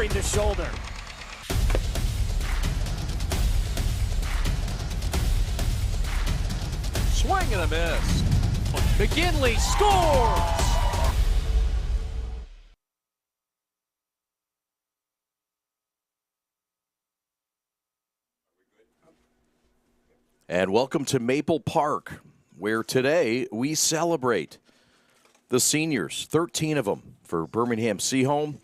covering the shoulder. Swing and a miss. McGinley scores! And welcome to Maple Park, where today we celebrate the seniors, 13 of them for Birmingham Seaholm.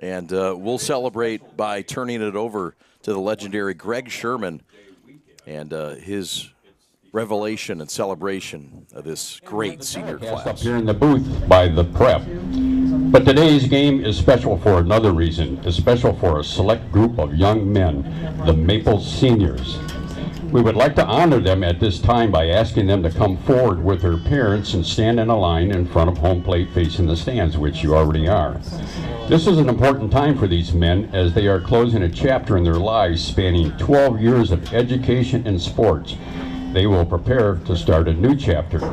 And we'll celebrate by turning it over to the legendary Greg Sherman and his revelation and celebration of this great senior class. Up here in the booth by the prep. But today's game is special for another reason. It's special for a select group of young men, the Maple Seniors. We would like to honor them at this time by asking them to come forward with their parents and stand in a line in front of home plate facing the stands, which you already are. This is an important time for these men as they are closing a chapter in their lives spanning 12 years of education and sports. They will prepare to start a new chapter.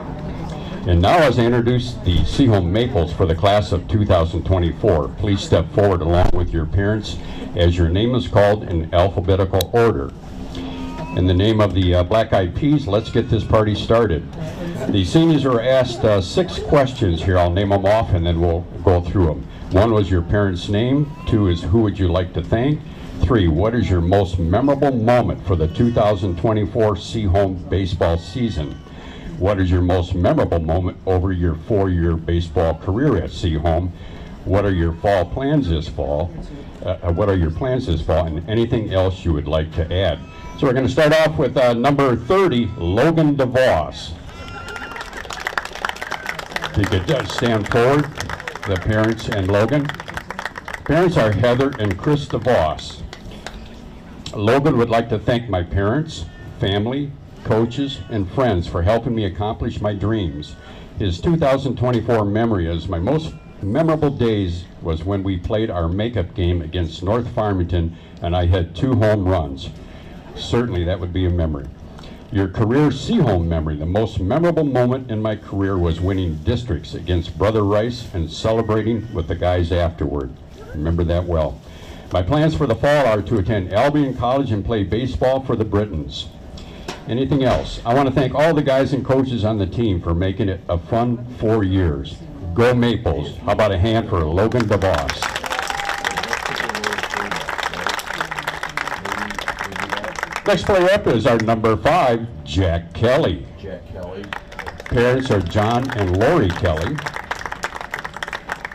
And now as I introduce the Seaholm Maples for the class of 2024, please step forward along with your parents as your name is called in alphabetical order. In the name of the Black Eyed Peas, let's get this party started. The seniors are asked 6 questions here. I'll name them off and then we'll go through them. 1 was your parents' name. 2 is who would you like to thank. 3, what is your most memorable moment for the 2024 Seaholm baseball season? What is your most memorable moment over your 4-year baseball career at Seaholm? What are your fall plans this fall? What are your plans this fall? And anything else you would like to add? So we're going to start off with number 30, Logan DeVos. If you could stand forward, the parents and Logan. Parents are Heather and Chris DeVos. Logan would like to thank my parents, family, coaches, and friends for helping me accomplish my dreams. His 2024 memory is my most memorable days was when we played our makeup game against North Farmington and I had 2 home runs. Certainly that would be a memory. Your career Seaholm memory. The most memorable moment in my career was winning districts against Brother Rice and celebrating with the guys afterward. Remember that well. My plans for the fall are to attend Albion College and play baseball for the Britons. Anything else? I want to thank all the guys and coaches on the team for making it a fun 4 years. Go Maples. How about a hand for Logan DeVos? Next player up is our number 5, Jack Kelly. Jack Kelly. Parents are John and Lori Kelly.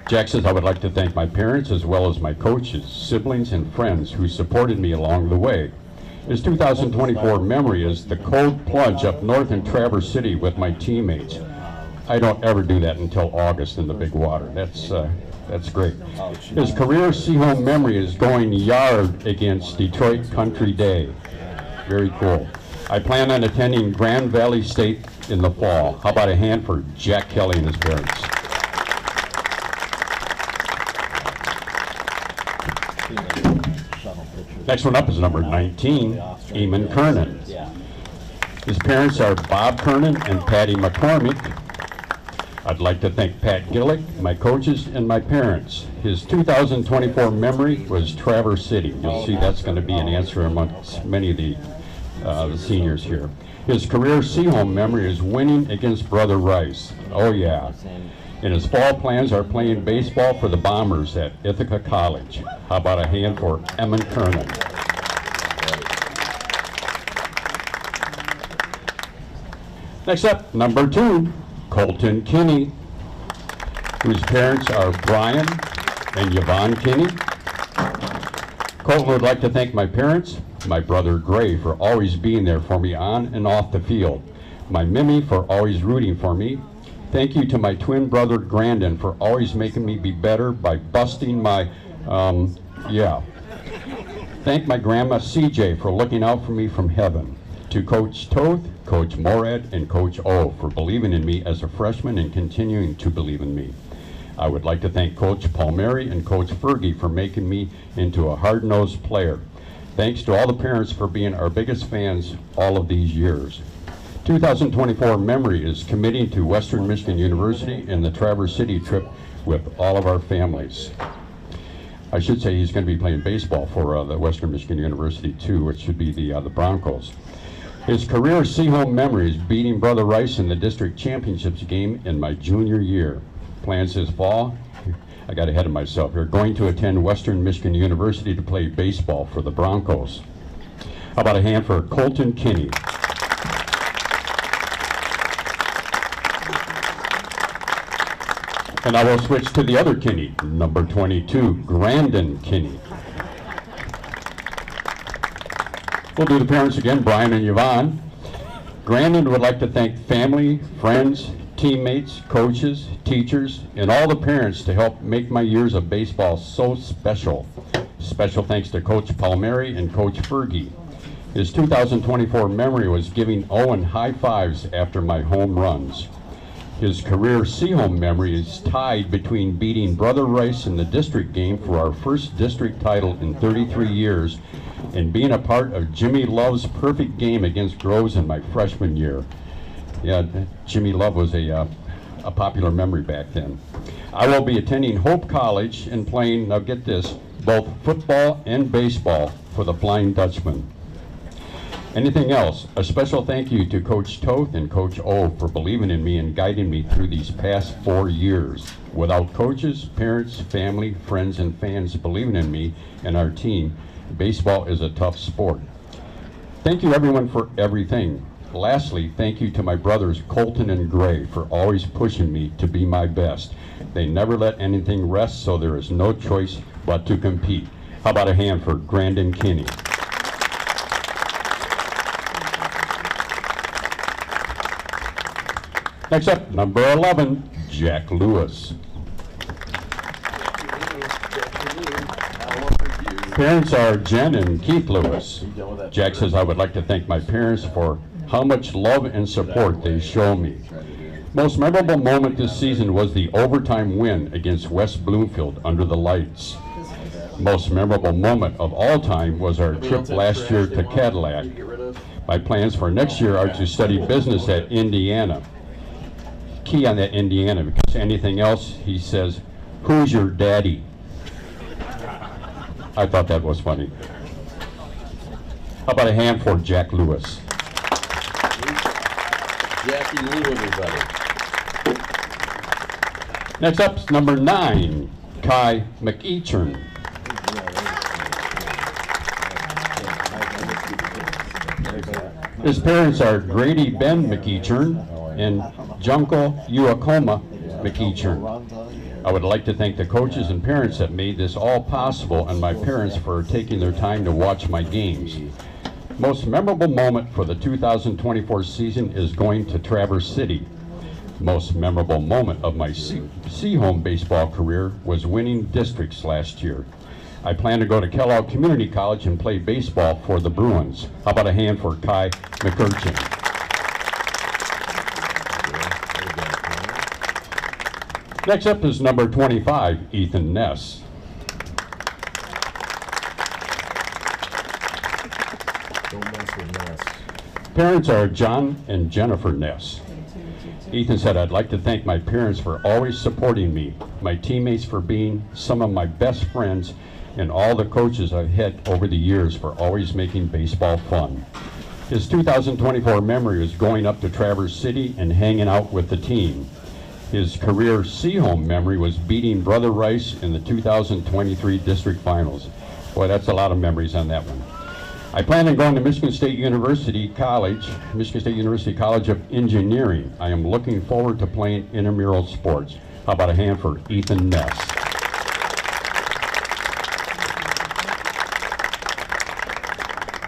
Jack says, I would like to thank my parents as well as my coaches, siblings, and friends who supported me along the way. His 2024 memory is the cold plunge up north in Traverse City with my teammates. I don't ever do that until August in the big water. That's great. His career Seaholm memory is going yard against Detroit Country Day. Very cool. I plan on attending Grand Valley State in the fall. How about a hand for Jack Kelly and his parents? Next one up is number 19, Eamon Kernan. His parents are Bob Kernan and Patty McCormick. I'd like to thank Pat Gillick, my coaches, and my parents. His 2024 memory was Traverse City. You'll see that's going to be an answer amongst many of the seniors here. His career Seaholm memory is winning against Brother Rice. Oh yeah. And his fall plans are playing baseball for the Bombers at Ithaca College. How about a hand for Eamon Kernan? Next up, number 2, Colton Kinney, whose parents are Brian and Yvonne Kinney. Colton would like to thank my parents, my brother Gray for always being there for me on and off the field, my Mimi for always rooting for me. Thank you to my twin brother Grandin for always making me be better by busting my, Thank my grandma CJ for looking out for me from heaven. To Coach Toth, Coach Morad, and Coach O for believing in me as a freshman and continuing to believe in me. I would like to thank Coach Palmieri and Coach Fergie for making me into a hard-nosed player. Thanks to all the parents for being our biggest fans all of these years. 2024 memory is committing to Western Michigan University and the Traverse City trip with all of our families. I should say he's going to be playing baseball for the Western Michigan University too, which should be the Broncos. His career Seaholm memories: beating Brother Rice in the district championships game in my junior year. Plans this fall, I got ahead of myself here, going to attend Western Michigan University to play baseball for the Broncos. How about a hand for Colton Kinney? And I will switch to the other Kinney, number 22, Grandin Kinney. We'll do the parents again, Brian and Yvonne. Grandin would like to thank family, friends, teammates, coaches, teachers, and all the parents to help make my years of baseball so special. Special thanks to Coach Palmieri and Coach Fergie. His 2024 memory was giving Owen high fives after my home runs. His career Seaholm memory is tied between beating Brother Rice in the district game for our first district title in 33 years and being a part of Jimmy Love's perfect game against Groves in my freshman year. Yeah, Jimmy Love was a popular memory back then. I will be attending Hope College and playing, now get this, both football and baseball for the Flying Dutchman. Anything else? A special thank you to Coach Toth and Coach O for believing in me and guiding me through these past 4 years. Without coaches, parents, family, friends, and fans believing in me and our team, baseball is a tough sport. Thank you everyone for everything. Lastly, thank you to my brothers Colton and Gray for always pushing me to be my best. They never let anything rest, so there is no choice but to compete. How about a hand for Grandin Kinney? Next up, number 11, Jack Lewis. Parents are Jen and Keith Lewis. Jack says, I would like to thank my parents for how much love and support they show me. Most memorable moment this season was the overtime win against West Bloomfield under the lights. Most memorable moment of all time was our trip last year to Cadillac. My plans for next year are to study business at Indiana. Key on that Indiana, because anything else, he says, who's your daddy? I thought that was funny. How about a hand for Jack Lewis? Jackie Lou, everybody. Next up is number 9, Kai McEachern. His parents are Grady Ben McEachern and Junko Uakoma McEachern. I would like to thank the coaches and parents that made this all possible and my parents for taking their time to watch my games. Most memorable moment for the 2024 season is going to Traverse City. Most memorable moment of my Seaholm baseball career was winning districts last year. I plan to go to Kellogg Community College and play baseball for the Bruins. How about a hand for Kai McEachern? Next up is number 25, Ethan Ness. Parents are John and Jennifer Ness. Ethan said, I'd like to thank my parents for always supporting me, my teammates for being some of my best friends, and all the coaches I've had over the years for always making baseball fun. His 2024 memory is going up to Traverse City and hanging out with the team. His career Seaholm memory was beating Brother Rice in the 2023 district finals. Boy, that's a lot of memories on that one. I plan on going to Michigan State University College of Engineering. I am looking forward to playing intramural sports. How about a hand for Ethan Ness?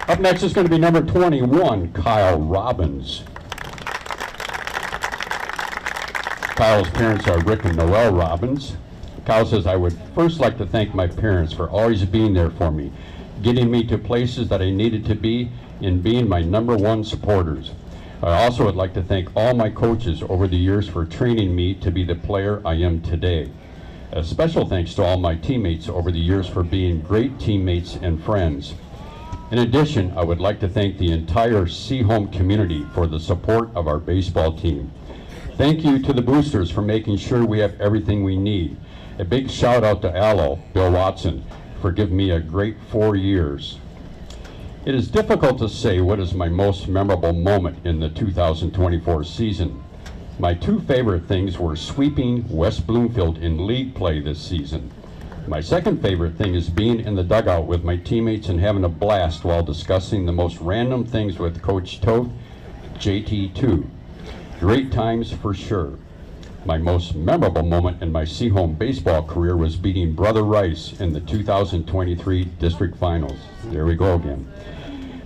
Up next is going to be number 21, Kyle Robbins. Kyle's parents are Rick and Noel Robbins. Kyle says, I would first like to thank my parents for always being there for me, getting me to places that I needed to be, and being my #1 supporters. I also would like to thank all my coaches over the years for training me to be the player I am today. A special thanks to all my teammates over the years for being great teammates and friends. In addition, I would like to thank the entire Seaholm community for the support of our baseball team. Thank you to the boosters for making sure we have everything we need. A big shout out to Allo, Bill Watson, for giving me a great 4 years. It is difficult to say what is my most memorable moment in the 2024 season. My two favorite things were sweeping West Bloomfield in league play this season. My second favorite thing is being in the dugout with my teammates and having a blast while discussing the most random things with Coach Toth, JT too. Great times for sure. My most memorable moment in my Seaholm baseball career was beating Brother Rice in the 2023 district finals. There we go again.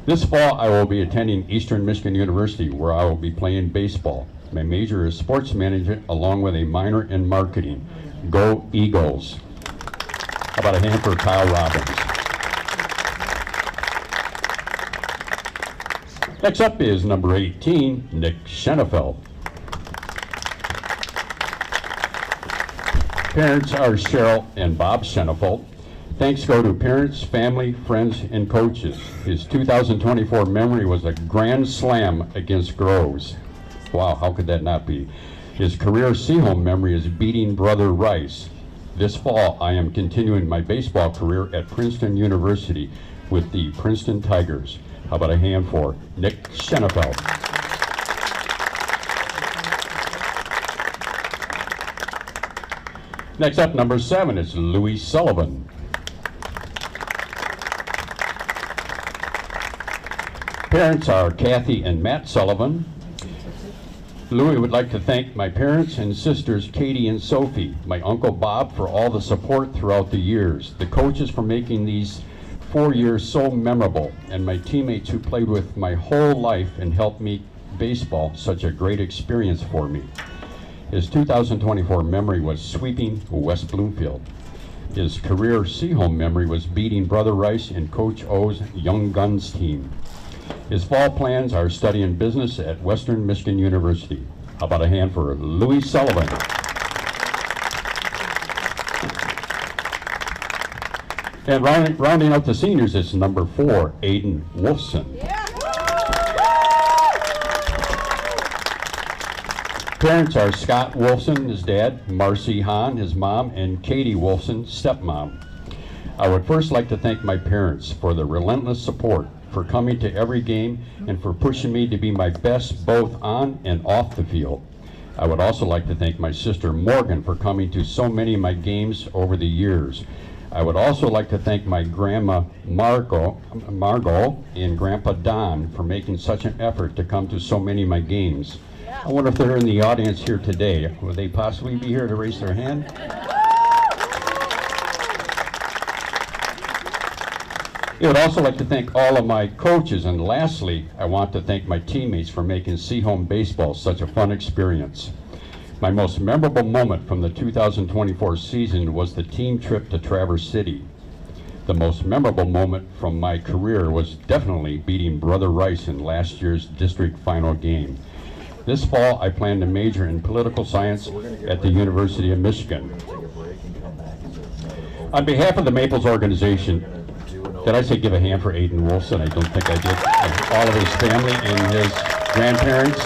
This fall I will be attending Eastern Michigan University, where I will be playing baseball. My major is sports management along with a minor in marketing. Go Eagles. How about a hand for Kyle Robbins? Next up is number 18, Nick Schenefeld. Parents are Cheryl and Bob Schenefeld. Thanks go to parents, family, friends, and coaches. His 2024 memory was a grand slam against Groves. Wow, how could that not be? His career Seaholm memory is beating Brother Rice. This fall, I am continuing my baseball career at Princeton University with the Princeton Tigers. How about a hand for Nick Schenefeld? Next up, number 7 is Louis Sullivan. Parents are Kathy and Matt Sullivan. Louis would like to thank my parents and sisters Katie and Sophie, my uncle Bob for all the support throughout the years, the coaches for making these 4 years so memorable, and my teammates who played with my whole life and helped make baseball such a great experience for me. His 2024 memory was sweeping West Bloomfield. His career Seaholm memory was beating Brother Rice and Coach O's Young Guns team. His fall plans are studying business at Western Michigan University. How about a hand for Louis Sullivan? And rounding out the seniors is number 4, Aiden Wolfson. Parents are Scott Wolfson, his dad, Marcy Hahn, his mom, and Katie Wolfson, stepmom. I would first like to thank my parents for the relentless support, for coming to every game, and for pushing me to be my best both on and off the field. I would also like to thank my sister Morgan for coming to so many of my games over the years. I would also like to thank my grandma Margot and grandpa Don for making such an effort to come to so many of my games. I wonder if they're in the audience here today. Would they possibly be here to raise their hand? I would also like to thank all of my coaches, and lastly, I want to thank my teammates for making Seaholm baseball such a fun experience. My most memorable moment from the 2024 season was the team trip to Traverse City. The most memorable moment from my career was definitely beating Brother Rice in last year's district final game. This fall, I plan to major in political science at the University of Michigan. On behalf of the Maples organization, did I say give a hand for Aiden Wolfson? I don't think I did. And all of his family and his grandparents.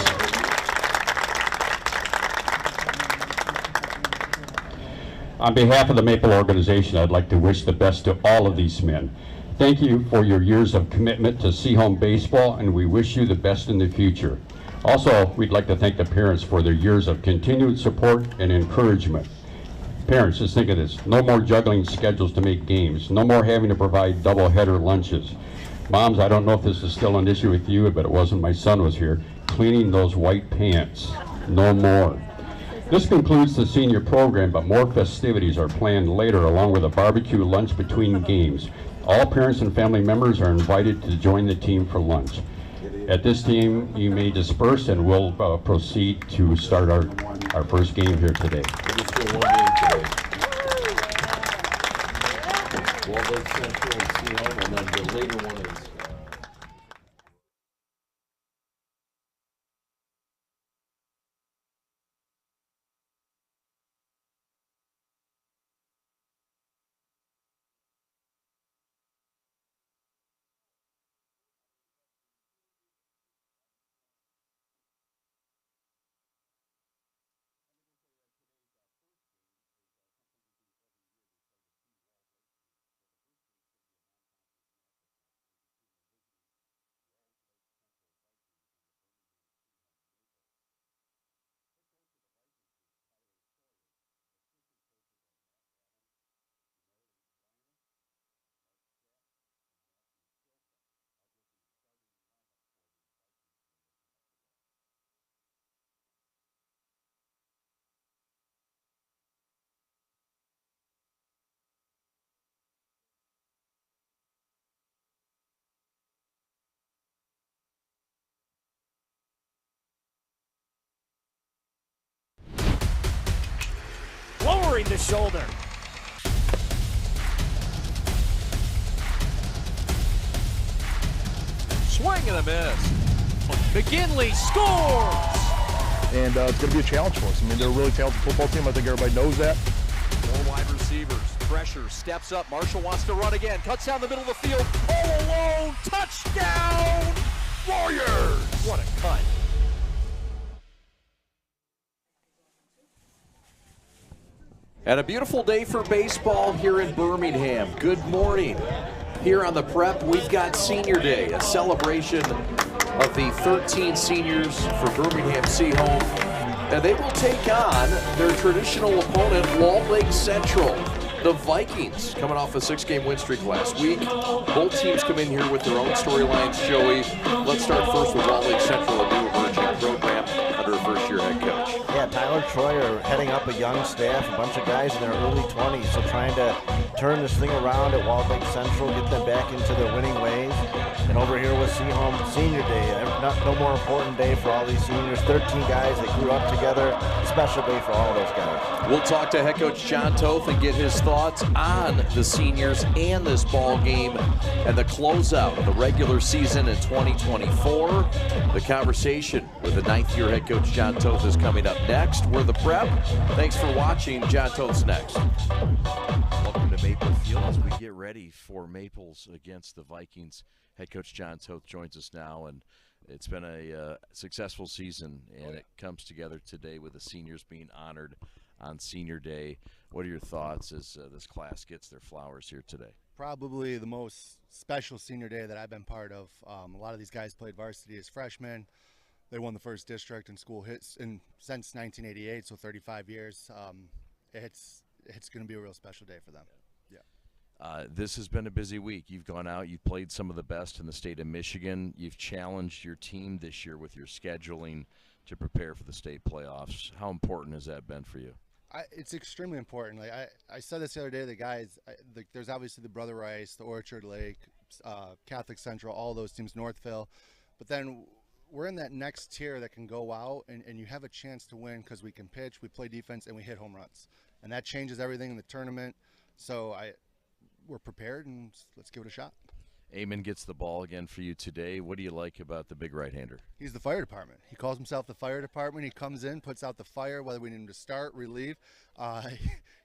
On behalf of the Maple organization, I'd like to wish the best to all of these men. Thank you for your years of commitment to Seaholm baseball, and we wish you the best in the future. Also, we'd like to thank the parents for their years of continued support and encouragement. Parents, just think of this. No more juggling schedules to make games. No more having to provide double-header lunches. Moms, I don't know if this is still an issue with you, but it wasn't. My son was here. Cleaning those white pants. No more. This concludes the senior program, but more festivities are planned later, along with a barbecue lunch between games. All parents and family members are invited to join the team for lunch. At this time, you may disperse, and we'll proceed to start our first game here today. Waldorf Central and Seaholm, and then the later one is covering the shoulder. Swing and a miss. McGinley scores! And it's going to be a challenge for us. I mean, they're a really talented football team. I think everybody knows that. Four wide receivers. Pressure, steps up. Marshall wants to run again. Cuts down the middle of the field. All alone. Touchdown! Warriors! What a cut. And a beautiful day for baseball here in Birmingham. Good morning. Here on the Prep, we've got Senior Day, a celebration of the 13 seniors for Birmingham Seaholm. And they will take on their traditional opponent, Walled Lake Central, the Vikings, coming off a 6-game win streak last week. Both teams come in here with their own storylines, Joey. Let's start first with Walled Lake Central, a new emerging program under a first-year head coach. Yeah, Tyler Troyer heading up a young staff, a bunch of guys in their early 20s, so trying to turn this thing around at Walled Lake Central, get them back into their winning ways. And over here with Seaholm Senior Day, no more important day for all these seniors. 13 guys that grew up together, special day for all those guys. We'll talk to head coach John Toth and get his thoughts on the seniors and this ball game and the closeout of the regular season in 2024. The conversation with the 9th-year head coach John Toth is coming up next. We're the Prep. Thanks for watching. John Toth's next. Welcome to Maple Field as we get ready for Maples against the Vikings. Head coach John Toth joins us now, and it's been a successful season, and it comes together today with the seniors being honored on Senior Day. What are your thoughts as this class gets their flowers here today? Probably the most special senior day that I've been part of. A lot of these guys played varsity as freshmen. They won the first district in school hits since 1988, so 35 years. It's going to be a real special day for them. This has been a busy week. You've gone out, you've played some of the best in the state of Michigan. You've challenged your team this year with your scheduling to prepare for the state playoffs. How important has that been for you? It's extremely important. Like I said this the other day, the guys, there's obviously the Brother Rice, the Orchard Lake, Catholic Central, all those teams, Northville. But then we're in that next tier that can go out and you have a chance to win because we can pitch, we play defense, and we hit home runs. And that changes everything in the tournament. So we're prepared, and let's give it a shot. Eamon gets the ball again for you today. What do you like about the big right-hander? He's the fire department. He calls himself the fire department. He comes in, puts out the fire, whether we need him to start, relieve.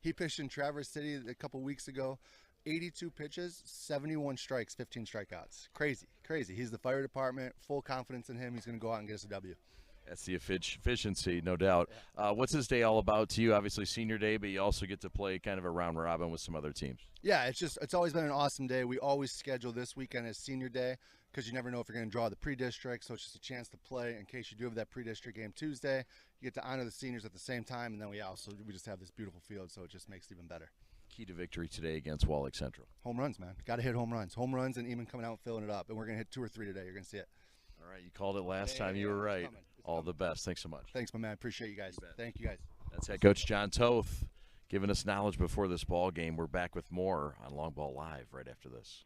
He pitched in Traverse City a couple weeks ago. 82 pitches, 71 strikes, 15 strikeouts. Crazy, crazy. He's the fire department. Full confidence in him. He's going to go out and get us a W. That's the efficiency, no doubt. What's this day all about to you? Obviously Senior Day, but you also get to play kind of a round robin with some other teams. Yeah, it's always been an awesome day. We always schedule this weekend as Senior Day because you never know if you're going to draw the pre-district, so it's just a chance to play in case you do have that pre-district game Tuesday. You get to honor the seniors at the same time, and then we just have this beautiful field, so it just makes it even better. Key to victory today against Walled Lake Central. Home runs, man. Got to hit home runs. Home runs and even coming out and filling it up, and we're going to hit 2 or 3 today. You're going to see it. All right, you called it last time. You were right. All the best. Thanks so much. Thanks, my man. Appreciate you guys. Thank you, guys. That's head coach John Toth giving us knowledge before this ball game. We're back with more on Long Ball Live right after this.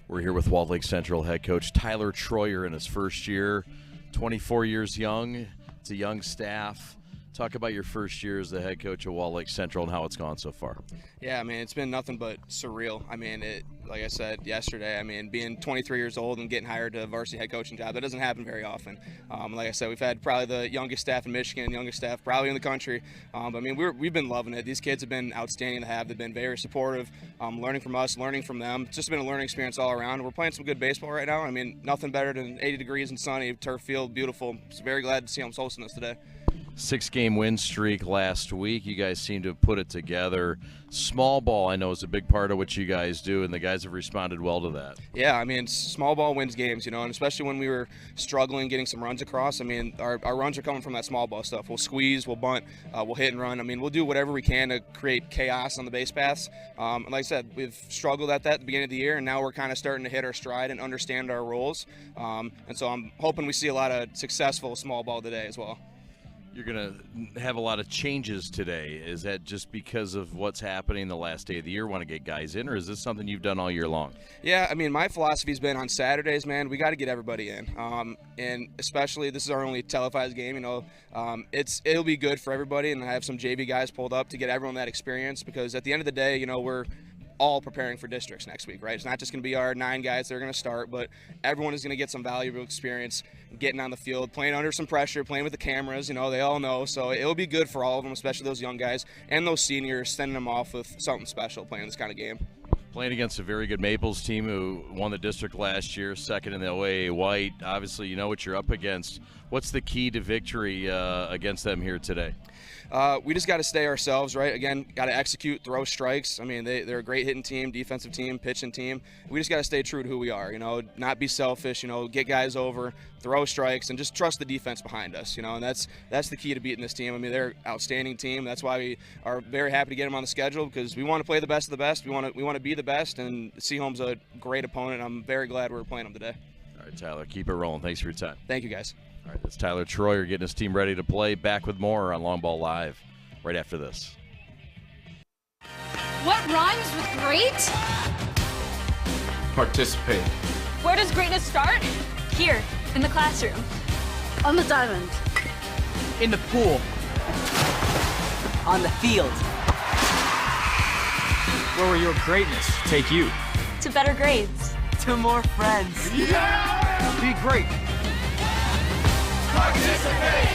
We're here with Walled Lake Central head coach Tyler Troyer in his first year, 24 years young. It's a young staff. Talk about your first year as the head coach of Walled Lake Central and how it's gone so far. Yeah, I mean, it's been nothing but surreal. I mean, like I said yesterday, I mean, being 23 years old and getting hired to a varsity head coaching job, that doesn't happen very often. Like I said, we've had probably the youngest staff in Michigan, youngest staff probably in the country. I mean, we've been loving it. These kids have been outstanding to have. They've been very supportive, learning from us, learning from them. It's just been a learning experience all around. We're playing some good baseball right now. I mean, nothing better than 80 degrees and sunny, turf field, beautiful. Just very glad to see them hosting us today. 6-game win streak last week. You guys seem to have put it together. Small ball, I know, is a big part of what you guys do, and the guys have responded well to that. Yeah, I mean, small ball wins games, you know, and especially when we were struggling getting some runs across. I mean, our runs are coming from that small ball stuff. We'll squeeze, we'll bunt, we'll hit and run. I mean, we'll do whatever we can to create chaos on the base paths. And like I said, we've struggled at that at the beginning of the year, and now we're kind of starting to hit our stride and understand our roles. And so I'm hoping we see a lot of successful small ball today as well. You're going to have a lot of changes today. Is that just because of what's happening the last day of the year, want to get guys in, or is this something you've done all year long? Yeah, I mean, my philosophy's been on Saturdays, man, we got to get everybody in. And especially, this is our only televised game, you know. It'll be good for everybody, and I have some JV guys pulled up to get everyone that experience, because at the end of the day, you know, we're all preparing for districts next week, right? It's not just going to be our 9 guys that are going to start, but everyone is going to get some valuable experience getting on the field, playing under some pressure, playing with the cameras, you know, they all know. So it'll be good for all of them, especially those young guys and those seniors, sending them off with something special playing this kind of game. Playing against a very good Maples team who won the district last year, second in the OAA White. Obviously, you know what you're up against. What's the key to victory against them here today? We just got to stay ourselves, right? Again, got to execute, throw strikes. I mean, they're a great hitting team, defensive team, pitching team. We just got to stay true to who we are, you know, not be selfish, you know, get guys over, throw strikes, and just trust the defense behind us, you know, and that's the key to beating this team. I mean, they're an outstanding team. That's why we are very happy to get them on the schedule, because we want to play the best of the best. We want to be the best, and Seaholm's a great opponent. I'm very glad we're playing them today. All right, Tyler, keep it rolling. Thanks for your time. Thank you, guys. All right, that's Tyler Troyer getting his team ready to play. Back with more on Long Ball Live right after this. What rhymes with great? Participate. Where does greatness start? Here, in the classroom. On the diamond. In the pool. On the field. Where will your greatness take you? To better grades. To more friends. Yeah! Be great. Participate!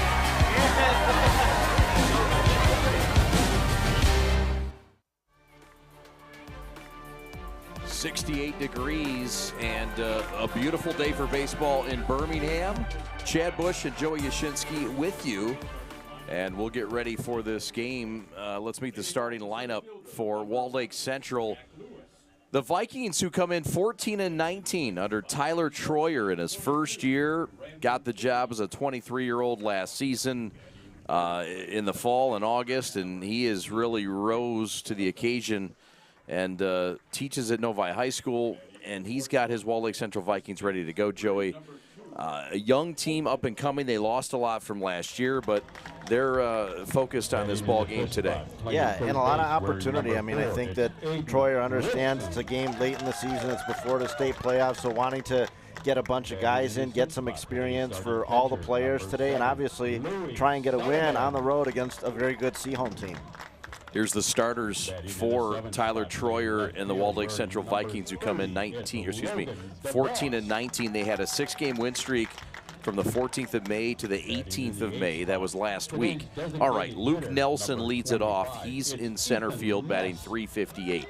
68 degrees and a beautiful day for baseball in Birmingham. Chad Bush and Joey Yashinsky with you, and we'll get ready for this game. Let's meet the starting lineup for Walled Lake Central. The Vikings, who come in 14-19 under Tyler Troyer in his first year, got the job as a 23-year-old last season in the fall in August, and he has really rose to the occasion and teaches at Novi High School, and he's got his Walled Lake Central Vikings ready to go, Joey. A young team up and coming. They lost a lot from last year, but they're focused on this ball game today. Yeah, and a lot of opportunity. I mean, I think that Troyer understands it's a game late in the season. It's before the state playoffs, so wanting to get a bunch of guys in, get some experience for all the players today, and obviously try and get a win on the road against a very good Seaholm team. Here's the starters for Tyler Troyer and the Walled Lake Central Vikings, who come in 14-19. They had a 6-game win streak from the 14th of May to the 18th of May. That was last week. All right, Luke Nelson leads it off. He's in center field batting .358.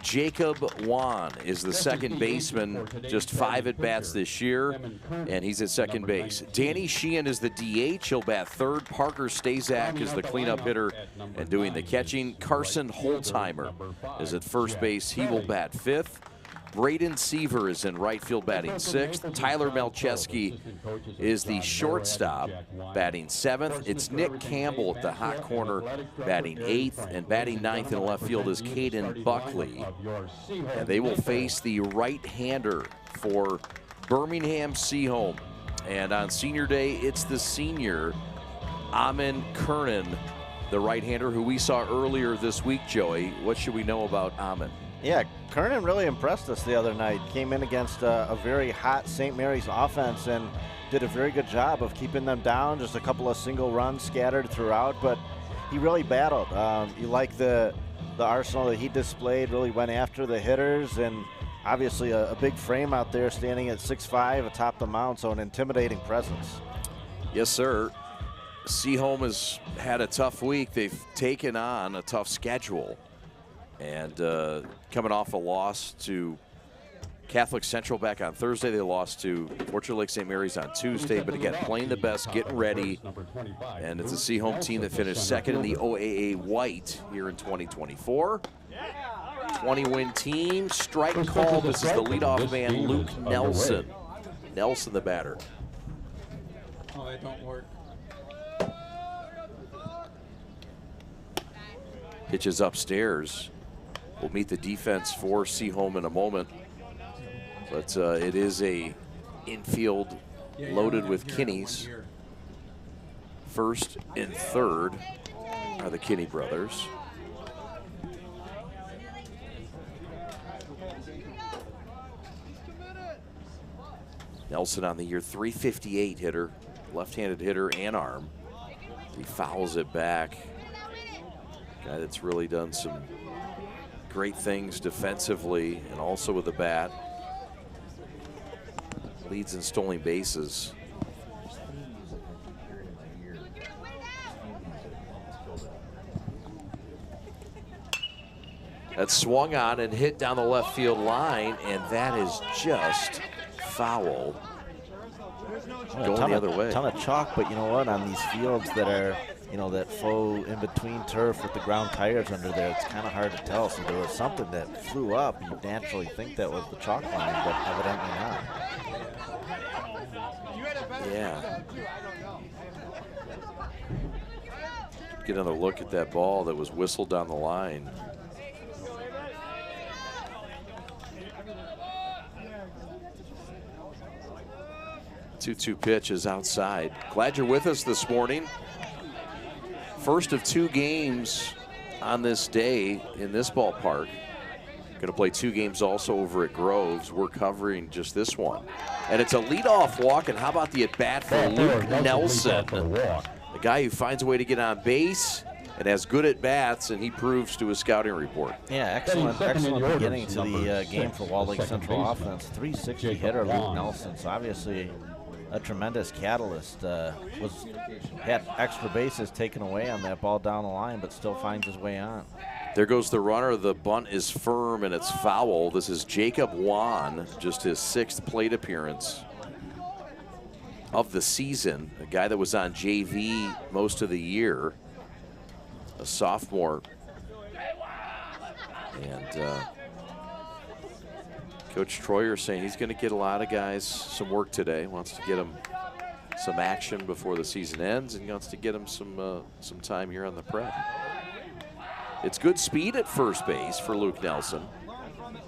Jacob Wan is the second baseman, just 5 at-bats this year, and he's at second base. Danny Sheehan is the DH. He'll bat third. Parker Stazak is the cleanup hitter and doing the catching. Carson Holtheimer is at first base. He will bat fifth. Braden Seaver is in right field batting sixth. Tyler Malcheski is the shortstop batting seventh. It's Nick Campbell at the hot corner batting eighth. And batting ninth in left field is Caden Buckley. And they will face the right-hander for Birmingham Seaholm. And on senior day, it's the senior, Amin Kernan, the right-hander who we saw earlier this week, Joey. What should we know about Amin? Yeah, Kernan really impressed us the other night. Came in against a very hot St. Mary's offense and did a very good job of keeping them down. Just a couple of single runs scattered throughout, but he really battled. You like the arsenal that he displayed, really went after the hitters, and obviously a big frame out there standing at 6'5" atop the mound, so an intimidating presence. Yes, sir. Seaholm has had a tough week. They've taken on a tough schedule. And coming off a loss to Catholic Central back on Thursday, they lost to Orchard Lake St. Mary's on Tuesday. But again, playing the best, getting ready. And it's a Seaholm team that finished second in the OAA White here in 2024. 20-win team. Strike call. This is the leadoff man, Luke Nelson. Nelson, the batter. Oh, it don't work. Pitches upstairs. We'll meet the defense for Seaholm in a moment. But it is a infield loaded with Kinneys. First and third are the Kinney brothers. Nelson on the year, 358 hitter, left-handed hitter and arm. He fouls it back. Guy that's really done some great things defensively and also with the bat. Leads in stolen bases. That's swung on and hit down the left field line, and that is just foul. Going the other way. A ton of chalk, but you know what? On these fields that are, you know, that faux in-between turf with the ground tires under there, it's kind of hard to tell. So there was something that flew up. You'd naturally think that was the chalk line, but evidently not. Yeah. Get another look at that ball that was whistled down the line. Two-two pitch is outside. Glad you're with us this morning. First of 2 games on this day in this ballpark. Going to play 2 games also over at Groves. We're covering just this one. And it's a leadoff walk, and how about the at-bat for Luke Nelson? The guy who finds a way to get on base and has good at-bats, and he proves to his scouting report. Yeah, excellent beginning to the game for Wall Lake Central offense. 360 hitter, Luke Nelson. So obviously a tremendous catalyst. Had extra bases taken away on that ball down the line, but still finds his way on. There goes the runner. The bunt is firm and it's foul. This is Jacob Wan, just his 6th plate appearance of the season. A guy that was on JV most of the year, a sophomore. And Coach Troyer saying he's going to get a lot of guys some work today. Wants to get them some action before the season ends, and he wants to get them some time here on the prep. It's good speed at first base for Luke Nelson.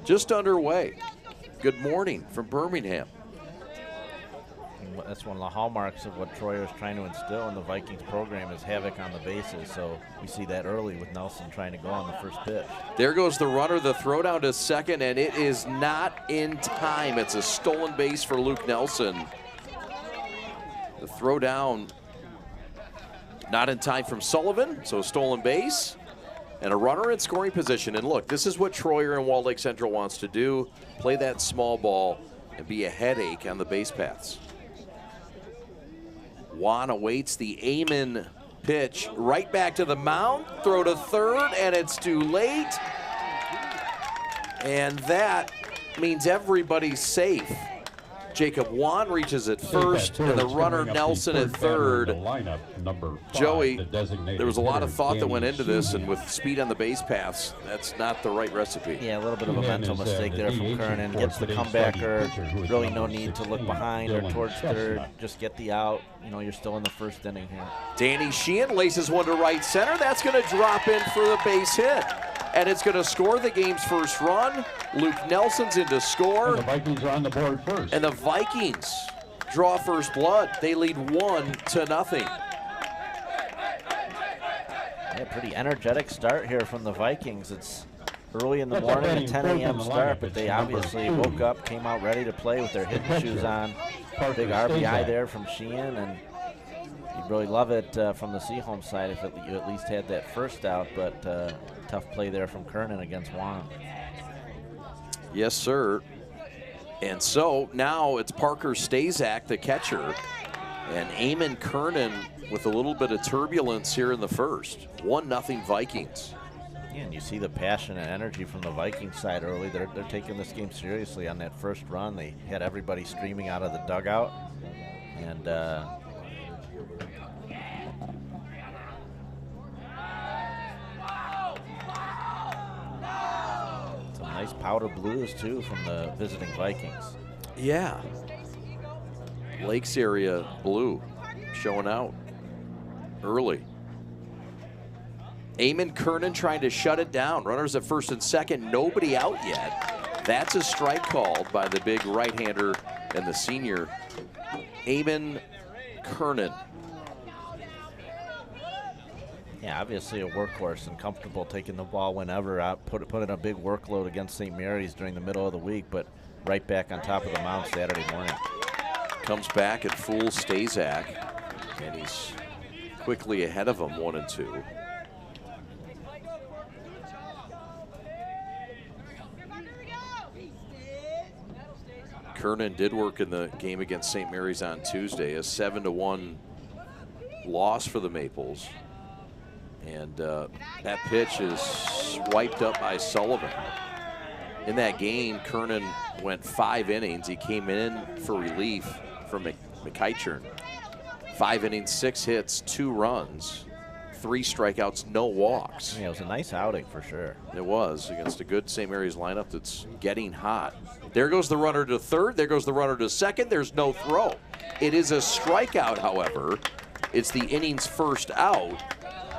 Just underway. Good morning from Birmingham. That's one of the hallmarks of what Troyer is trying to instill in the Vikings program is havoc on the bases. So we see that early with Nelson trying to go on the first pitch. There goes the runner, the throw down to second, and it is not in time. It's a stolen base for Luke Nelson. The throw down not in time from Sullivan, so a stolen base. And a runner in scoring position. And look, this is what Troyer and Wall Lake Central wants to do. Play that small ball and be a headache on the base paths. Juan awaits the Amon pitch. Right back to the mound. Throw to third, and it's too late. And that means everybody's safe. Jacob Juan reaches at first, and the runner Nelson at third. Joey, there was a lot of thought that went into this, and with speed on the base paths, that's not the right recipe. Yeah, a little bit of a mental mistake there from Kernan. Gets the comebacker. Really no need to look behind or towards third. Just get the out. You know, you're still in the first inning here. Danny Sheehan laces one to right center. That's going to drop in for the base hit. And it's going to score the game's first run. Luke Nelson's in to score. And the Vikings are on the board first. And the Vikings draw first blood. They lead 1-0. Yeah, pretty energetic start here from the Vikings. It's early in the morning, a 10 a.m. start, but they obviously woke up, came out ready to play with their hitting shoes on. Big RBI there from Sheehan, and you'd really love it from the Seaholm side if you at least had that first out, but tough play there from Kernan against Juan. Yes, sir. And so now it's Parker Stazak, the catcher, and Eamon Kernan with a little bit of turbulence here in the first. 1-0 Vikings. Yeah, and you see the passion and energy from the Vikings side early. They're taking this game seriously on that first run. They had everybody streaming out of the dugout, and some nice powder blues too from the visiting Vikings. Yeah. Lakes area blue showing out early. Eamon Kernan trying to shut it down. Runners at first and second, nobody out yet. That's a strike called by the big right-hander and the senior, Eamon Kernan. Yeah, obviously a workhorse and comfortable taking the ball whenever. Put in a big workload against St. Mary's during the middle of the week, but right back on top of the mound Saturday morning. Comes back and fools Stazak, and he's quickly ahead of him, 1-2. Kernan did work in the game against St. Mary's on Tuesday, a 7-1 loss for the Maples. And that pitch is swiped up by Sullivan. In that game, Kernan went 5 innings. He came in for relief from McKeichern. 5 innings, 6 hits, 2 runs, 3 strikeouts, no walks. Yeah, it was a nice outing for sure. It was against a good St. Mary's lineup that's getting hot. There goes the runner to third. There goes the runner to second. There's no throw. It is a strikeout, however. It's the inning's first out.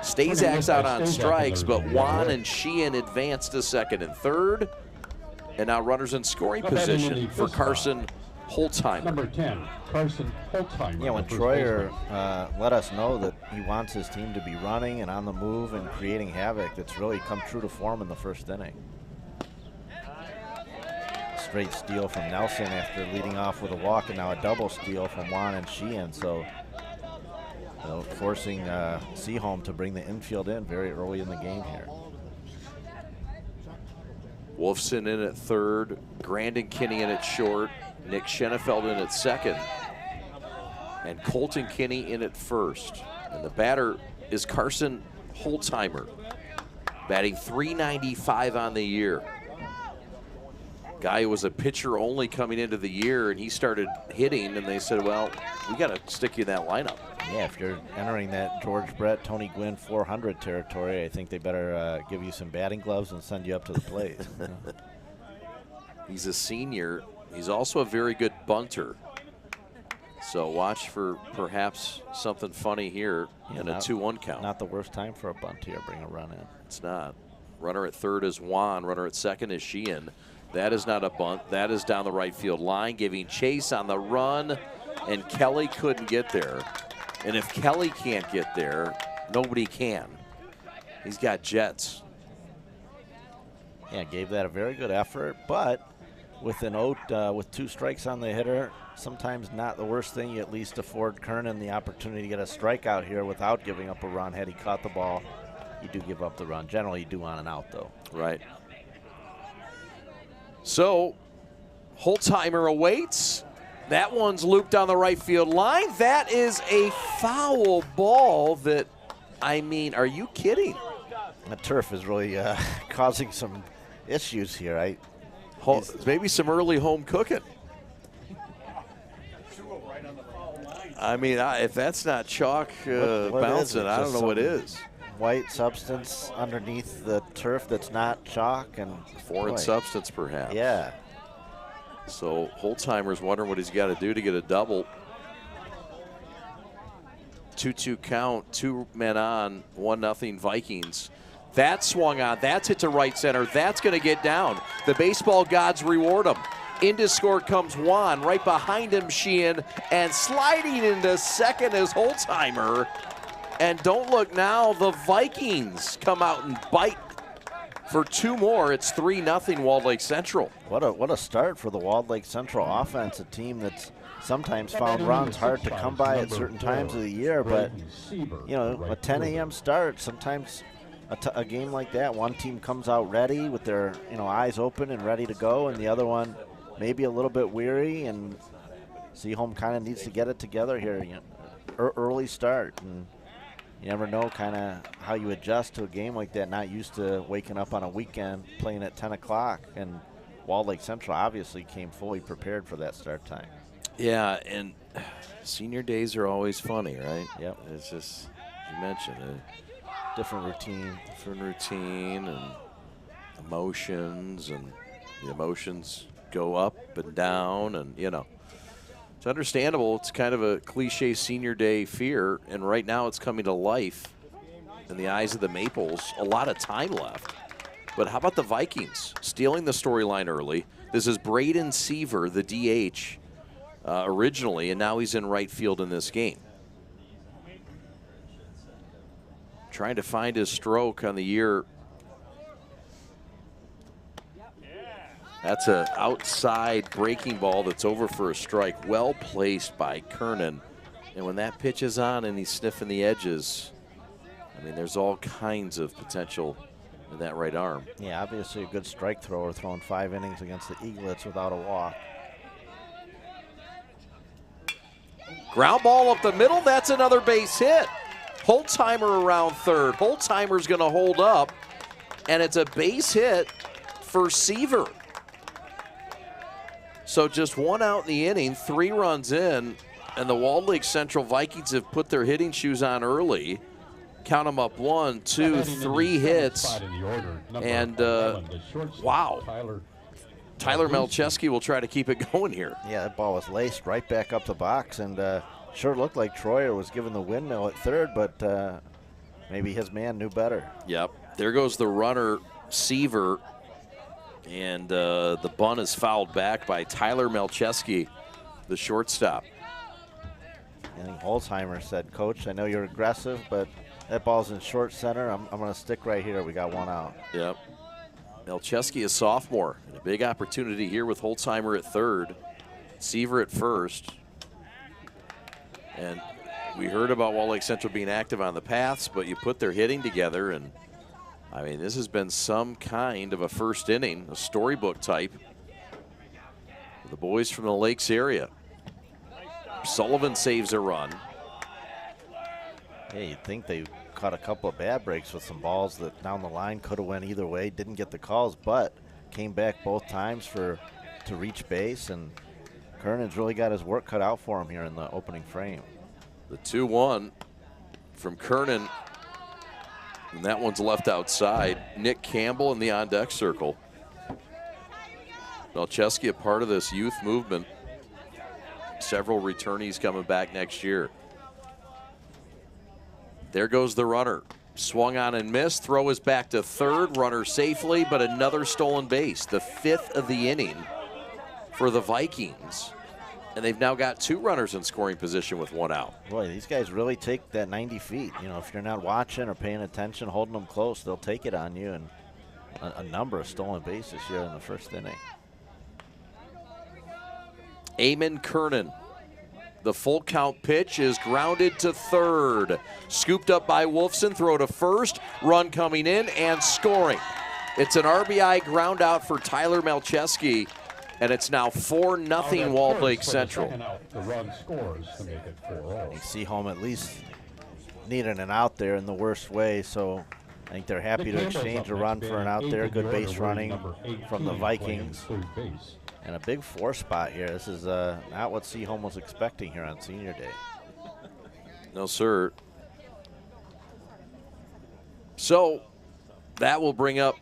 Stazak's out on strikes, but Juan and Sheehan advance to second and third. And now runners in scoring position for Carson Holtzheimer. Number 10, Carson Holtzheimer. Yeah, when Troyer let us know that he wants his team to be running and on the move and creating havoc, that's really come true to form in the first inning. Straight steal from Nelson after leading off with a walk, and now a double steal from Juan and Sheehan. So forcing Seaholm to bring the infield in very early in the game here. Wolfson in at third, Grandin Kinney in at short, Nick Schenefeld in at second, and Colton Kinney in at first. And the batter is Carson Holtzheimer, batting .395 on the year. Guy who was a pitcher only coming into the year, and he started hitting, and they said, well, we got to stick you in that lineup. Yeah, if you're entering that George Brett, Tony Gwynn 400 territory, I think they better give you some batting gloves and send you up to the plate. He's a senior. He's also a very good bunter. So watch for perhaps something funny here in a 2-1 count. Not the worst time for a bunt here, bring a run in. It's not. Runner at third is Juan. Runner at second is Sheehan. That is not a bunt. That is down the right field line, giving chase on the run, and Kelly couldn't get there. And if Kelly can't get there, nobody can. He's got jets. Yeah, gave that a very good effort, but with an out, with 2 strikes on the hitter, sometimes not the worst thing. You at least afford Kernan the opportunity to get a strikeout here without giving up a run. Had he caught the ball, you do give up the run. Generally, you do on an out, though. Right. So, Holtzheimer awaits. That one's looped on the right field line. That is a foul ball that, I mean, are you kidding? The turf is really causing some issues here. Maybe some early home cooking. I mean, if that's not chalk what bouncing, I don't know what is. White substance underneath the turf that's not chalk and foreign substance, perhaps. Yeah. So Holtzheimer's wondering what he's got to do to get a double. 2-2 count, 2 men on, 1-0 Vikings. That swung on, that's hit to right center, that's going to get down. The baseball gods reward him. Into score comes Juan, right behind him Sheehan, and sliding into second is Holtzheimer. And don't look now, the Vikings come out and bite for 2 more. It's 3-0 Walled Lake Central. What a start for the Walled Lake Central offense, a team that's sometimes found runs hard to come by at certain times of the year, but you know, a 10 a.m. start, sometimes a game like that, one team comes out ready with their eyes open and ready to go, and the other one maybe a little bit weary, and Seaholm kind of needs to get it together here. Early start, and you never know kind of how you adjust to a game like that, not used to waking up on a weekend playing at 10 o'clock, and Walled Lake Central obviously came fully prepared for that start time. Yeah, and senior days are always funny, right? Yep. It's just, as you mentioned, a different routine. Different routine and emotions, and the emotions go up and down, and, it's understandable. It's kind of a cliche senior day fear, and right now it's coming to life in the eyes of the Maples. A lot of time left. But how about the Vikings stealing the storyline early? This is Braden Seaver, the DH, originally, and now he's in right field in this game. trying to find his stroke on the year. That's an outside breaking ball that's over for a strike. Well placed by Kernan. And when that pitch is on and he's sniffing the edges, I mean, there's all kinds of potential in that right arm. Yeah, obviously a good strike thrower, throwing 5 innings against the Eaglets without a walk. Ground ball up the middle, that's another base hit. Holtzheimer around third. Holtzheimer's going to hold up, and it's a base hit for Seaver. So just 1 out in the inning, 3 runs in, and the Walled Lake Central Vikings have put their hitting shoes on early. Count them up, 1, 2, 3 hits. And wow. Tyler Melcheski will try to keep it going here. Yeah, that ball was laced right back up the box, and sure looked like Troyer was given the windmill at third, but maybe his man knew better. Yep. There goes the runner, Seaver, and the bunt is fouled back by Tyler Melcheski, the shortstop. I think Holtzheimer said, "Coach, I know you're aggressive, but that ball's in short center. I'm going to stick right here. We got 1 out." Yep. Melcheski, a sophomore, and a big opportunity here with Holtzheimer at third, Seaver at first. And we heard about Walled Lake Central being active on the paths, but you put their hitting together, and I mean, this has been some kind of a first inning, a storybook type. The boys from the Lakes area. Sullivan saves a run. Yeah, you'd think they caught a couple of bad breaks with some balls that down the line could have went either way. Didn't get the calls, but came back both times to reach base, and Kernan's really got his work cut out for him here in the opening frame. The 2-1 from Kernan, and that one's left outside. Nick Campbell in the on-deck circle. Melcheski, a part of this youth movement. Several returnees coming back next year. There goes the runner. Swung on and missed. Throw is back to third. Runner safely, but another stolen base. The 5th of the inning for the Vikings. And they've now got 2 runners in scoring position with 1 out. Boy, these guys really take that 90 feet. You know, if you're not watching or paying attention, holding them close, they'll take it on you. And a number of stolen bases here in the first inning. Eamon Kernan. The full count pitch is grounded to third. Scooped up by Wolfson, throw to first, run coming in and scoring. It's an RBI ground out for Tyler Melcheski, and it's now 4-0 Walled Lake Central. The run scores to make it 4-0. You see Seaholm at least needing an out there in the worst way, so I think they're happy to exchange a run for an out there. Good base running from the Vikings. And a big 4 spot here. This is not what Seaholm was expecting here on senior day. No, sir. So that will bring up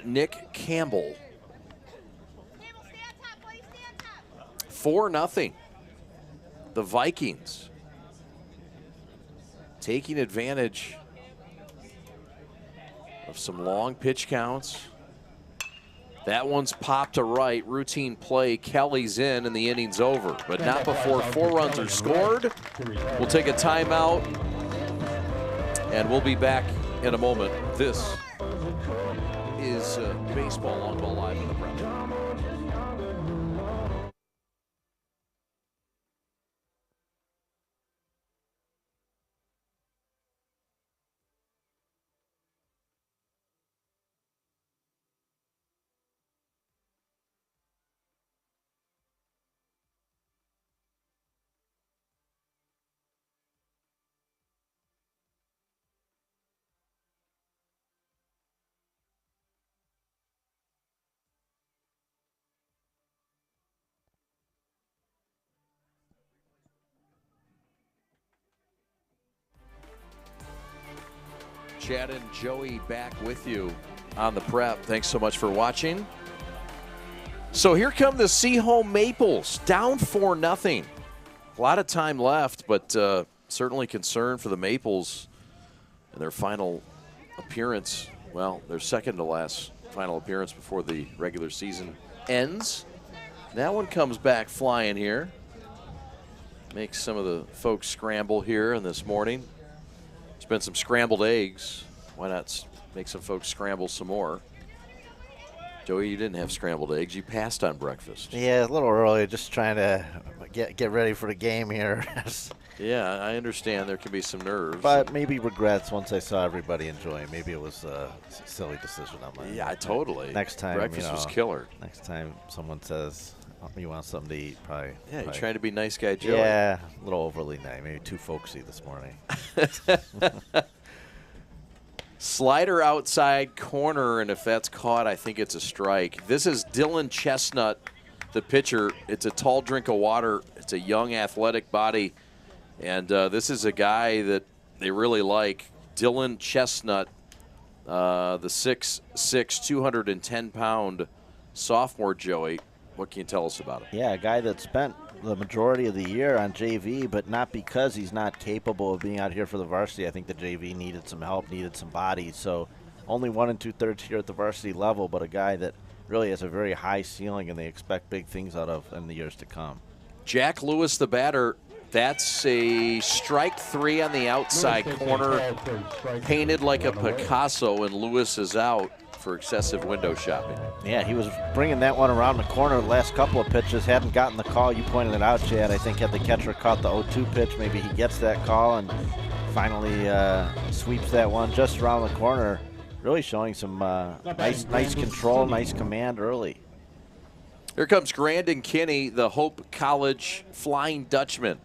Nick Campbell. 4-0. The Vikings taking advantage of some long pitch counts. That one's popped to right, routine play. Kelly's in and the inning's over, but not before 4 runs are scored. We'll take a timeout and we'll be back in a moment. This is Baseball on Ball Live in the Prep. Chad and Joey back with you on the Prep. Thanks so much for watching. So here come the Seaholm Maples, down 4-0. A lot of time left, but certainly concerned for the Maples in their final appearance. Well, their second to last final appearance before the regular season ends. That one comes back flying here. Makes some of the folks scramble here in this morning. It's been some scrambled eggs. Why not make some folks scramble some more? Joey, you didn't have scrambled eggs. You passed on breakfast. Yeah, a little early. Just trying to get ready for the game here. Yeah, I understand there can be some nerves. But maybe regrets once I saw everybody enjoying. Maybe it was a silly decision on my Yeah, part. totally. Next time, breakfast was killer. Next time someone says, oh, you want something to eat, probably. Yeah, you're trying to be nice guy Joey. Yeah, a little overly nice. Maybe too folksy this morning. Slider outside corner, and if that's caught, I think it's a strike. This is Dylan Chestnut, the pitcher. It's a tall drink of water. It's a young, athletic body. And this is a guy that they really like, Dylan Chestnut, the 6'6", 210-pound sophomore, Joey. What can you tell us about him? Yeah, a guy that spent the majority of the year on JV, but not because he's not capable of being out here for the varsity. I think the JV needed some help, needed some bodies. So only 1 2/3 here at the varsity level, but a guy that really has a very high ceiling and they expect big things out of in the years to come. Jack Lewis, the batter. That's a strike 3 on the outside corner, painted like a Picasso, and Lewis is out for excessive window shopping. Yeah, he was bringing that one around the corner the last couple of pitches, hadn't gotten the call. You pointed it out, Chad. I think had the catcher caught the 0-2 pitch, maybe he gets that call and finally sweeps that one just around the corner, really showing some nice control, nice command early. Here comes Grandin Kinney, the Hope College Flying Dutchman.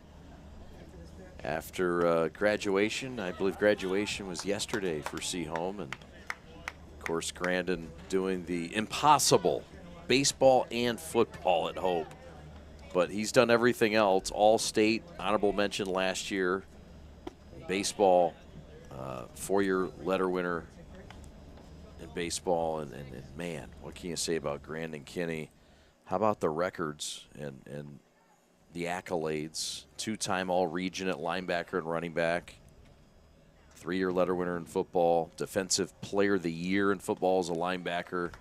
After graduation, I believe graduation was yesterday for Seaholm, and of course Grandin doing the impossible, baseball and football at Hope. But he's done everything else, all-state, honorable mention last year, baseball, 4-year letter winner in baseball, and man, what can you say about Grandin Kinney? How about the records and the accolades? 2-time all-region at linebacker and running back. 3-year letter winner in football. Defensive player of the year in football as a linebacker.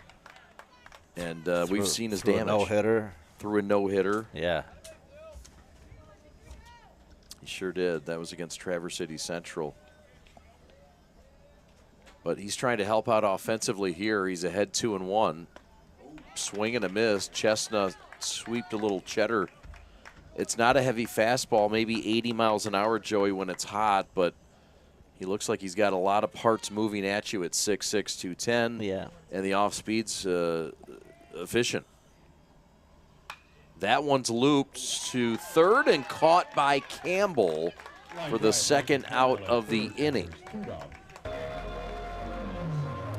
And we've seen his damage. No-hitter. Through a no-hitter. Yeah. He sure did. That was against Traverse City Central. But he's trying to help out offensively here. He's ahead 2-1. Swing and a miss. Chestnut sweeped a little cheddar. It's not a heavy fastball, maybe 80 miles an hour, Joey, when it's hot, but he looks like he's got a lot of parts moving at you at 6'6", 210. Yeah. And the off-speed's efficient. That one's looped to third and caught by Campbell for the second out of the inning.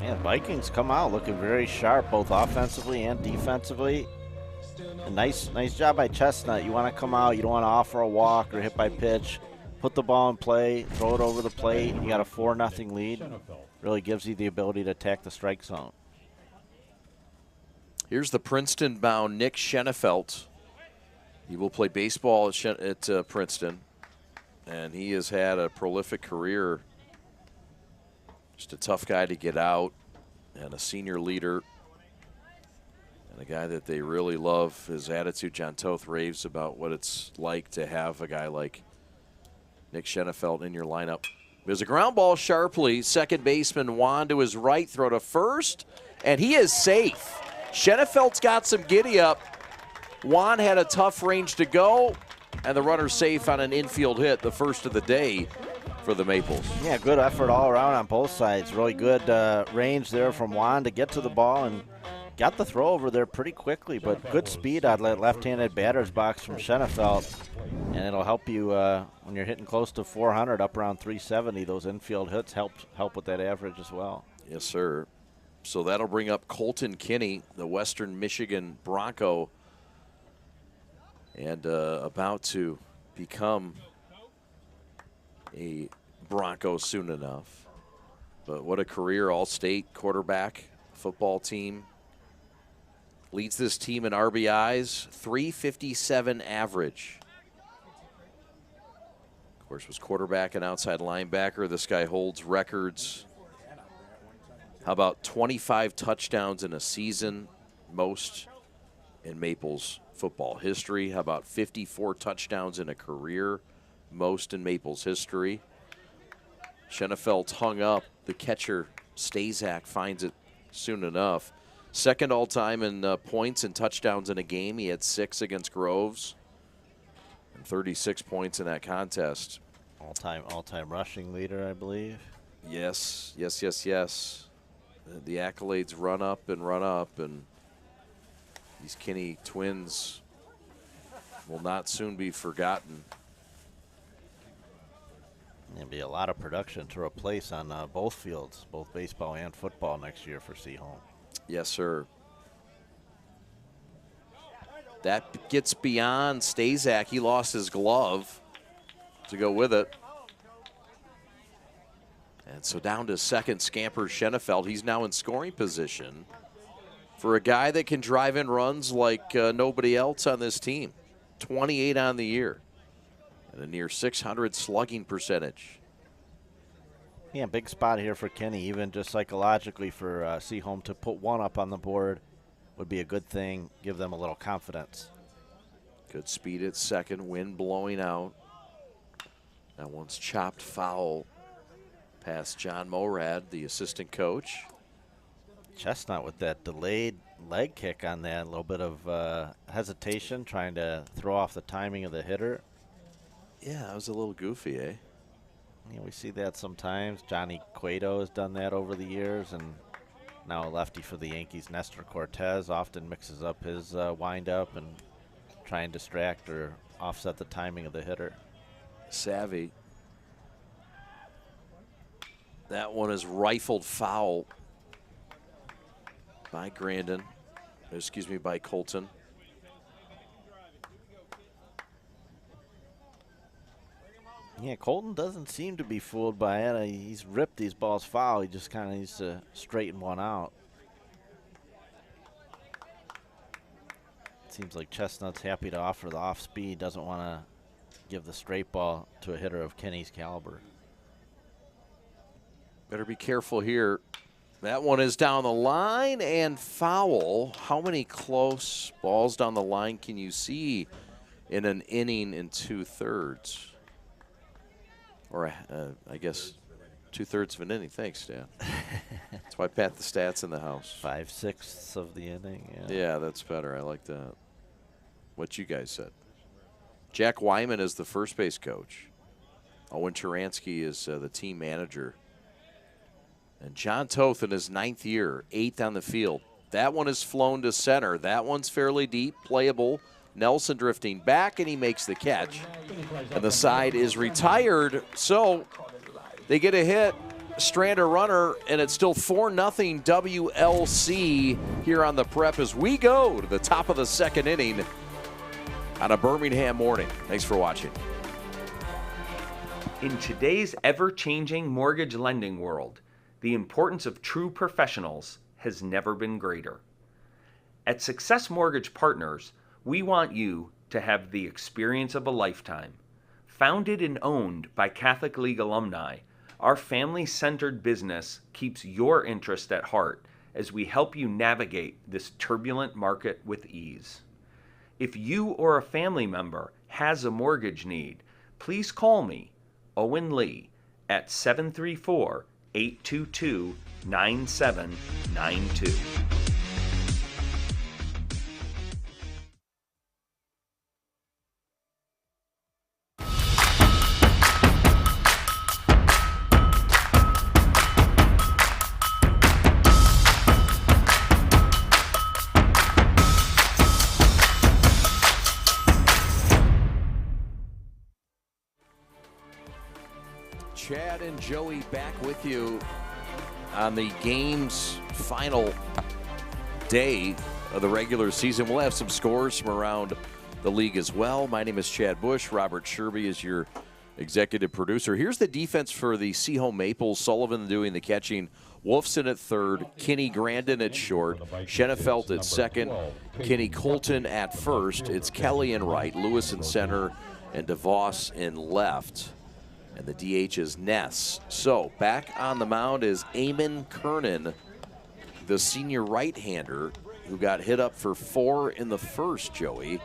Yeah, Vikings come out looking very sharp, both offensively and defensively. A nice job by Chestnut. You want to come out, you don't want to offer a walk or hit by pitch. Put the ball in play, throw it over the plate. You got a 4-0 lead. Really gives you the ability to attack the strike zone. Here's the Princeton-bound Nick Schenefelt. He will play baseball at Princeton, and he has had a prolific career. Just a tough guy to get out, and a senior leader, and a guy that they really love. His attitude, John Toth raves about what it's like to have a guy like Nick Schenefelt in your lineup. There's a ground ball sharply. Second baseman Juan to his right, throw to first, and he is safe. Schenefelt's got some giddy up. Juan had a tough range to go, and the runner's safe on an infield hit, the first of the day for the Maples. Yeah, good effort all around on both sides. Really good range there from Juan to get to the ball and got the throw over there pretty quickly, but good speed out of that left-handed batter's box from Schenefelt, and it'll help you when you're hitting close to 400, up around 370. Those infield hits help with that average as well. Yes, sir. So that'll bring up Colton Kinney, the Western Michigan Bronco, and about to become a Bronco soon enough. But what a career, all-state quarterback, football team. Leads this team in RBIs, 357 average. Of course, was quarterback and outside linebacker. This guy holds records. How about 25 touchdowns in a season, most in Maples football history? How about 54 touchdowns in a career, most in Maples history? Schenefeld hung up. The catcher, Stazak, finds it soon enough. Second all-time in points and touchdowns in a game. He had 6 against Groves and 36 points in that contest. All-time rushing leader, I believe. Yes. The accolades run up, and these Kinney twins will not soon be forgotten. There'll be a lot of production to replace on both fields, both baseball and football next year for Seaholm. Yes, sir. That gets beyond Stazak. He lost his glove to go with it. And so down to second scamper Schenefeld. He's now in scoring position for a guy that can drive in runs like nobody else on this team. 28 on the year and a near 600 slugging percentage. Yeah, big spot here for Kenny. Even just psychologically for Seaholm to put one up on the board would be a good thing, give them a little confidence. Good speed at second, wind blowing out. That one's chopped foul past John Morad, the assistant coach. Chestnut with that delayed leg kick on that, a little bit of hesitation, trying to throw off the timing of the hitter. Yeah, that was a little goofy, eh? Yeah, we see that sometimes. Johnny Cueto has done that over the years, and now a lefty for the Yankees, Nestor Cortez, often mixes up his windup and try and distract or offset the timing of the hitter. Savvy. That one is rifled foul by by Colton. Yeah, Colton doesn't seem to be fooled by it. He's ripped these balls foul. He just kind of needs to straighten one out. Seems like Chestnut's happy to offer the off speed, doesn't want to give the straight ball to a hitter of Kenny's caliber. Better be careful here. That one is down the line and foul. How many close balls down the line can you see in an inning and 2/3? Or I guess 2/3 of an inning. Thanks, Stan. That's why I pat the stats in the house. 5/6 of the inning. Yeah, that's better. I like that. What you guys said. Jack Wyman is the first base coach. Owen Turansky is the team manager. And John Toth in his 9th year, 8th on the field. That one is flown to center. That one's fairly deep, playable. Nelson drifting back, and he makes the catch. And the side is retired, so they get a hit, strand a runner, and it's still 4-0 WLC here on the Prep as we go to the top of the second inning on a Birmingham morning. Thanks for watching. In today's ever-changing mortgage lending world, the importance of true professionals has never been greater. At Success Mortgage Partners, we want you to have the experience of a lifetime. Founded and owned by Catholic League alumni, our family-centered business keeps your interest at heart as we help you navigate this turbulent market with ease. If you or a family member has a mortgage need, please call me, Owen Lee, at 734-822-9792. Chad and Joey back with you on the game's final day of the regular season. We'll have some scores from around the league as well. My name is Chad Bush. Robert Sherby is your executive producer. Here's the defense for the Seaholm Maples. Sullivan doing the catching. Wolfson at third. Kenny Grandin at short. Schenefeld at second. Kenny Colton at first. It's Kelly in right. Lewis in center. And DeVos in left. And the DH is Ness. So back on the mound is Eamon Kernan, the senior right-hander, who got hit up for 4 in the first, Joey.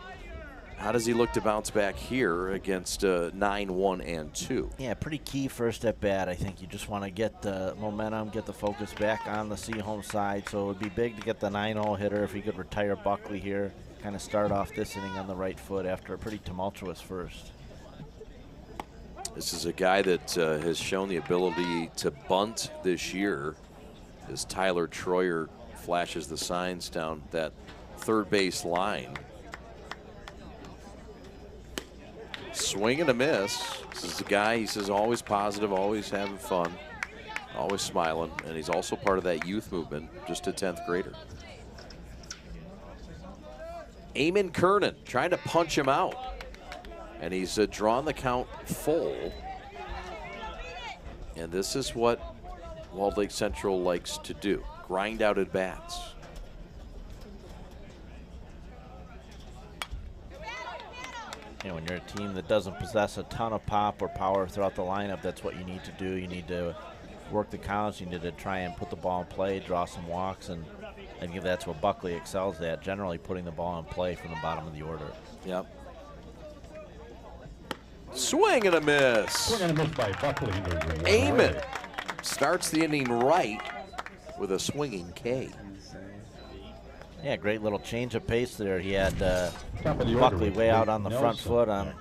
how does he look to bounce back here against 9-1-2? Yeah, pretty key first at bat. I think you just want to get the momentum, get the focus back on the Seaholm side. So it would be big to get the 9-0 hitter if he could retire Buckley here. Kind of start off this inning on the right foot after a pretty tumultuous first. This is a guy that has shown the ability to bunt this year as Tyler Troyer flashes the signs down that third base line. Swing and a miss. This is a guy, he says, always positive, always having fun, always smiling, and he's also part of that youth movement, just a 10th grader. Eamon Kernan trying to punch him out, and he's drawn the count full. And this is what Walled Lake Central likes to do, grind out at bats. You know, when you're a team that doesn't possess a ton of pop or power throughout the lineup, that's what you need to do. You need to work the counts. You need to try and put the ball in play, draw some walks, and I think that's what Buckley excels at, generally putting the ball in play from the bottom of the order. Yep. Swing and a miss. Swing and a miss by Buckley. Eamon starts the inning right with a swinging K. Yeah, great little change of pace there. He had Buckley way out on the front foot on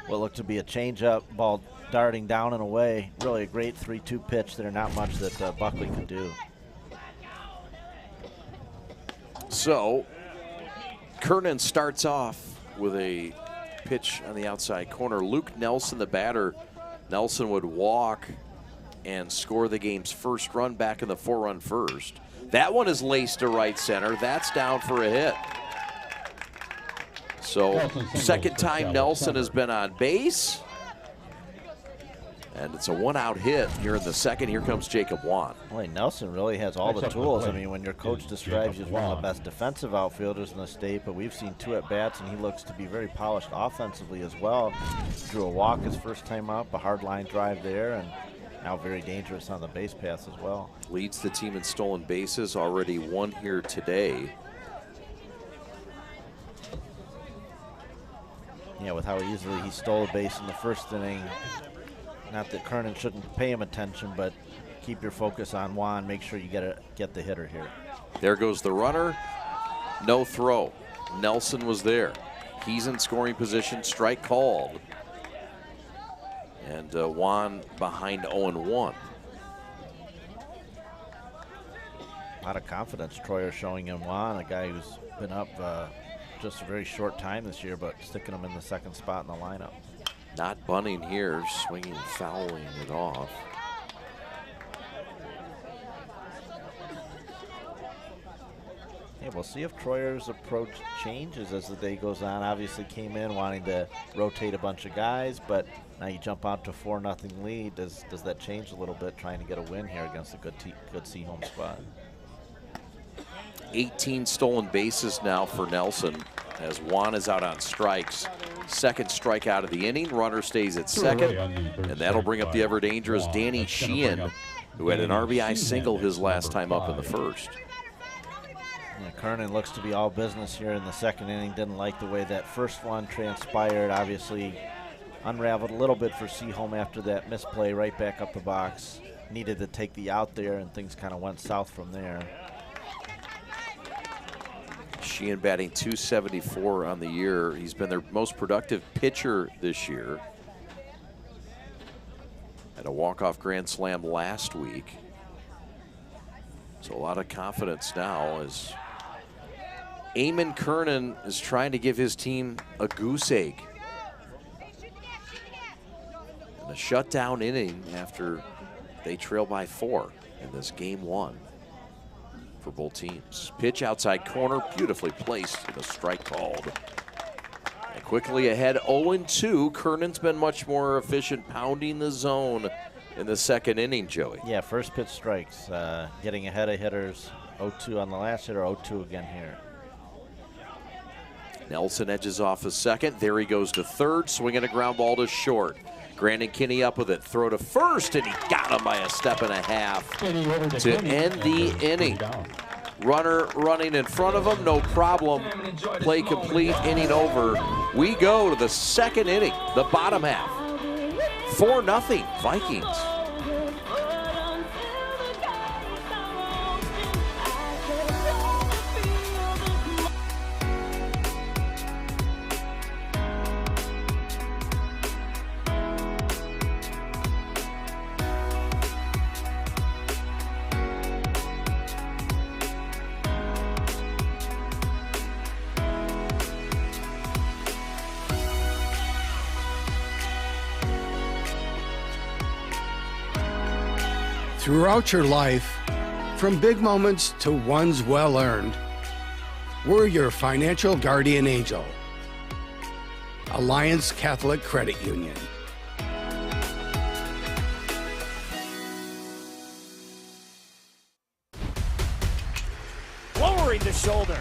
what looked to be a changeup, ball darting down and away. Really a great 3-2 pitch there. Not much that Buckley could do. So, Kernan starts off with a pitch on the outside corner. Luke Nelson, the batter. Nelson would walk and score the game's first run back in the 4-run first. That one is laced to right center. That's down for a hit. So, second time Nelson has been on base. And it's a one-out hit here in the second. Here comes Jacob Wan. Boy, Nelson really has all the tools. I mean, when your coach describes you as one of the best defensive outfielders in the state, but we've seen 2 at-bats, and he looks to be very polished offensively as well. Drew a walk his first time up, a hard line drive there, and now very dangerous on the base pass as well. Leads the team in stolen bases, already 1 here today. Yeah, with how easily he stole a base in the first inning. Not that Kernan shouldn't pay him attention, but keep your focus on Juan. Make sure you get the hitter here. There goes the runner. No throw. Nelson was there. He's in scoring position. Strike called. And Juan behind 0-1. A lot of confidence Troyer showing in Juan, a guy who's been up just a very short time this year, but sticking him in the second spot in the lineup. Not bunting here, swinging, fouling it off. Yeah, we'll see if Troyer's approach changes as the day goes on. Obviously came in wanting to rotate a bunch of guys, but now you jump out to 4-0 lead. Does that change a little bit, trying to get a win here against a good Seaholm squad? 18 stolen bases now for Nelson as Juan is out on strikes. Second strikeout of the inning. Runner stays at second, and that'll bring up the ever dangerous Danny Sheehan, who had an RBI single his last time up in the first. Yeah, Kernan looks to be all business here in the second inning. Didn't like the way that first one transpired. Obviously unraveled a little bit for Seaholm after that misplay right back up the box. Needed to take the out there, and things kind of went south from there. Sheehan batting .274 on the year. He's been their most productive pitcher this year. Had a walk-off grand slam last week. So a lot of confidence now as Eamon Kernan is trying to give his team a goose egg. And a shutdown inning after they trail by 4 in this game 1. For both teams. Pitch outside corner, beautifully placed, and a strike called. And quickly ahead, 0-2. Kernan's been much more efficient, pounding the zone in the second inning, Joey. Yeah, first pitch strikes, getting ahead of hitters. 0-2 on the last hitter, 0-2 again here. Nelson edges off a second. There he goes to third, swinging a ground ball to short. Brandon Kinney up with it, throw to first, and he got him by a step and a half to end the inning. Runner running in front of him, no problem. Play complete, inning over. We go to the second inning, the bottom half. 4-0 Vikings. Throughout your life, from big moments to ones well-earned, we're your financial guardian angel. Alliance Catholic Credit Union. Lowering the shoulder.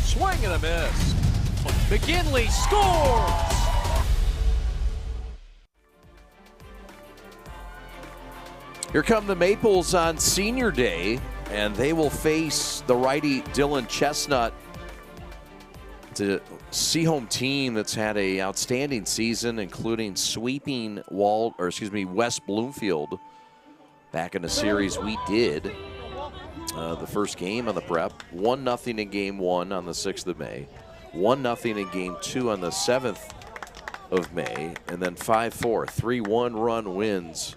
Swing and a miss. McGinley scores! Here come the Maples on Senior Day, and they will face the righty Dylan Chestnut. It's a Seaholm team that's had an outstanding season, including sweeping West Bloomfield back in the series we did. The first game on the prep, 1-0 in game 1 on the 6th of May, 1-0 in game 2 on the 7th of May, and then 5-4, 3-1 run wins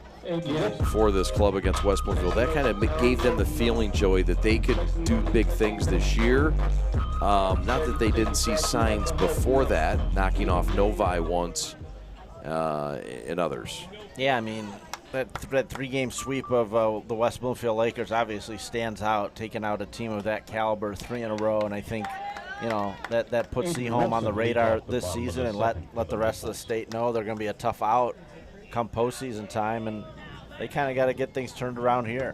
for this club against West Bloomfield. That kind of gave them the feeling, Joey, that they could do big things this year. Not that they didn't see signs before that, knocking off Novi once and others. Yeah, I mean, that three-game sweep of the West Bloomfield Lakers obviously stands out, taking out a team of that caliber 3 in a row, and I think, you know, that puts Seaholm on the radar this season and let the rest of the state know they're going to be a tough out come postseason time, and they kind of got to get things turned around here.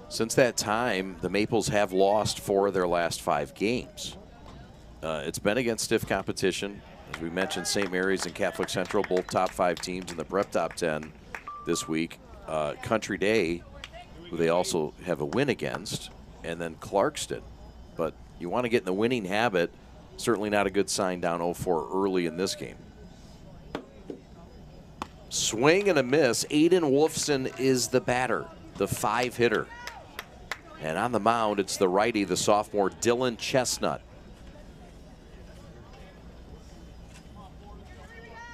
Since that time, the Maples have lost 4 of their last 5 games. It's been against stiff competition. As we mentioned, St. Mary's and Catholic Central, both top 5 teams in the prep top 10 this week. Country Day, who they also have a win against, and then Clarkston. But you want to get in the winning habit. Certainly not a good sign down 0-4 early in this game. Swing and a miss. Aiden Wolfson is the batter, the 5-hitter. And on the mound, it's the righty, the sophomore, Dylan Chestnut.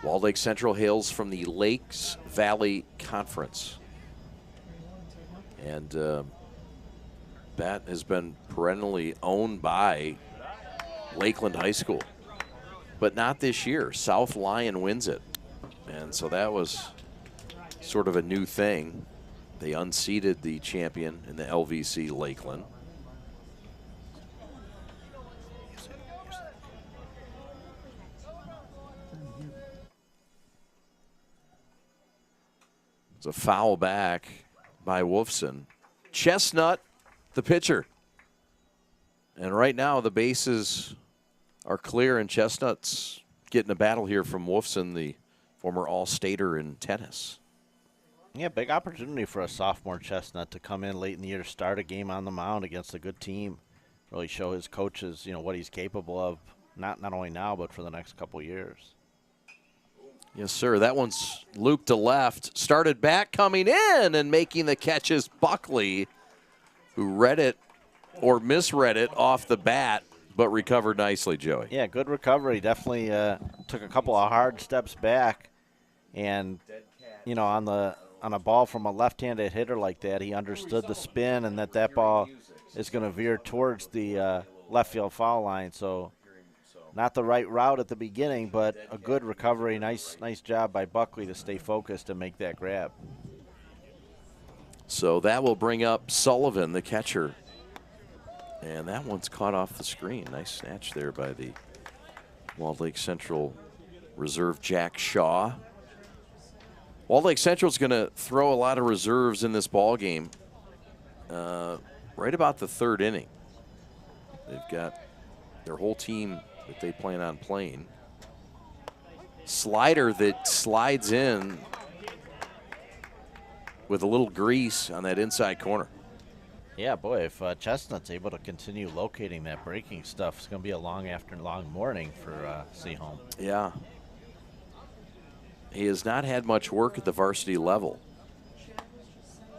Walled Lake Central hails from the Lakes Valley Conference. And that has been perennially owned by Lakeland High School. But not this year. South Lyon wins it. And so that was sort of a new thing. They unseated the champion in the LVC Lakeland. It's a foul back by Wolfson. Chestnut, the pitcher. And right now the bases are clear, and Chestnut's getting a battle here from Wolfson, the former All-Stater in tennis. Yeah, big opportunity for a sophomore Chestnut to come in late in the year to start a game on the mound against a good team. Really show his coaches, you know, what he's capable of, not only now, but for the next couple years. Yes, sir. That one's looped to left. Started back, coming in and making the catch is Buckley, who read it or misread it off the bat, but recovered nicely, Joey. Yeah, good recovery. Definitely took a couple of hard steps back. And, you know, on a ball from a left-handed hitter like that, he understood the spin and that ball is going to veer towards the left field foul line. So not the right route at the beginning, but a good recovery. Nice job by Buckley to stay focused and make that grab. So that will bring up Sullivan, the catcher. And that one's caught off the screen. Nice snatch there by the Walled Lake Central reserve Jack Shaw. Walled Lake Central's going to throw a lot of reserves in this ball game right about the 3rd inning. They've got their whole team that they plan on playing. Slider that slides in with a little grease on that inside corner. Yeah, boy, if Chestnut's able to continue locating that breaking stuff, it's going to be a long morning for Seaholm. Yeah. He has not had much work at the varsity level.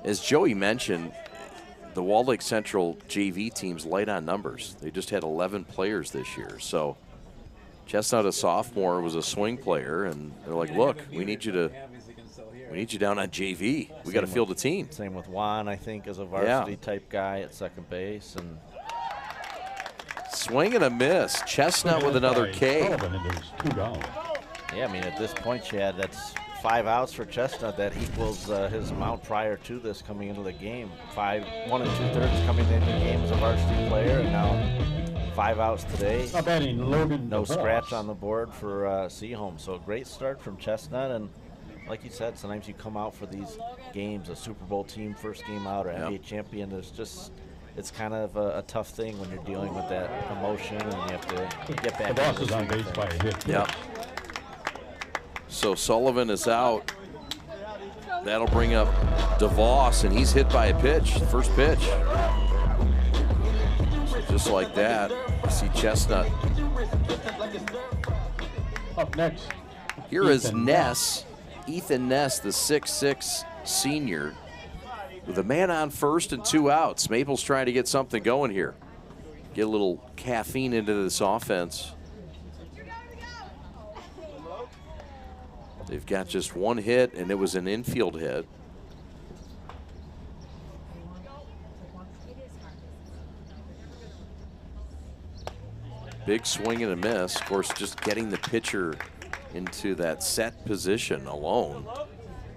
As Joey mentioned, the Walled Lake Central JV team's light on numbers. They just had 11 players this year. So Chestnut, a sophomore, was a swing player, and they're like, look, we need you down on JV. We got to field a team. Same with Juan, I think, as a varsity type guy at second base. And swing and a miss. Chestnut with another K. Yeah, I mean, at this point, Chad, that's 5 outs for Chestnut. That equals his amount prior to this coming into the game. 1 2/3 coming into the game as a varsity player, and now 5 outs today. No scratch on the board for Seaholm. So a great start from Chestnut. And like you said, sometimes you come out for these games, a Super Bowl team, first game out, or NBA champion. It's kind of a tough thing when you're dealing with that emotion and you have to get back. The boss is on base by a hit. Yep. So Sullivan is out. That'll bring up DeVos, and he's hit by a pitch, first pitch. So just like that, you see Chestnut. Up next. Here is Ness, Ethan Ness, the 6'6" senior, with a man on first and 2 outs. Maple's trying to get something going here. Get a little caffeine into this offense. They've got just 1 hit, and it was an infield hit. Big swing and a miss. Of course, just getting the pitcher into that set position alone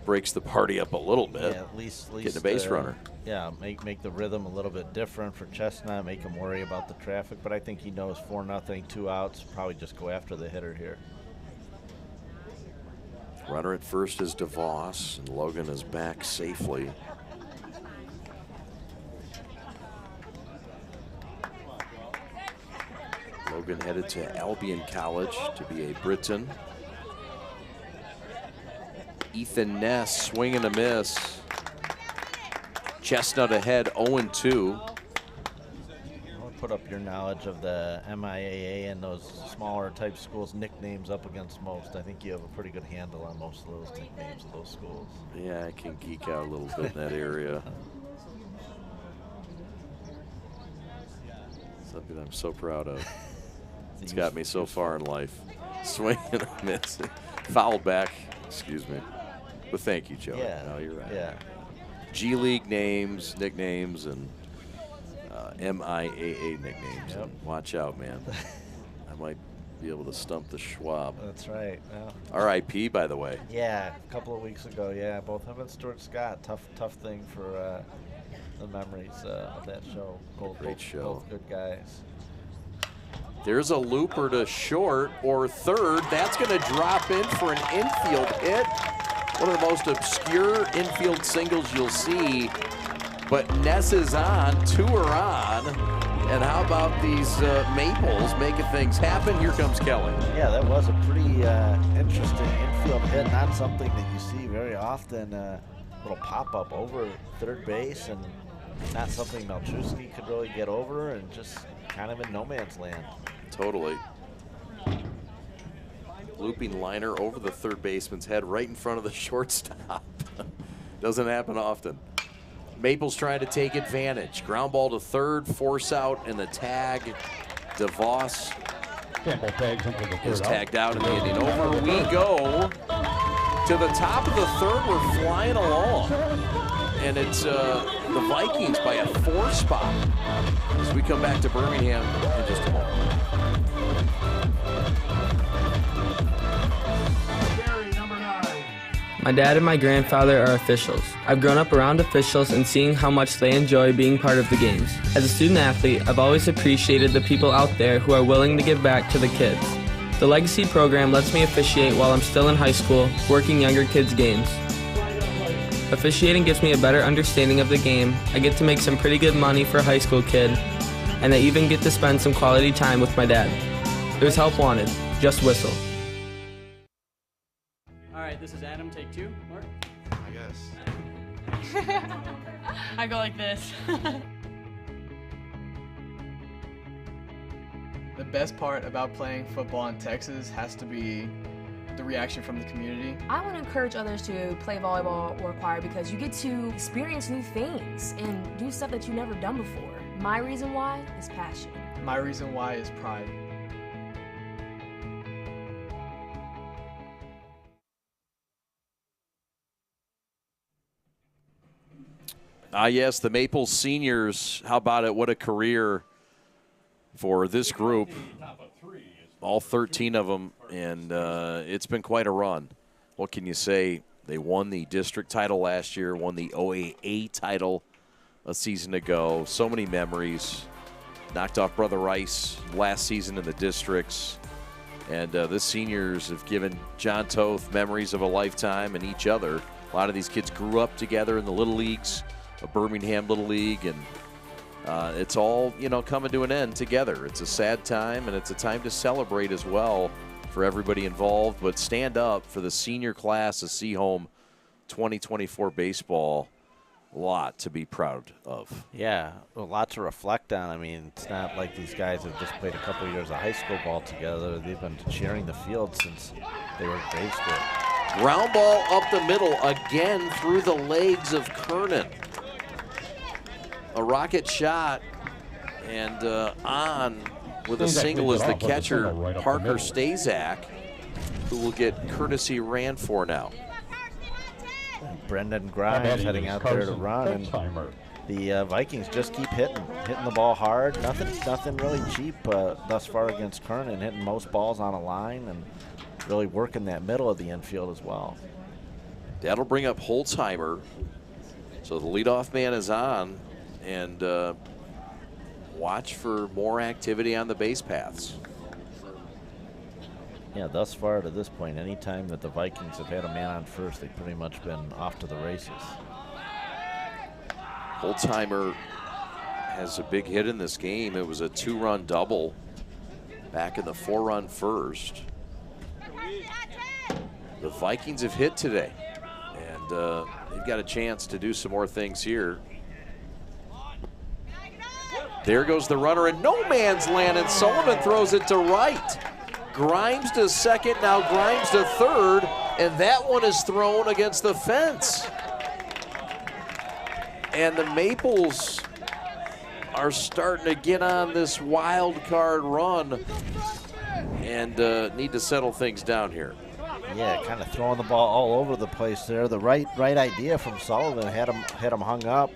breaks the party up a little bit. Yeah, at least getting a base runner. Yeah, make the rhythm a little bit different for Chestnut, make him worry about the traffic, but I think he knows 4-0, 2 outs, probably just go after the hitter here. Runner at first is DeVos, and Logan is back safely. Logan headed to Albion College to be a Briton. Ethan Ness, swing and a miss. Chestnut ahead, 0-2. Put up your knowledge of the MIAA and those smaller type schools' nicknames up against most. I think you have a pretty good handle on most of those nicknames of those schools. Yeah, I can geek out a little bit in that area. Something I'm so proud of. It's got me so far in life. Swing and a miss. Fouled back, excuse me. But thank you, Joe. Yeah. No, you're right. Yeah. G League names, nicknames, and MIAA nicknames. Yep. Watch out, man. I might be able to stump the Schwab. That's right. Yeah. R.I.P. by the way. Yeah, a couple of weeks ago. Yeah, both him and Stuart Scott. Tough thing for the memories of that show. Great show. Both good guys. There's a looper to short or third. That's going to drop in for an infield hit. One of the most obscure infield singles you'll see. But Ness is on, 2 are on. And how about these Maples making things happen? Here comes Kelly. Yeah, that was a pretty interesting infield hit. Not something that you see very often. Little pop-up over third base, and not something Malchusky could really get over, and just kind of in no man's land. Totally. Looping liner over the third baseman's head right in front of the shortstop. Doesn't happen often. Maple's trying to take advantage. Ground ball to third, force out, and the tag. DeVos is tagged out in the inning. Over we go to the top of the third. We're flying along. And it's the Vikings by a 4 spot as we come back to Birmingham in just a moment. My dad and my grandfather are officials. I've grown up around officials and seeing how much they enjoy being part of the games. As a student athlete, I've always appreciated the people out there who are willing to give back to the kids. The Legacy program lets me officiate while I'm still in high school, working younger kids' games. Officiating gives me a better understanding of the game. I get to make some pretty good money for a high school kid, and I even get to spend some quality time with my dad. There's help wanted. Just whistle. All right, this is Adam, take 2. Mark? I guess. I go like this. The best part about playing football in Texas has to be the reaction from the community. I want to encourage others to play volleyball or choir because you get to experience new things and do stuff that you've never done before. My reason why is passion. My reason why is pride. Yes, the Maples seniors, how about it? What a career for this group. All 13 of them, and it's been quite a run. What can you say? They won the district title last year, won the OAA title a season ago. So many memories. Knocked off Brother Rice last season in the districts. And the seniors have given John Toth memories of a lifetime and each other. A lot of these kids grew up together in the Little Leagues, a Birmingham Little League, and it's all, coming to an end together. It's a sad time, and it's a time to celebrate as well for everybody involved. But stand up for the senior class of Seaholm 2024 baseball. A lot to be proud of. Yeah, a lot to reflect on. I mean, it's not like these guys have just played a couple of years of high school ball together. They've been cheering the field since they were in grade school. Ground ball up the middle again through the legs of Kernan. A rocket shot, and on with a single is the catcher, Parker Stazak, who will get courtesy ran for now. Brendan Grimes heading out there to run, and the Vikings just keep hitting the ball hard. Nothing really cheap thus far against Kernan, hitting most balls on a line and really working that middle of the infield as well. That'll bring up Holtzheimer. So the leadoff man is on, and watch for more activity on the base paths. Yeah, thus far to this point, any time that the Vikings have had a man on first, they've pretty much been off to the races. Holtzheimer has a big hit in this game. It was a 2-run double back in the 4-run first. The Vikings have hit today, and they've got a chance to do some more things here. There goes the runner in no man's land, and Sullivan throws it to right. Grimes to second, now Grimes to third, and that one is thrown against the fence. And the Maples are starting to get on this wild card run and need to settle things down here. Yeah, kind of throwing the ball all over the place there. The right idea from Sullivan, had him hung up,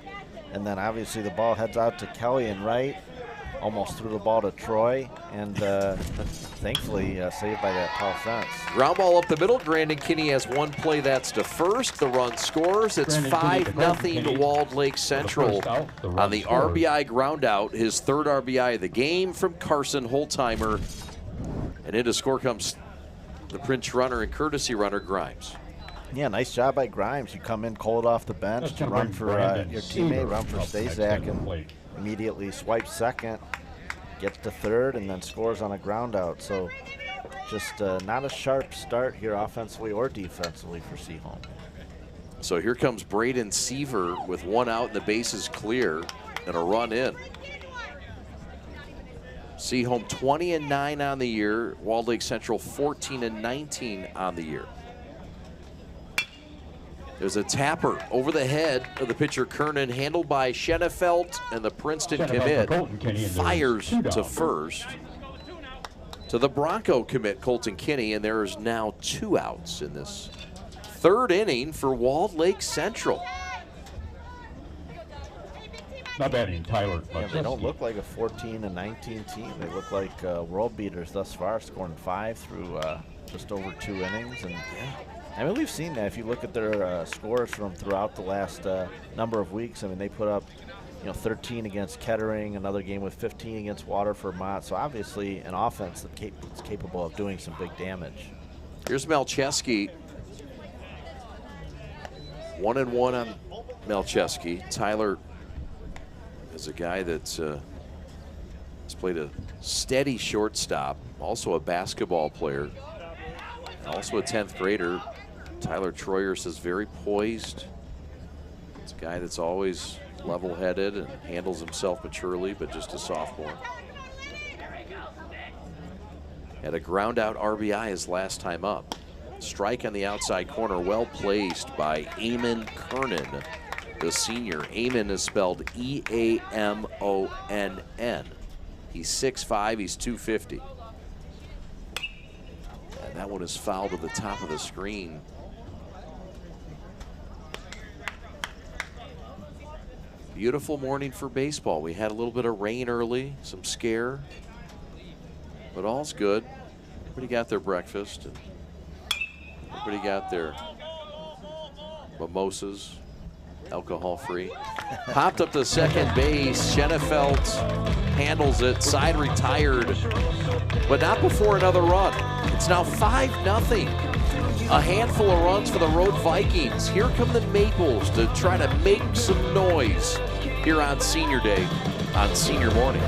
and then obviously the ball heads out to Kelly and right. Almost threw the ball to Troy, and thankfully saved by that tall fence. Ground ball up the middle. Brandon Kinney has one play. That's to first. The run scores. It's 5-0 to Walled Lake Central on the RBI ground out. His third RBI of the game from Carson Holtzheimer. And into score comes the pinch runner and courtesy runner, Grimes. Yeah, nice job by Grimes. You come in cold off the bench to run for your teammate, run for Stazak, and immediately swipes second, gets to third, and then scores on a ground out. So just not a sharp start here offensively or defensively for Seaholm. So here comes Braden Seaver with one out and the bases clear and a run in. Seaholm 20-9 on the year. Walled Lake Central 14-19 on the year. There's a tapper over the head of the pitcher Kernan, handled by Schenefeld, and the Princeton commit fires to first. To the Bronco commit, Colton Kinney, and there is now 2 outs in this third inning for Walled Lake Central. Not batting, Tyler. Yeah, they don't look like a 14-19 team. They look like world beaters thus far, scoring 5 through just over 2 innings. And I mean, we've seen that. If you look at their scores from throughout the last number of weeks, I mean, they put up 13 against Kettering, another game with 15 against Waterford Mott. So obviously an offense that's capable of doing some big damage. Here's Malcheski. 1-1 on Malcheski. Tyler is a guy that's has played a steady shortstop, also a basketball player, also a 10th grader. Tyler Troyer says very poised. It's Guy that's always level-headed and handles himself maturely, but just a sophomore. Had a ground-out RBI his last time up. Strike on the outside corner, well placed by Eamon Kernan, the senior. Eamon is spelled E-A-M-O-N-N. He's 6'5", he's 250. And that one is fouled to the top of the screen. Beautiful morning for baseball. We had a little bit of rain early, some scare, but all's good. Everybody got their breakfast, and everybody got their mimosas, alcohol-free. Popped up to second base. Schenefeld handles it, side retired, but not before another run. It's now 5-0. A handful of runs for the Road Vikings. Here come the Maples to try to make some noise here on Senior Day, on Senior Morning.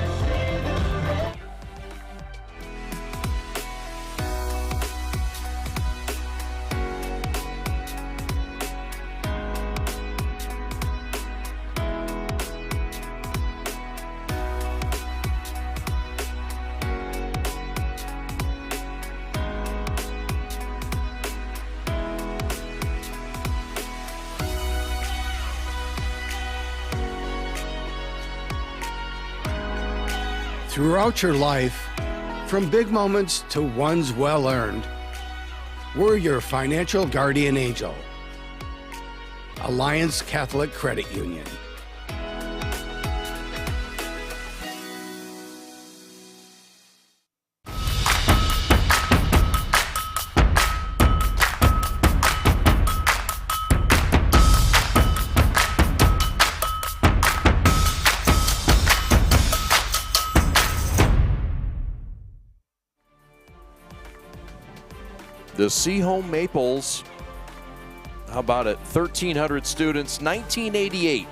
Throughout your life, from big moments to ones well-earned, we're your financial guardian angel. Alliance Catholic Credit Union. The Seaholm Maples, how about it? 1,300 students, 1988.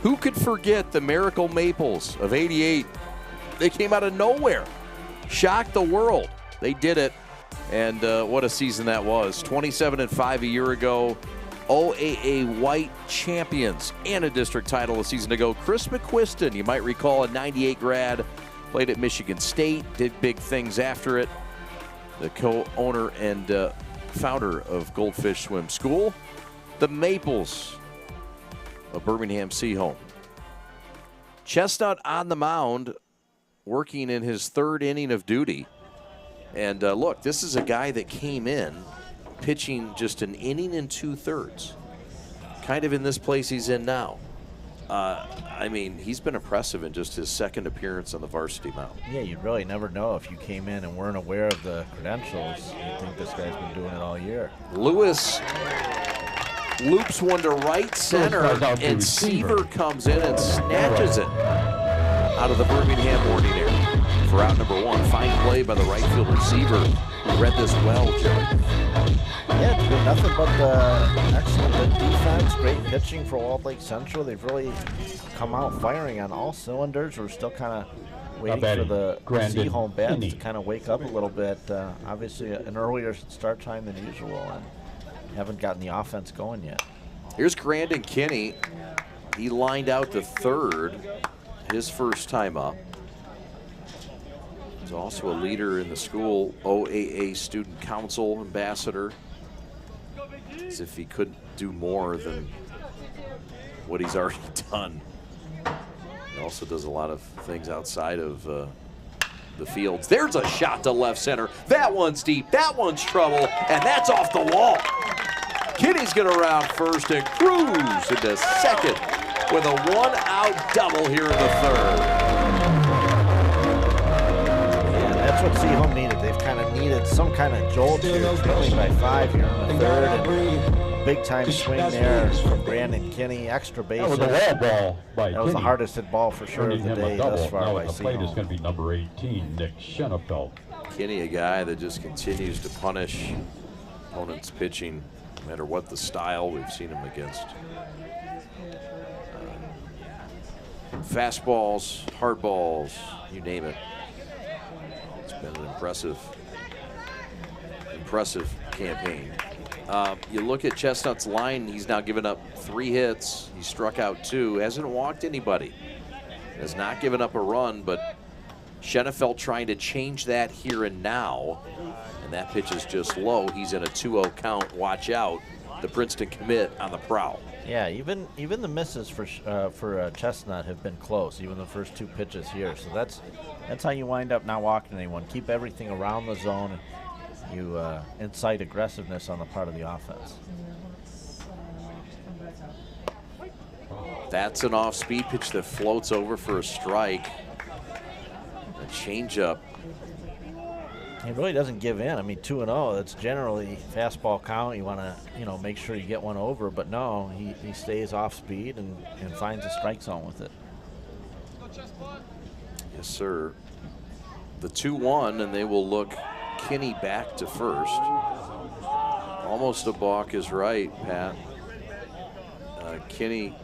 Who could forget the Miracle Maples of '88? They came out of nowhere, shocked the world. They did it, and what a season that was. 27-5 a year ago. OAA White champions and a district title a season ago. Chris McQuiston, you might recall, a '98 grad, played at Michigan State, did big things after it. The co-owner and founder of Goldfish Swim School. The Maples of Birmingham Seaholm. Chestnut on the mound, working in his third inning of duty. And look, this is a guy that came in pitching just an inning and 2/3. Kind of in this place he's in now. I mean, he's been impressive in just his second appearance on the varsity mound. Yeah, you'd really never know if you came in and weren't aware of the credentials. You'd think this guy's been doing it all year. Lewis loops one to right center, and Seaver comes in and snatches it out of the Birmingham morning air for out number one. Fine play by the right fielder, Seaver. Read this well, Joe. Yeah, it's been nothing but the excellent defense, great pitching for Walled Lake Central. They've really come out firing on all cylinders. We're still kind of waiting for the Seaholm bats to kind of wake up a little bit. Obviously, an earlier start time than usual, and haven't gotten the offense going yet. Here's Grandin Kinney. He lined out to third his first time up. He's also a leader in the school OAA Student Council ambassador. As if he couldn't do more than what he's already done. He also does a lot of things outside of the fields. There's a shot to left center. That one's deep, that one's trouble, and that's off the wall. Kinney's gonna round first and cruise into second with a one-out double here in the third. That's what Seaholm needed. They've kind of needed some kind of jolt here, trailing by 5 here in the third, and big time swing there from Brandon Kinney, extra base. That was a wall ball by That was the hardest hit ball for sure of the day thus far by the plate is Seaholm. going to be number 18, Nick Schenefeld. Kinney, a guy that just continues to punish opponents' pitching, no matter what the style we've seen him against. Fastballs, hard balls, you name it. It's been an impressive campaign. You look at Chestnut's line, he's now given up 3 hits. He struck out 2, hasn't walked anybody. Has not given up a run, but Schenefeld trying to change that here and now. And that pitch is just low. He's in a 2-0 count. Watch out. The Princeton commit on the prowl. Yeah, even the misses for Chestnut have been close, even the first 2 pitches here. So that's how you wind up not walking anyone. Keep everything around the zone. You incite aggressiveness on the part of the offense. That's an off-speed pitch that floats over for a strike. A changeup. He really doesn't give in. I mean, 2-0, that's generally fastball count. You want to, make sure you get one over, but no, he stays off speed and finds a strike zone with it. Yes, sir. The 2-1, and they will look Kinney back to first. Almost a balk is right, Pat. Kinney,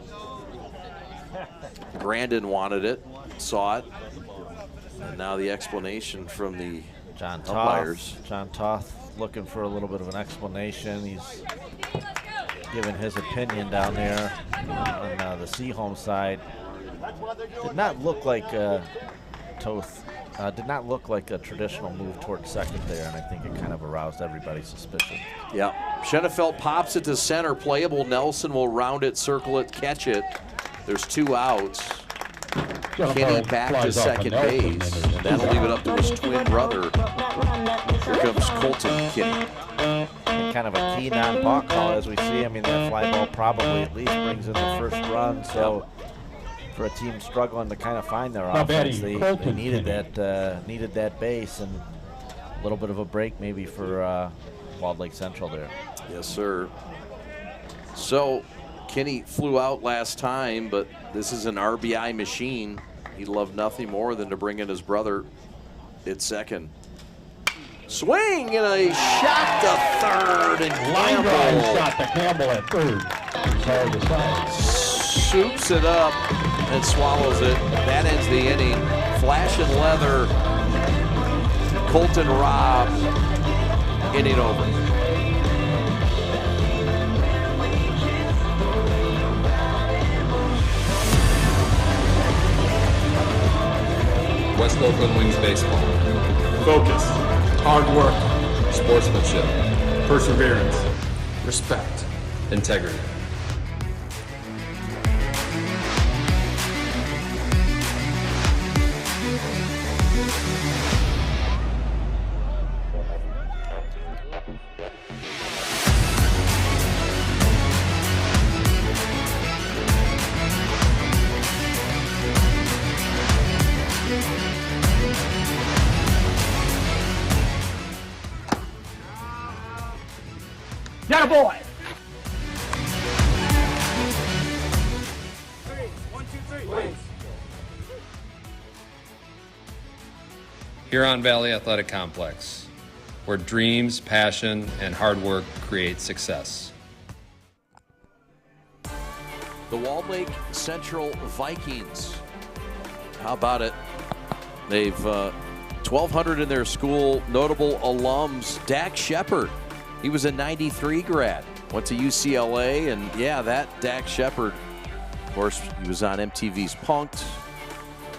Brandon wanted it, saw it, and now the explanation from the umpires. John Toth looking for a little bit of an explanation. He's giving his opinion down there on the Seaholm side. Did not look like Toth. Did not look like a traditional move towards second there, and I think it kind of aroused everybody's suspicion. Yeah. Schenefeld pops it to center. Playable. Nelson will round it, circle it, catch it. There's 2 outs. Kinney back to second base. And that'll leave it up to his twin brother. Here comes Colton Kinney. And kind of a key non-balk call as we see. I mean, that fly ball probably at least brings in the first run. So for a team struggling to kind of find their offense, they needed that base, and a little bit of a break maybe for Walled Lake Central there. Yes, sir. So Kinney flew out last time, but this is an RBI machine. He'd love nothing more than to bring in his brother at second. Swing and a shot to third, and Campbell shot to Campbell at third. Soups it up and swallows it. That ends the inning. Flash and leather. Colton Robb, inning over. West Oakland Wings baseball. Focus, hard work, Sportsmanship, perseverance, respect, integrity. Got a boy! Huron Valley Athletic Complex, where dreams, passion, and hard work create success. The Walled Lake Central Vikings. How about it? They've 1,200 in their school. Notable alums. Dak Shepard. He was a 93 grad. Went to UCLA, and yeah, that Dak Shepard, of course, he was on MTV's Punk'd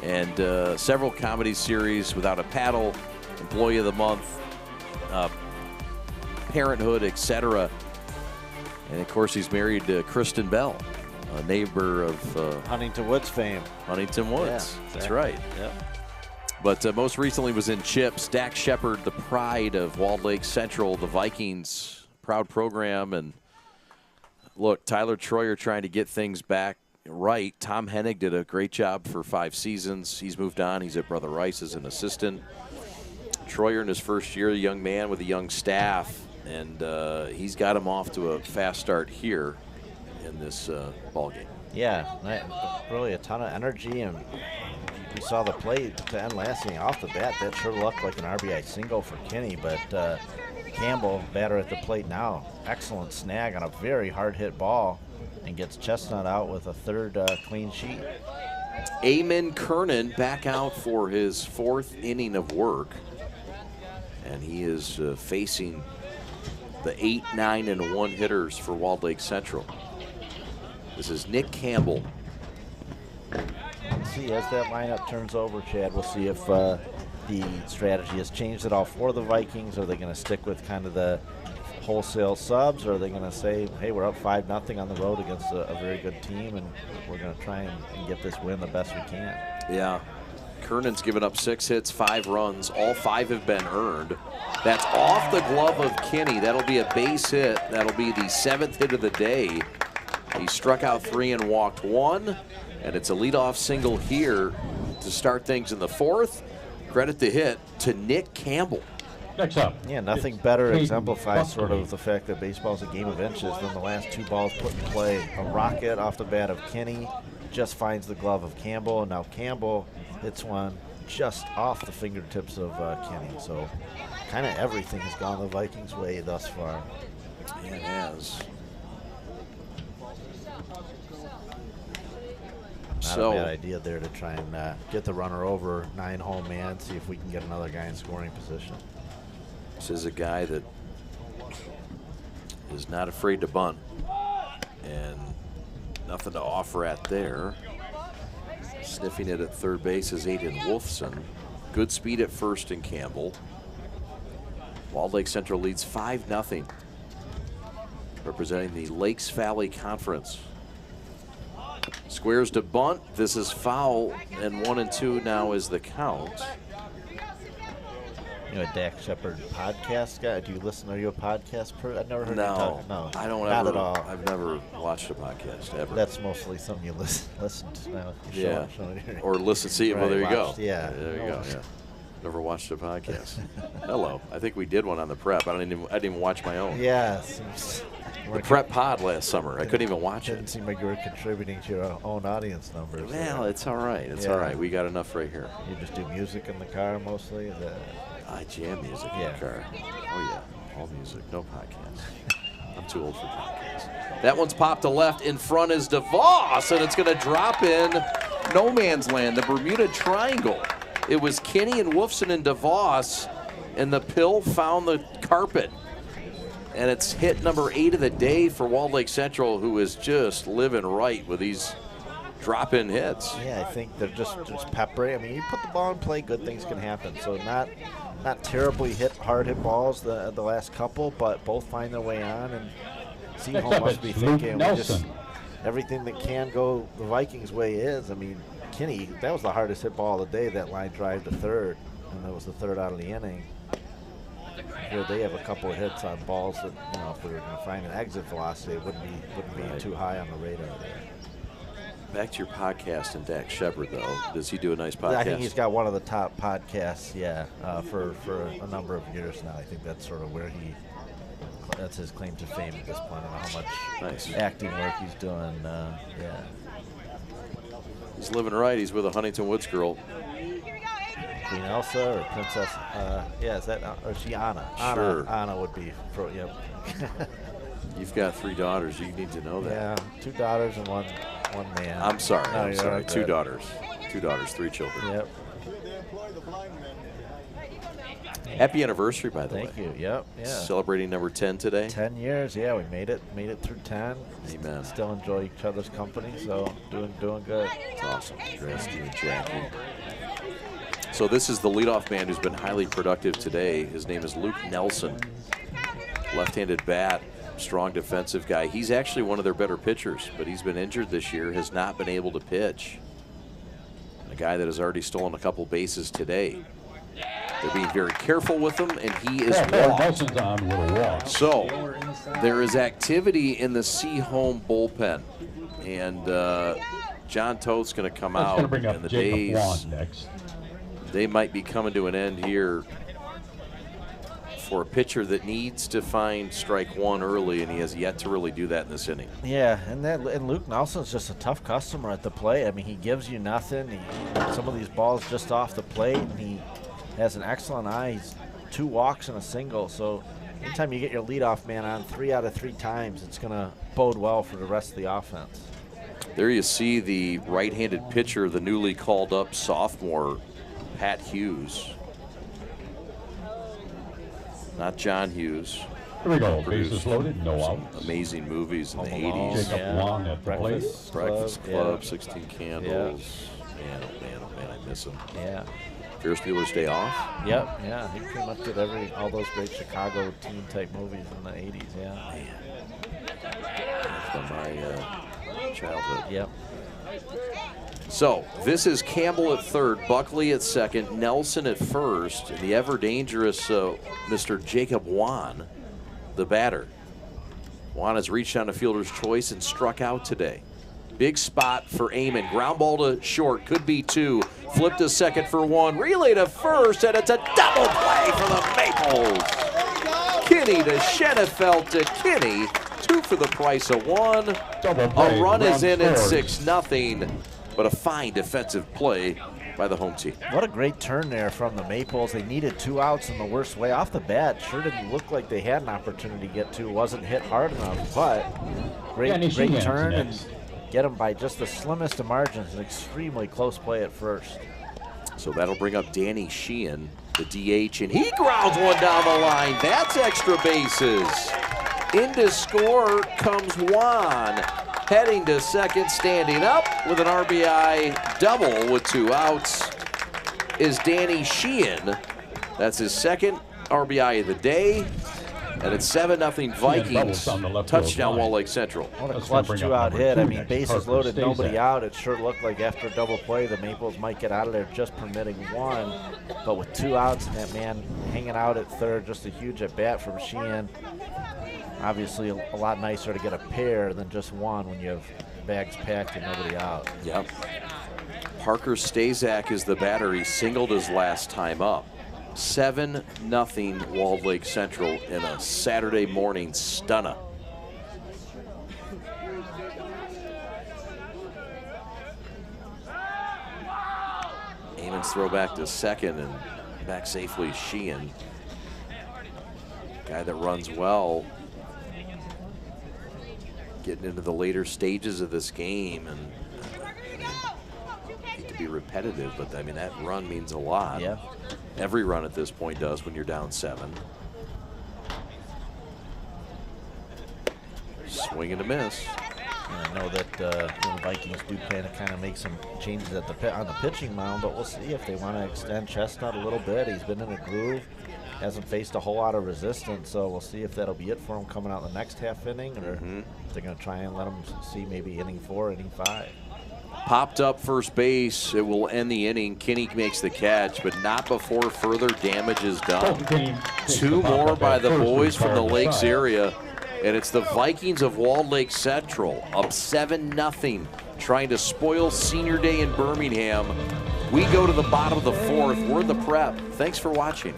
and several comedy series, Without a Paddle, Employee of the Month, Parenthood, etc. And of course, he's married to Kristen Bell, a neighbor of Huntington Woods fame. Huntington Woods, Yeah, exactly. That's right. Yep. But most recently was in Chips. Dak Shepard, the pride of Walled Lake Central, the Vikings' proud program. And look, Tyler Troyer trying to get things back right. Tom Hennig did a great job for 5 seasons. He's moved on. He's at Brother Rice as an assistant. Troyer in his first year, a young man with a young staff. And he's got him off to a fast start here in this ball game. Yeah, really a ton of energy, and we saw the play to end last inning off the bat. That sure looked like an RBI single for Kinney, but Campbell, batter at the plate now, excellent snag on a very hard hit ball, and gets Chestnut out with a third clean sheet. Eamon Kernan back out for his 4th inning of work, and he is facing the 8, 9, and 1 hitters for Walled Lake Central. This is Nick Campbell. Let's see, as that lineup turns over, Chad, we'll see if the strategy has changed at all for the Vikings. Are they going to stick with kind of the wholesale subs, or are they going to say, hey, we're up 5-0 on the road against a very good team, and we're going to try and get this win the best we can? Yeah. Kernan's given up 6 hits, 5 runs. All 5 have been earned. That's off the glove of Kinney. That'll be a base hit. That'll be the 7th hit of the day. He struck out 3 and walked 1, and it's a leadoff single here to start things in the 4th. Credit the hit to Nick Campbell. Next up. Yeah, nothing better exemplifies sort of the fact that baseball's a game of inches than the last 2 balls put in play. A rocket off the bat of Kinney just finds the glove of Campbell, and now Campbell hits one just off the fingertips of Kinney. So kind of everything has gone the Vikings' way thus far. Yeah, it has. Not a bad idea there to try and get the runner over 9-home man, see if we can get another guy in scoring position. This is a guy that is not afraid to bunt, and nothing to offer at there. Sniffing it at third base is Aiden Wolfson. Good speed at first in Campbell. Walled Lake Central leads 5-0, representing the Lakes Valley Conference. Squares to bunt. This is foul, and 1-2 now is the count. You know, a Dak Shepard podcast guy. Do you listen? Are you a podcast person? I've never heard you talk. No, I don't. Not at all. I've never watched a podcast ever. That's mostly something you listen to now. Yeah. Or listen. See. Well, there you go. Yeah. There you go. Yeah. Never watched a podcast. Hello. I think we did one on the prep. I didn't even watch my own. Yeah. The prep pod last summer. I couldn't even watch it. Didn't seem like you were contributing to your own audience numbers. Well, it's all right. It's all right. We got enough right here. You just do music in the car mostly? I jam music in the car. Oh, yeah. All music. No podcasts. I'm too old for podcasts. That one's popped to left. In front is DeVos, and it's going to drop in no man's land, the Bermuda Triangle. It was Kinney and Wolfson and DeVos, and the pill found the carpet. And it's hit number 8 of the day for Walled Lake Central, who is just living right with these drop-in hits. Yeah, I think they're just peppery. I mean, you put the ball in play, good things can happen. So not terribly hard hit balls the last couple, but both find their way on. And Seaholm must be thinking everything that can go the Vikings' way is. I mean, Kinney, that was the hardest hit ball of the day, that line drive to third, and that was the 3rd out of the inning. Here they have a couple of hits on balls that, you know, if we were going to find an exit velocity, it wouldn't be too high on the radar there. Back to your podcast and Dak Shepard, though. Does he do a nice podcast? I think he's got one of the top podcasts, for a number of years now. I think that's sort of where that's his claim to fame at this point. I don't know how much acting work he's doing. He's living right. He's with a Huntington Woods girl. Queen Elsa or Princess, is that, or is she Anna? Sure. Anna would be, yep. You've got 3 daughters. You need to know that. Yeah, 2 daughters and one man. I'm sorry. No, I'm sorry. Right, 2 daughters. 2 daughters, 3 children. Yep. Happy anniversary, by the way. Thank you. Yep. Yeah. Celebrating number 10 today. 10 years. Yeah, we made it through 10. Amen. Still enjoy each other's company, so doing good. It's awesome. Congrats to you and Jackie. So this is the leadoff man who's been highly productive today. His name is Luke Nelson. Left-handed bat, strong defensive guy. He's actually one of their better pitchers, but he's been injured this year, has not been able to pitch. A guy that has already stolen a couple bases today. They're being very careful with him, and he is walked. So there is activity in the Seaholm bullpen, and John Toth's going to come out, and the days they might be coming to an end here for a pitcher that needs to find strike 1 early, and he has yet to really do that in this inning. Yeah, and Luke Nelson's just a tough customer at the plate. I mean, he gives you nothing. Some of these balls just off the plate, and he has an excellent eye. He's 2 walks and a single. So anytime you get your leadoff man on 3 out of 3 times, it's going to bode well for the rest of the offense. There you see the right-handed pitcher, the newly called up sophomore, Pat Hughes. Not John Hughes. Here we go. Produced Bases loaded, no outs. Amazing movies in the Home Alone, 80s. Jacob Wong at the plate. Breakfast Club, yeah. 16 Candles. Man, oh man, I miss him. Yeah. Ferris Bueller's Day Off. Yep, yeah. He pretty much did all those great Chicago teen type movies in the 80s, yeah. From my childhood. Yep. So this is Campbell at third, Buckley at second, Nelson at first, and the ever dangerous Mr. Jacob Wan, the batter. Wan has reached on a fielder's choice and struck out today. Big spot for Amon. Ground ball to short, could be two. Flip to second for one. Relay to first, and it's a double play for the Maples. Kinney to Schenefeld to Kinney. Two for the price of one. A run is in at 6-0, but a fine defensive play by the home team. What a great turn there from the Maples. They needed 2 outs in the worst way. Off the bat, sure didn't look like they had an opportunity to get 2. Wasn't hit hard enough, but great turn and get them by just the slimmest of margins. An extremely close play at first. So that'll bring up Danny Sheehan, the DH, and he grounds one down the line. That's extra bases. In to score comes Juan, heading to second, standing up with an RBI double with 2 outs is Danny Sheehan. That's his second RBI of the day. And it's 7-0 Vikings, touchdown Wall Lake Central. What a clutch 2-out hit. I mean, bases loaded, nobody out. It sure looked like after a double play, the Maples might get out of there just permitting 1. But with 2 outs and that man hanging out at third, just a huge at-bat from Sheehan. Obviously, a lot nicer to get a pair than just 1 when you have bags packed and nobody out. Yep. Parker Stazak is the batter. He singled his last time up. 7-0 Walled Lake Central in a Saturday morning stunner. Amon's throw back to second and back safely is Sheehan. Guy that runs well. Getting into the later stages of this game, and I hate to be repetitive, but I mean that run means a lot. Yeah. Every run at this point does when you're down 7. Swing and a miss. And I know that the Vikings do plan to kind of make some changes at on the pitching mound, but we'll see if they want to extend Chestnut a little bit. He's been in a groove, hasn't faced a whole lot of resistance, so we'll see if that'll be it for him coming out the next half inning, or if they're going to try and let him see maybe inning 4, inning 5. Popped up first base. It will end the inning. Kinney makes the catch, but not before further damage is done. 2 more by the boys from the Lakes area, and it's the Vikings of Walled Lake Central up 7-0, trying to spoil Senior Day in Birmingham. We go to the bottom of the 4th. We're the Prep. Thanks for watching.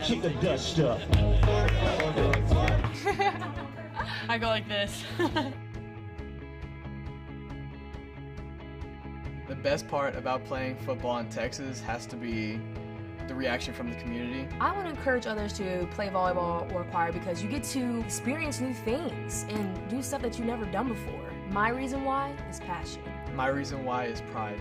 Keep the dust up. I go like this. The best part about playing football in Texas has to be the reaction from the community. I want to encourage others to play volleyball or choir because you get to experience new things and do stuff that you've never done before. My reason why is passion. My reason why is pride.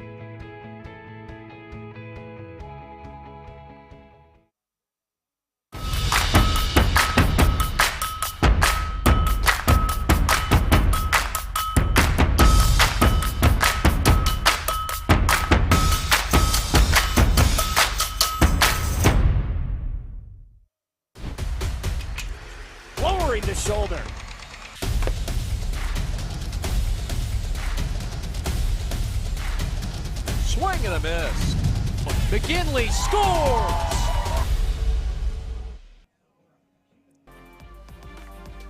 Lowering the shoulder. Swing and a miss. McGinley scores!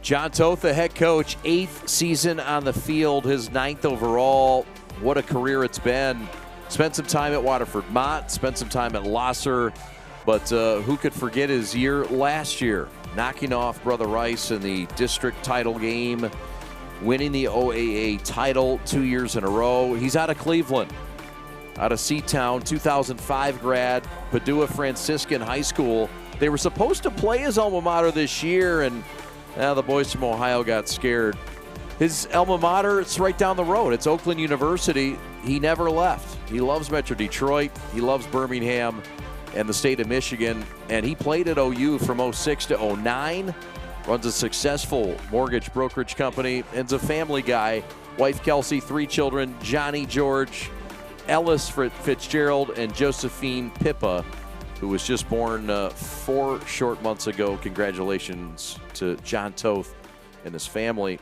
John Toth, the head coach, 8th season on the field, his 9th overall. What a career it's been. Spent some time at Waterford Mott, spent some time at Losser, but who could forget his year last year? Knocking off Brother Rice in the district title game, winning the OAA title 2 years in a row. He's out of Cleveland, out of Seatown, 2005 grad, Padua Franciscan High School. They were supposed to play his alma mater this year, and the boys from Ohio got scared. His alma mater, it's right down the road. It's Oakland University. He never left. He loves Metro Detroit. He loves Birmingham. and the state of Michigan, and he played at OU from 06 to 09, runs a successful mortgage brokerage company, and is a family guy. Wife Kelsey, 3 children, Johnny George, Ellis Fitzgerald, and Josephine Pippa, who was just born 4 short months ago. Congratulations to John Toth and his family,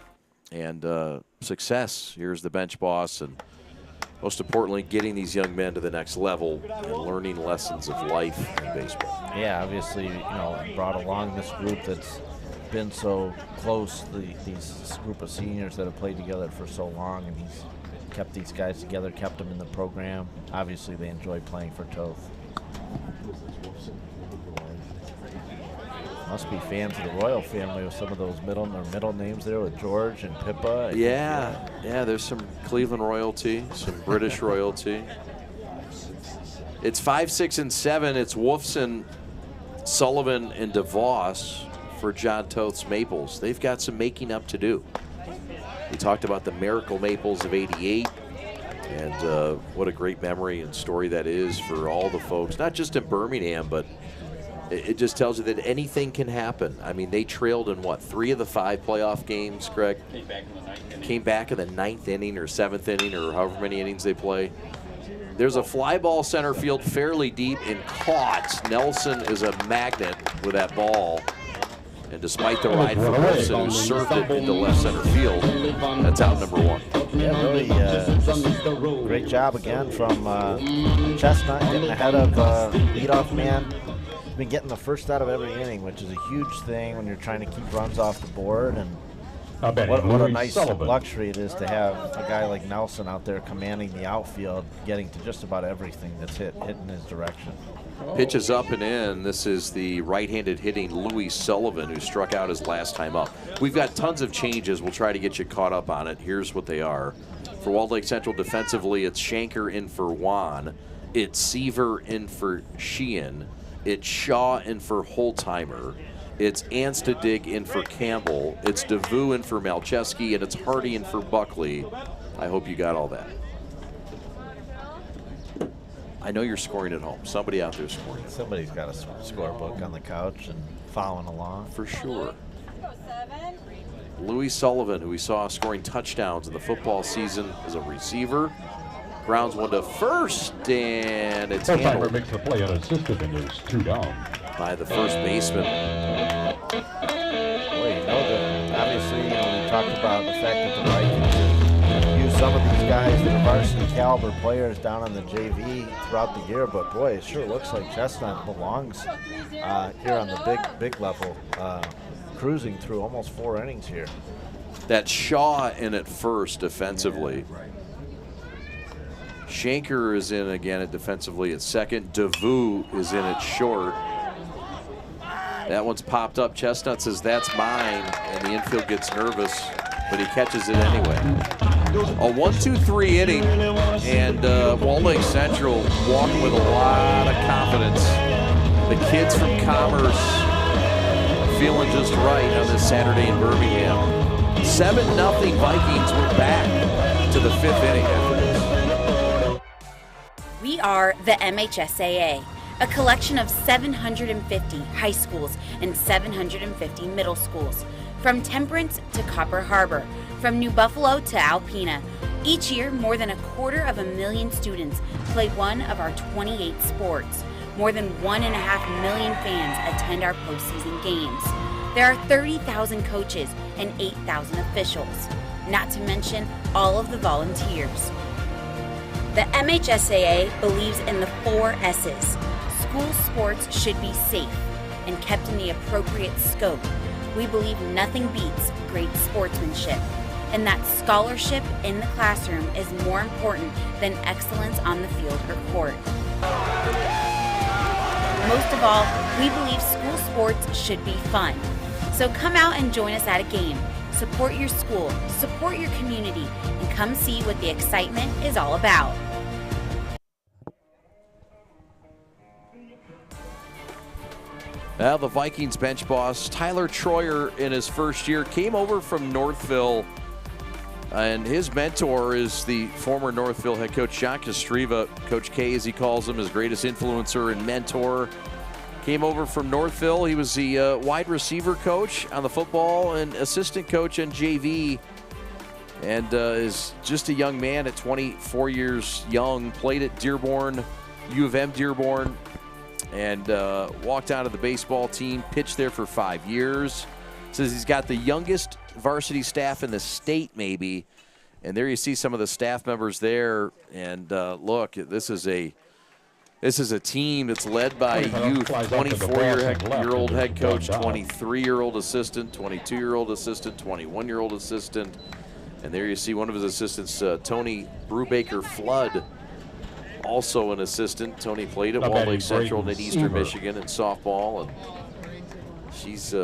and success. Here's the bench boss, and most importantly, getting these young men to the next level and learning lessons of life in baseball. Yeah, obviously, brought along this group that's been so close, these group of seniors that have played together for so long, and he's kept these guys together, kept them in the program. Obviously, they enjoy playing for Toth. Must be fans of the Royal family with some of those middle names there with George and Pippa. Yeah, there's some Cleveland royalty, some British royalty. It's 5, 6, and 7. It's Wolfson, Sullivan, and DeVos for John Toth's Maples. They've got some making up to do. We talked about the Miracle Maples of '88, and what a great memory and story that is for all the folks, not just in Birmingham, but it just tells you that anything can happen. I mean, they trailed in, 3 of the 5 playoff games, Greg? Came back in the 9th inning or 7th inning or however many innings they play. There's a fly ball center field fairly deep and caught. Nelson is a magnet with that ball. And despite the ride for Wilson, who served it into left center field, that's out number 1. Yeah, really great job again from Chestnut, getting ahead of leadoff man. Been getting the first out of every inning, which is a huge thing when you're trying to keep runs off the board. And what a nice luxury it is to have a guy like Nelson out there commanding the outfield, getting to just about everything that's hit in his direction. Pitch is up and in. This is the right-handed hitting Louis Sullivan, who struck out his last time up. We've got tons of changes. We'll try to get you caught up on it. Here's what they are. For Walled Lake Central defensively, it's Shanker in for Juan. It's Seaver in for Sheehan. It's Shaw in for Holtheimer. It's Anstedig in for Campbell. It's DeVue in for Malcheski, and it's Hardy in for Buckley. I hope you got all that. I know you're scoring at home. Somebody out there is scoring. Somebody's got a scorebook on the couch and following along. For sure. Louis Sullivan, who we saw scoring touchdowns in the football season as a receiver. Grounds 1 to first, and it's handled. Makes the play unassisted, and there's 2 down. By the first baseman. Boy, obviously, we talked about the fact that the Vikings use some of these guys that are varsity caliber players down on the JV throughout the year, but boy, it sure looks like Chestnut belongs here on the big level, cruising through almost 4 innings here. That Shaw in at first defensively. Shanker is in again at defensively at second. DeVue is in at short. That one's popped up. Chestnut says, that's mine, and the infield gets nervous, but he catches it anyway. A 1-2-3 inning, and Walled Lake Central walking with a lot of confidence. The kids from Commerce feeling just right on this Saturday in Birmingham. 7-0 Vikings. We're back to the 5th inning after this. We are the MHSAA, a collection of 750 high schools and 750 middle schools, from Temperance to Copper Harbor, from New Buffalo to Alpena. Each year, more than 250,000 students play one of our 28 sports. More than 1.5 million fans attend our postseason games. There are 30,000 coaches and 8,000 officials, not to mention all of the volunteers. The MHSAA believes in the 4 S's. School sports should be safe and kept in the appropriate scope. We believe nothing beats great sportsmanship, and that scholarship in the classroom is more important than excellence on the field or court. Most of all, we believe school sports should be fun. So come out and join us at a game. Support your school, support your community, and come see what the excitement is all about. Now the Vikings bench boss, Tyler Troyer, in his first year, came over from Northville And his mentor is the former Northville head coach, John Kostriva. Coach K, as he calls him, his greatest influencer and mentor. Came over from Northville. He was the wide receiver coach on the football and assistant coach on JV. And is just a young man at 24 years young. Played at Dearborn, U of M Dearborn, and walked out of the baseball team. Pitched there for 5 years. Says he's got the youngest varsity staff in the state, maybe. And there you see some of the staff members there. And look, this is a team that's led by youth. 24-year-old head coach, 23-year-old assistant, 22-year-old assistant, 21-year-old assistant. And there you see one of his assistants, Tony Brubaker Flood, also an assistant. Tony played at Walled Lake Central and at Eastern Michigan in softball, and she's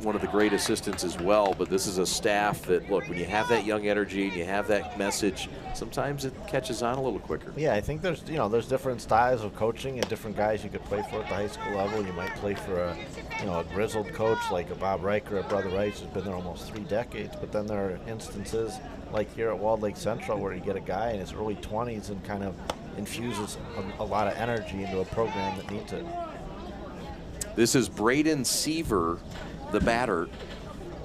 one of the great assistants as well. But this is a staff that, look, when you have that young energy and you have that message, sometimes it catches on a little quicker. Yeah, I think there's different styles of coaching and different guys you could play for at the high school level. You might play for a grizzled coach like a Bob Riker at Brother Rice, who's been there almost 3 decades. But then there are instances like here at Walled Lake Central where you get a guy in his early 20s and kind of infuses a lot of energy into a program that needs it. This is Braden Seaver, the batter.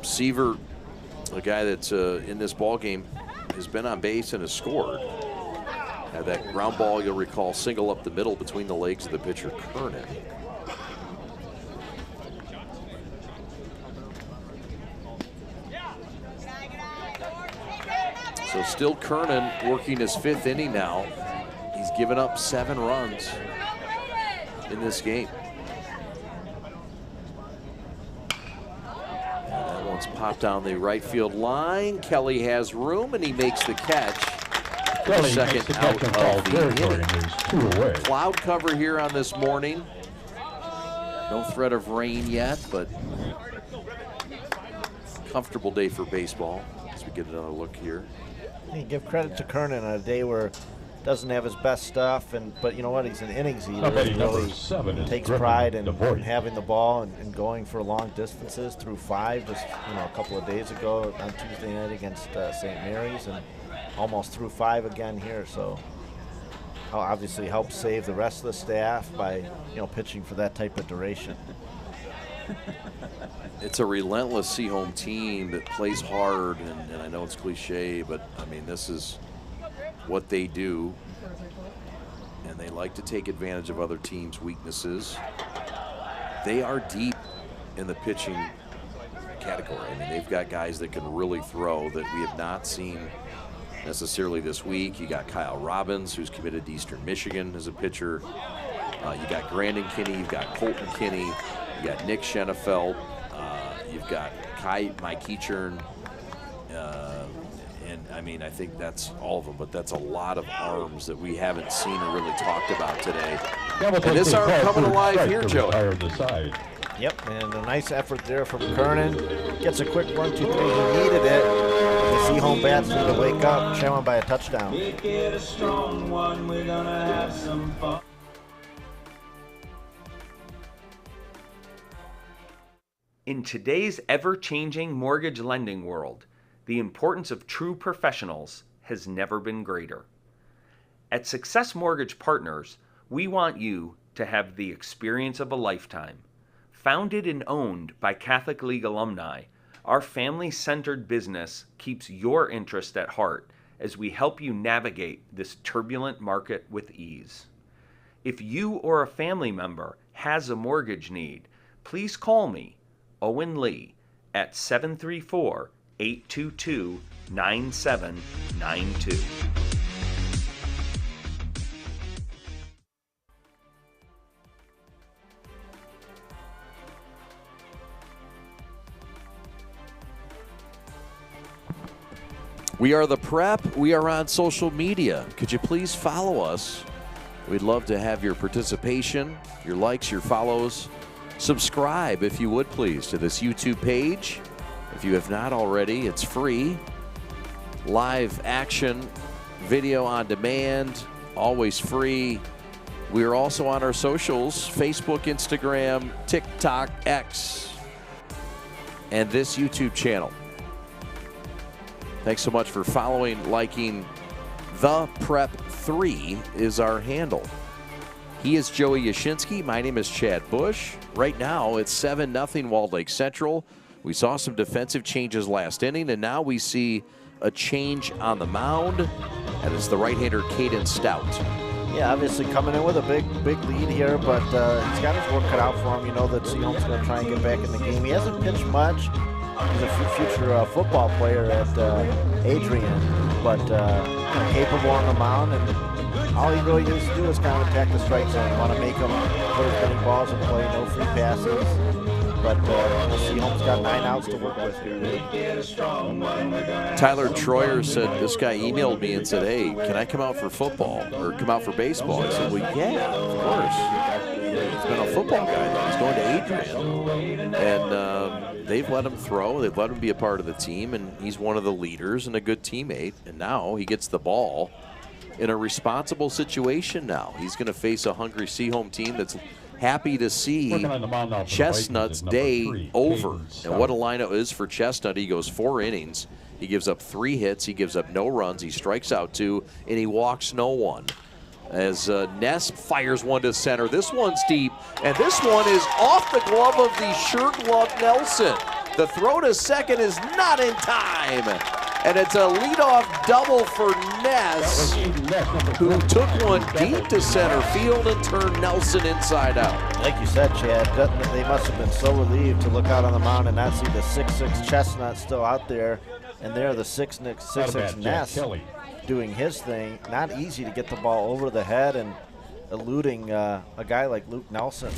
Seaver, a guy that's in this ball game, has been on base and has scored. Had that ground ball, you'll recall, single up the middle between the legs of the pitcher, Kernan. So still Kernan working his 5th inning now. He's given up 7 runs in this game. It's popped down the right field line. Kelly has room, and he makes the catch. Kelly Second makes the out catch of the territory, inning. and there's 2 away. Cloud cover here on this morning. No threat of rain yet, but comfortable day for baseball as we get another look here. You give credit to Kernan on a day where doesn't have his best stuff, but you know what? He's an innings eater. He really takes pride in having the ball and going for long distances through 5. Just a couple of days ago on Tuesday night against St. Mary's, and almost through 5 again here. So obviously helps save the rest of the staff by pitching for that type of duration. It's a relentless Seaholm team that plays hard, and I know it's cliche, but I mean this is what they do, and they like to take advantage of other teams' weaknesses. They are deep in the pitching category. I mean, they've got guys that can really throw that we have not seen necessarily this week. You got Kyle Robbins, who's committed to Eastern Michigan as a pitcher. You got Grandin Kinney, you've got Colton Kinney, you got Nick Schenefeld, you've got Mike Eachern, and I mean, I think that's all of them, but that's a lot of arms that we haven't seen or really talked about today. And this arm coming alive here, Joe. Yep, and a nice effort there from Kernan. Gets a quick 1-2-3. He needed it. The Seaholm bats need to wake up, challenged by a touchdown. Make it a strong one. We're gonna have some fun. In today's ever-changing mortgage lending world, the importance of true professionals has never been greater. At Success Mortgage Partners, we want you to have the experience of a lifetime. Founded and owned by Catholic League alumni, our family-centered business keeps your interest at heart as we help you navigate this turbulent market with ease. If you or a family member has a mortgage need, please call me, Owen Lee, at 734-822-9792. We are the Prep. We are on social media. Could you please follow us? We'd love to have your participation, your likes, your follows. Subscribe, if you would please, to this YouTube page. If you have not already, it's free. Live action, video on demand, always free. We are also on our socials, Facebook, Instagram, TikTok, X, and this YouTube channel. Thanks so much for following, liking. The Prep 3 is our handle. He is Joey Yashinsky. My name is Chad Bush. Right now, it's 7-0 Walled Lake Central. We saw some defensive changes last inning, and now we see a change on the mound, and it's the right-hander Caden Stout. Yeah, obviously coming in with a big lead here, but he's got his work cut out for him. You know that Seaholm's going to try and get back in the game. He hasn't pitched much. He's a future football player at Adrian, but capable on the mound, and all he really needs to do is kind of attack the strike zone. You want to make him put as many balls in play, no free passes. But Seaholm's got 9 outs to work with here. Tyler Troyer said, this guy emailed me and said, hey, can I come out for football or come out for baseball? I said, well, yeah, of course. He's been a football guy, though. He's going to Adrian. And they've let him throw. They've let him be a part of the team, and he's one of the leaders and a good teammate. And now he gets the ball in a responsible situation now. He's going to face a hungry Seaholm team that's happy to see Chestnut's day over. And what a lineup is for Chestnut. He goes 4 innings. He gives up 3 hits. He gives up no runs. He strikes out 2, and he walks no one. As Ness fires one to center. This one's deep, and this one is off the glove of the sure glove Nelson. The throw to second is not in time. And it's a leadoff double for Ness, who took one deep to center field and turned Nelson inside out. Like you said, Chad, they must have been so relieved to look out on the mound and not see the 6'6" Chestnut still out there. And there, the 6'6" Ness doing his thing. Not easy to get the ball over the head and eluding a guy like Luke Nelson.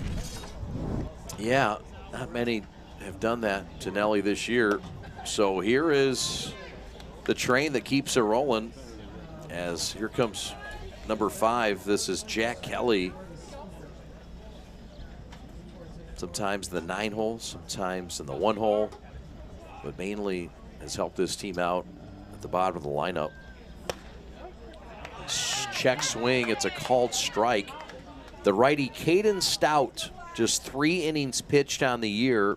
Yeah, not many have done that to Nelly this year. So here is the train that keeps it rolling, as here comes number 5. This is Jack Kelly. Sometimes the 9 hole, sometimes in the 1 hole, but mainly has helped this team out at the bottom of the lineup. Check swing, it's a called strike. The righty Caden Stout, just 3 innings pitched on the year.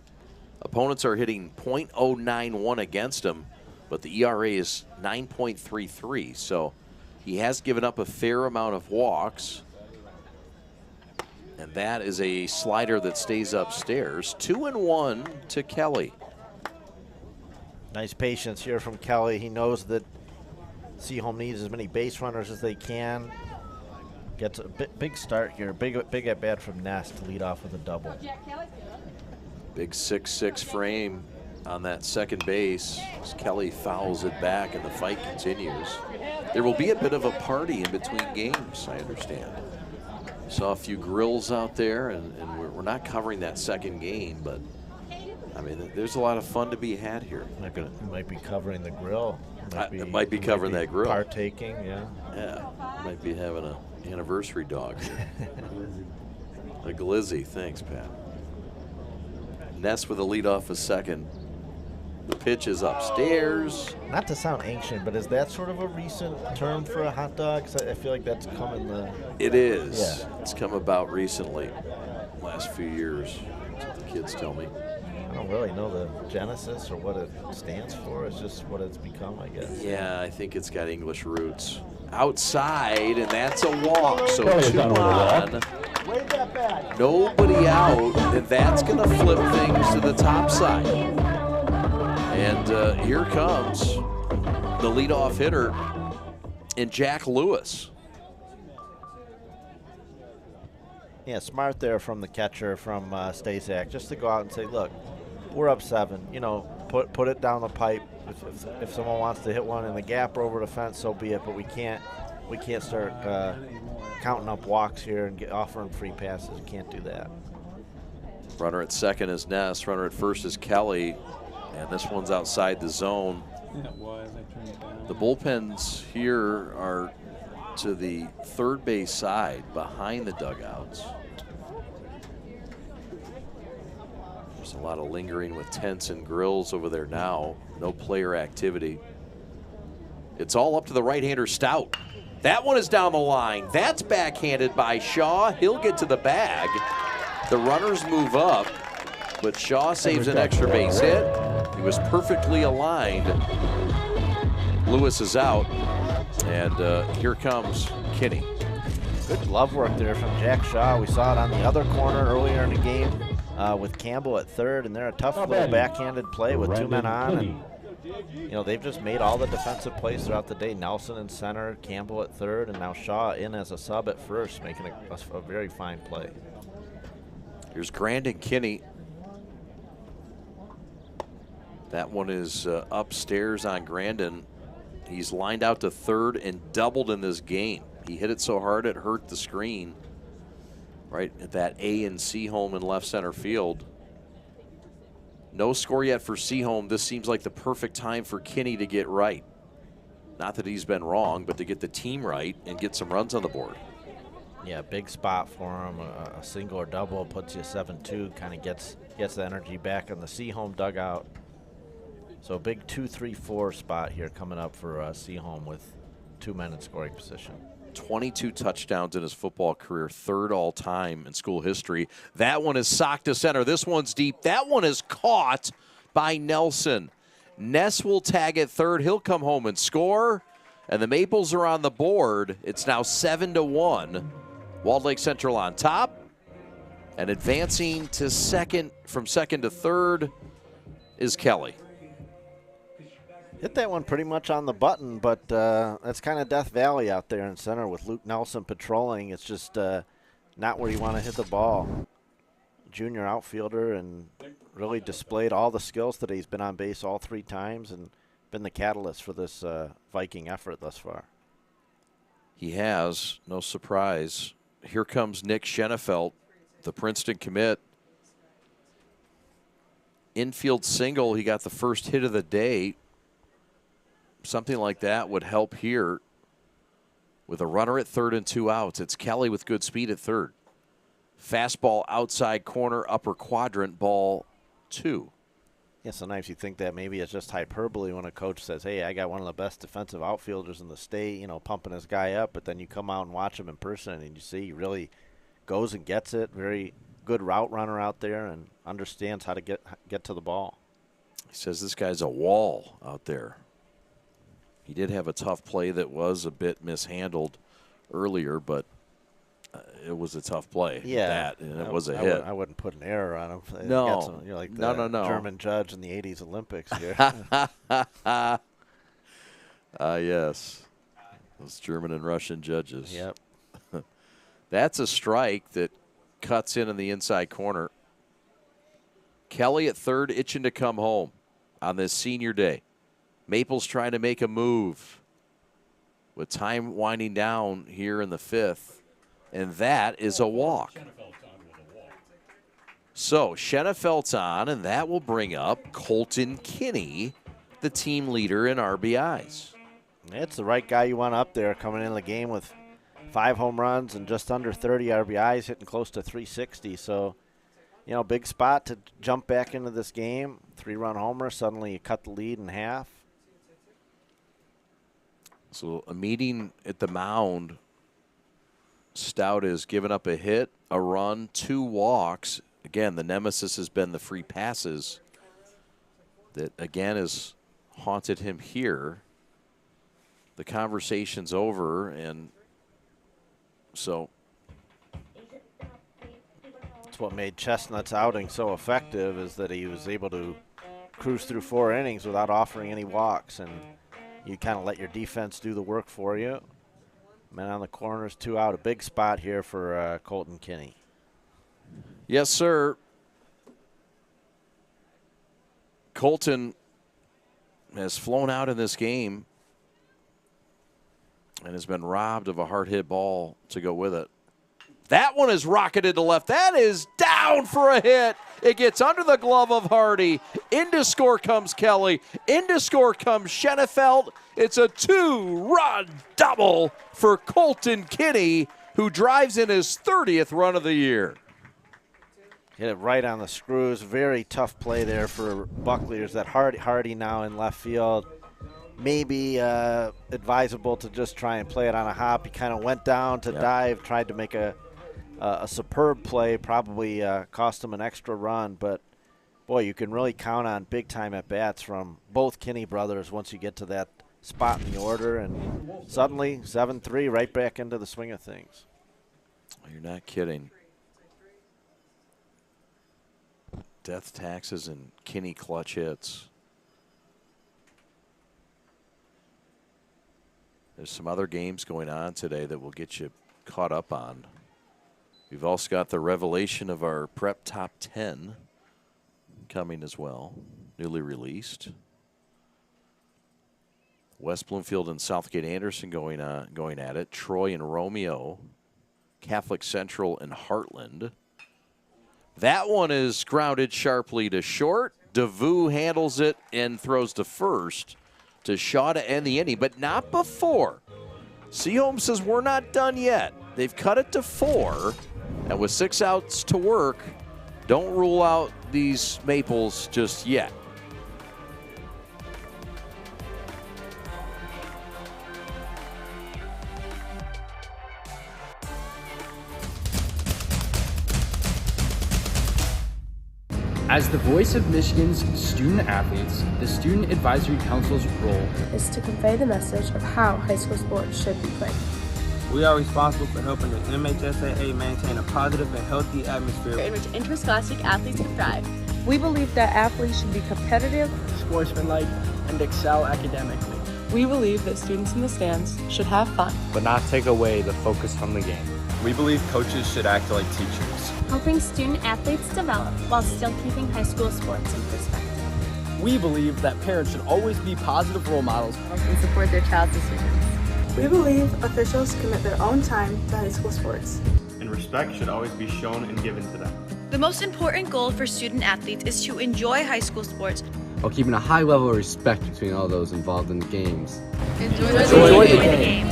Opponents are hitting .091 against him, but the ERA is 9.33, so he has given up a fair amount of walks. And that is a slider that stays upstairs. 2-1 to Kelly. Nice patience here from Kelly. He knows that Seaholm needs as many base runners as they can. Gets a big start here. Big at bat from Ness to lead off with a double. Big 6'6" frame on that second base as Kelly fouls it back and the fight continues. There will be a bit of a party in between games, I understand. Saw a few grills out there, and we're not covering that second game, but I mean, there's a lot of fun to be had here. Might be covering the grill. Might be covering that grill. Partaking, yeah. Yeah, might be having an anniversary dog here. A glizzy, thanks, Pat. Ness with a leadoff is second. The pitch is upstairs. Not to sound ancient, but is that sort of a recent term for a hot dog? 'Cause I feel like that's come in the... It is. Yeah. It's come about recently, last few years. That's what the kids tell me. I don't really know the genesis or what it stands for. It's just what it's become, I guess. Yeah, I think it's got English roots. Outside, and that's a walk. So 2 on. Nobody out, and that's going to flip things to the top side. And here comes the leadoff hitter in Jack Lewis. Yeah, smart there from the catcher from Staszak, just to go out and say, look, we're up 7. You know, put it down the pipe. If someone wants to hit one in the gap or over the fence, so be it. But we can't start counting up walks here and offering free passes. We can't do that. Runner at second is Ness. Runner at first is Kelly. And this one's outside the zone. The bullpens here are to the third base side behind the dugouts. There's a lot of lingering with tents and grills over there now. No player activity. It's all up to the right-hander Stout. That one is down the line. That's backhanded by Shaw. He'll get to the bag. The runners move up, but Shaw saves an extra base hit. He was perfectly aligned. Lewis is out, and here comes Kinney. Good glove work there from Jack Shaw. We saw it on the other corner earlier in the game with Campbell at third, and they're a tough little backhanded play with 2 men on. And you know, they've just made all the defensive plays throughout the day. Nelson in center, Campbell at third, and now Shaw in as a sub at first, making a very fine play. Here's Grandin Kinney. That one is upstairs on Grandin. He's lined out to third and doubled in this game. He hit it so hard it hurt the screen right at that A and Seaholm in left center field. No score yet for Seaholm. This seems like the perfect time for Kinney to get right. Not that he's been wrong, but to get the team right and get some runs on the board. Yeah, big spot for him. A single or double puts you 7-2, kind of gets the energy back in the Seaholm dugout. So a big 2-3-4 spot here coming up for Seaholm with 2 men in scoring position. 22 touchdowns in his football career, third all time in school history. That one is socked to center. This one's deep. That one is caught by Nelson. Ness will tag at third. He'll come home and score. And the Maples are on the board. It's now 7-1. Walled Lake Central on top. And advancing to second, from second to third, is Kelly. Hit that one pretty much on the button, but that's kind of Death Valley out there in center with Luke Nelson patrolling. It's just not where you want to hit the ball. Junior outfielder, and really displayed all the skills today. He's been on base all 3 times and been the catalyst for this Viking effort thus far. He has, no surprise. Here comes Nick Schenefeld, the Princeton commit. Infield single, he got the first hit of the day. Something like that would help here with a runner at third and 2 outs. It's Kelly with good speed at third. Fastball outside corner, upper quadrant, ball 2. Yeah, sometimes you think that maybe it's just hyperbole when a coach says, hey, I got one of the best defensive outfielders in the state, you know, pumping his guy up, but then you come out and watch him in person and you see he really goes and gets it. Very good route runner out there and understands how to get to the ball. He says this guy's a wall out there. He did have a tough play that was a bit mishandled earlier, but it was a tough play. Yeah, and it was a hit. I wouldn't put an error on him. No, you're like no. German judge in the 80s Olympics here. Yes, those German and Russian judges. Yep. That's a strike that cuts in the inside corner. Kelly at third, itching to come home on this senior day. Maples trying to make a move with time winding down here in the 5th, and that is a walk. So Schenefeld's on, and that will bring up Colton Kinney, the team leader in RBIs. It's the right guy you want up there coming in the game with 5 home runs and just under 30 RBIs, hitting close to 360. So, you know, big spot to jump back into this game. 3-run homer, suddenly you cut the lead in half. So a meeting at the mound. Stout has given up a hit, a run, 2 walks. Again, the nemesis has been the free passes that, again, has haunted him here. The conversation's over, and so. That's what made Chestnut's outing so effective, is that he was able to cruise through 4 innings without offering any walks, and you kind of let your defense do the work for you. Man on the corners, 2 out. A big spot here for Colton Kinney. Yes, sir. Colton has flown out in this game and has been robbed of a hard hit ball to go with it. That one is rocketed to left. That is down for a hit. It gets under the glove of Hardy. Into score comes Kelly. Into score comes Schenefeld. It's a 2-run double for Colton Kinney, who drives in his 30th run of the year. Hit it right on the screws. Very tough play there for Buckley. There's that Hardy now in left field. Maybe advisable to just try and play it on a hop. He kind of went down to dive, tried to make a superb play, probably cost him an extra run. But, boy, you can really count on big-time at-bats from both Kinney brothers once you get to that spot in the order, and suddenly 7-3 right back into the swing of things. You're not kidding. Death taxes and Kinney clutch hits. There's some other games going on today that we'll get you caught up on. We've also got the revelation of our prep top 10 coming as well, newly released. West Bloomfield and Southgate Anderson going at it. Troy and Romeo, Catholic Central and Heartland. That one is grounded sharply to short. DeVue handles it and throws to first to Shaw to end the inning, but not before. Seaholm says we're not done yet. They've cut it to 4, and with 6 outs to work, don't rule out these Maples just yet. As the voice of Michigan's student athletes, the Student Advisory Council's role is to convey the message of how high school sports should be played. We are responsible for helping the MHSAA maintain a positive and healthy atmosphere in which interscholastic athletes can thrive. We believe that athletes should be competitive, sportsmanlike, and excel academically. We believe that students in the stands should have fun, but not take away the focus from the game. We believe coaches should act like teachers, helping student athletes develop while still keeping high school sports in perspective. We believe that parents should always be positive role models and support their child's decisions. We believe officials commit their own time to high school sports. And respect should always be shown and given to them. The most important goal for student athletes is to enjoy high school sports while keeping a high level of respect between all those involved in the games. Enjoy the game.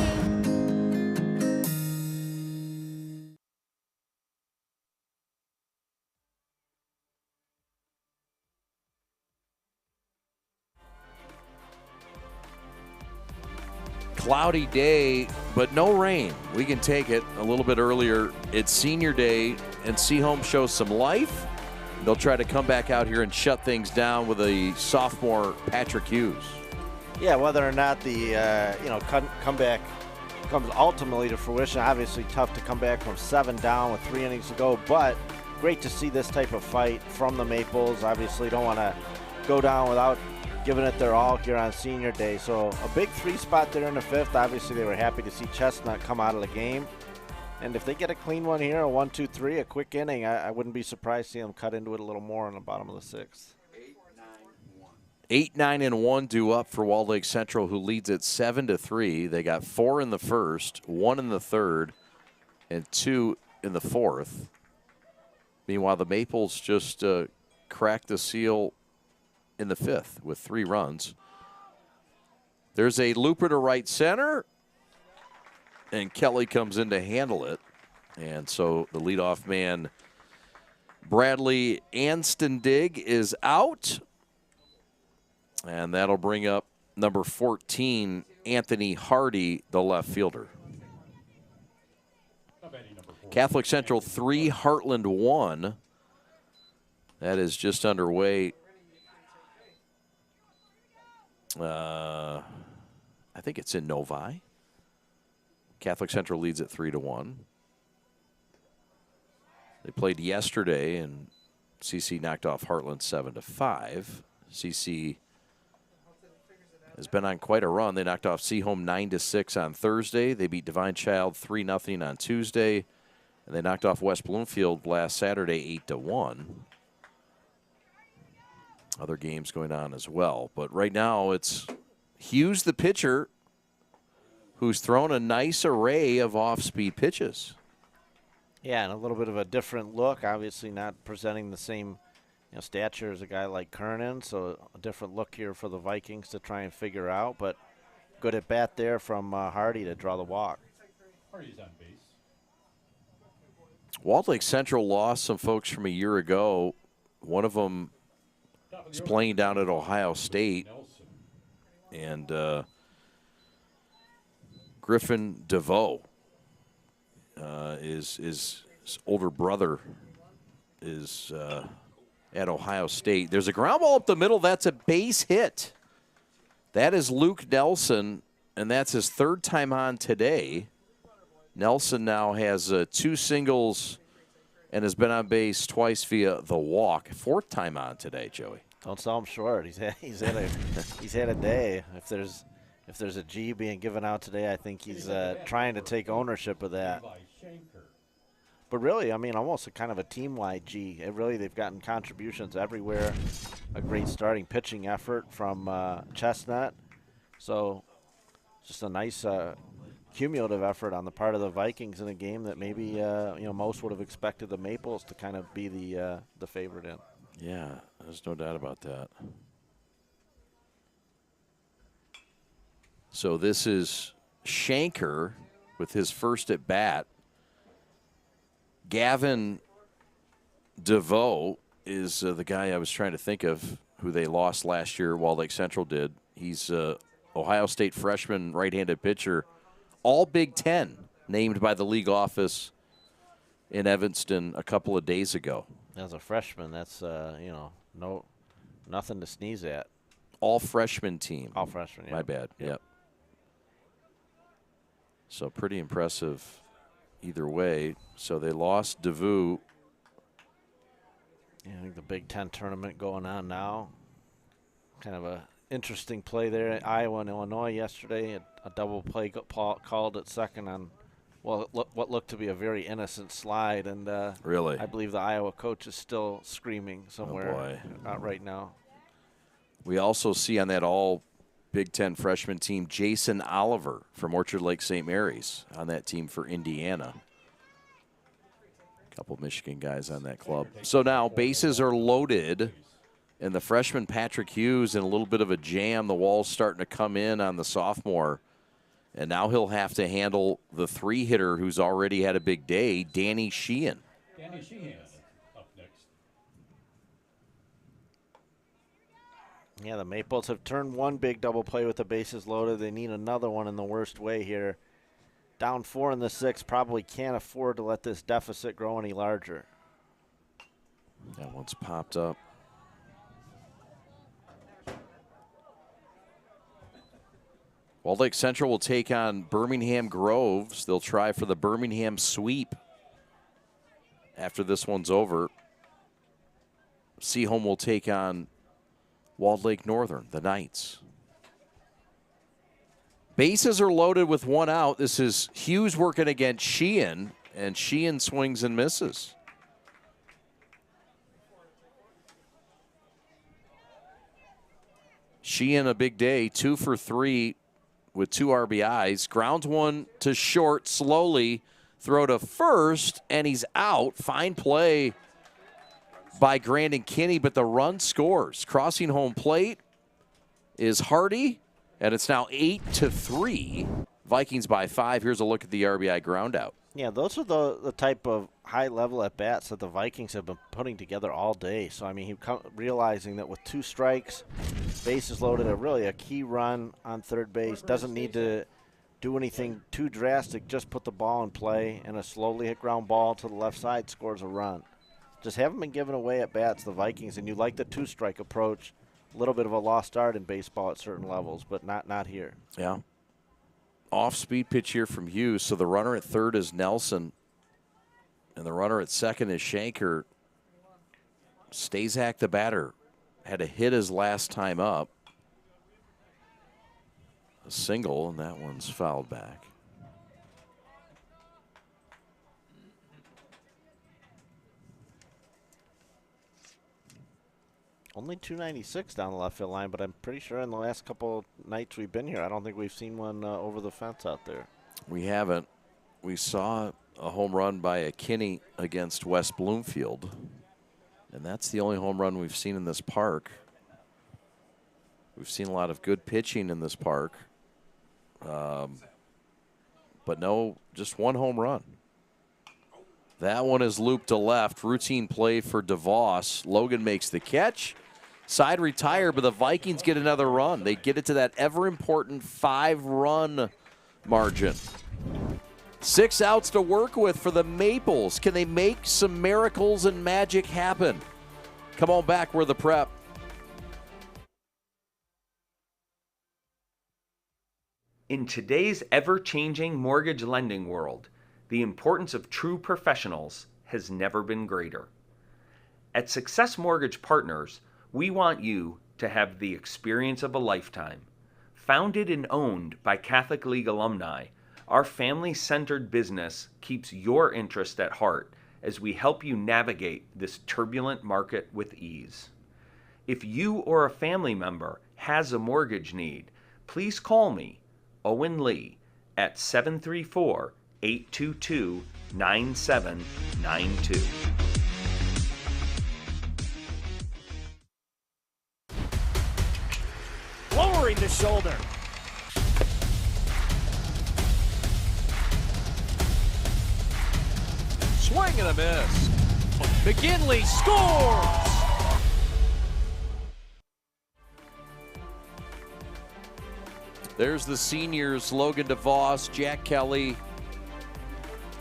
Cloudy day, but no rain. We can take it a little bit earlier. It's senior day, and Seaholm shows some life. They'll try to come back out here and shut things down with a sophomore, Patrick Hughes. Yeah, whether or not the comeback comes ultimately to fruition, obviously tough to come back from 7 down with 3 innings to go, but great to see this type of fight from the Maples. Obviously don't want to go down without giving it their all here on senior day. So a big 3 spot there in the 5th. Obviously they were happy to see Chestnut come out of the game. And if they get a clean one here, a 1-2-3, a quick inning, I wouldn't be surprised to see them cut into it a little more in the bottom of the 6th. 8-9-1 due up for Walled Lake Central, who leads at 7-3. They got 4 in the first, 1 in the third, and 2 in the fourth. Meanwhile, the Maples just cracked the seal in the 5th with 3 runs. There's a looper to right center, and Kelly comes in to handle it. And so the leadoff man, Bradley Anstendig, is out. And that'll bring up number 14, Anthony Hardy, the left fielder. Catholic Central 3, Heartland 1. That is just underway. I think it's in Novi. Catholic Central leads at 3-1. They played yesterday, and CC knocked off Heartland 7-5. CC has been on quite a run. They knocked off Seaholm 9-6 on Thursday. They beat Divine Child 3-0 on Tuesday, and they knocked off West Bloomfield last Saturday 8-1. Other games going on as well. But right now it's Hughes, the pitcher, who's thrown a nice array of off-speed pitches. Yeah, and a little bit of a different look. Obviously not presenting the same stature as a guy like Kernan, so a different look here for the Vikings to try and figure out. But good at bat there from Hardy to draw the walk. Hardy's on base. Walled Lake Central lost some folks from a year ago. One of them is playing down at Ohio State, and Griffin DeVoe is his older brother is at Ohio State. There's a ground ball up the middle. That's a base hit. That is Luke Nelson, and that's his third time on today. Nelson now has 2 singles and has been on base twice via the walk. 4th time on today, Joey. Don't sell him short. He's had a day. If there's a G being given out today, I think he's trying to take ownership of that. But really, I mean, almost a kind of a team-wide G. They've gotten contributions everywhere. A great starting pitching effort from Chestnut. So just a nice cumulative effort on the part of the Vikings in a game that maybe most would have expected the Maples to kind of be the favorite in. Yeah, there's no doubt about that. So this is Shanker with his first at bat. Gavin DeVoe is the guy I was trying to think of who they lost last year, Walled Lake Central did. He's Ohio State freshman right-handed pitcher, all Big Ten, named by the league office in Evanston a couple of days ago. As a freshman, that's nothing to sneeze at. All freshman team. All freshman, yeah. My bad, yep. So pretty impressive either way. So they lost DeVoe. Yeah, I think the Big Ten tournament going on now. Kind of a interesting play there at Iowa and Illinois yesterday. A double play called at second on what looked to be a very innocent slide. And really, I believe the Iowa coach is still screaming somewhere. Oh boy. Not right now. We also see on that all Big Ten freshman team Jason Oliver from Orchard Lake St. Mary's on that team for Indiana. A couple Michigan guys on that club. So now bases are loaded, and the freshman Patrick Hughes in a little bit of a jam. The wall's starting to come in on the sophomore, and now he'll have to handle the 3-hitter who's already had a big day, Danny Sheehan. Danny Sheehan up next. Yeah, the Maples have turned one big double play with the bases loaded. They need another one in the worst way here. Down 4 in the 6th, probably can't afford to let this deficit grow any larger. That one's popped up. Walled Lake Central will take on Birmingham Groves. They'll try for the Birmingham sweep after this one's over. Seaholm will take on Walled Lake Northern, the Knights. Bases are loaded with 1 out. This is Hughes working against Sheehan, and Sheehan swings and misses. Sheehan a big day, 2 for 3 with 2 RBIs. Grounds one to short, slowly throw to first, and he's out. Fine play by Grandin Kinney, but the run scores. Crossing home plate is Hardy, and it's now 8-3. Vikings by 5. Here's a look at the RBI ground out. Yeah, those are the type of high-level at-bats that the Vikings have been putting together all day. So, I mean, realizing that with 2 strikes, bases loaded, really a key run on third base, doesn't need to do anything too drastic, just put the ball in play, and a slowly hit ground ball to the left side scores a run. Just haven't been giving away at-bats, the Vikings, and you like the 2-strike approach. A little bit of a lost art in baseball at certain levels, but not here. Yeah. Off-speed pitch here from Hughes. So the runner at third is Nelson, and the runner at second is Shanker. Stazak, the batter, had a hit his last time up. A single, and that one's fouled back. Only 296 down the left field line, but I'm pretty sure in the last couple nights we've been here, I don't think we've seen one over the fence out there. We haven't. We saw a home run by a Kinney against West Bloomfield, and that's the only home run we've seen in this park. We've seen a lot of good pitching in this park, but no, just 1 home run. That one is looped to left. Routine play for DeVos. Logan makes the catch. Side retire, but the Vikings get another run. They get it to that ever-important 5-run margin. 6 outs to work with for the Maples. Can they make some miracles and magic happen? Come on back, we're the Prep. In today's ever-changing mortgage lending world, the importance of true professionals has never been greater. At Success Mortgage Partners, we want you to have the experience of a lifetime. Founded and owned by Catholic League alumni, our family-centered business keeps your interest at heart as we help you navigate this turbulent market with ease. If you or a family member has a mortgage need, please call me, Owen Lee, at 734-822-9792. Lowering the shoulder. Swing and a miss. McGinley scores! There's the seniors, Logan DeVos, Jack Kelly,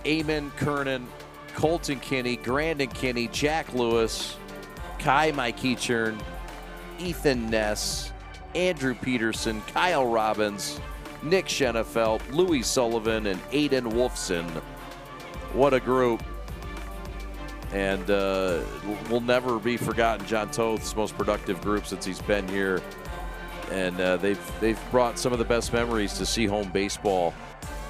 Eamon Kernan, Colton Kinney, Grandon Kinney, Jack Lewis, Kai Mykechern, Ethan Ness, Andrew Peterson, Kyle Robbins, Nick Schenefeld, Louis Sullivan, and Aiden Wolfson. What a group. And will never be forgotten. John Toth's most productive group since he's been here. And they've brought some of the best memories to Seaholm baseball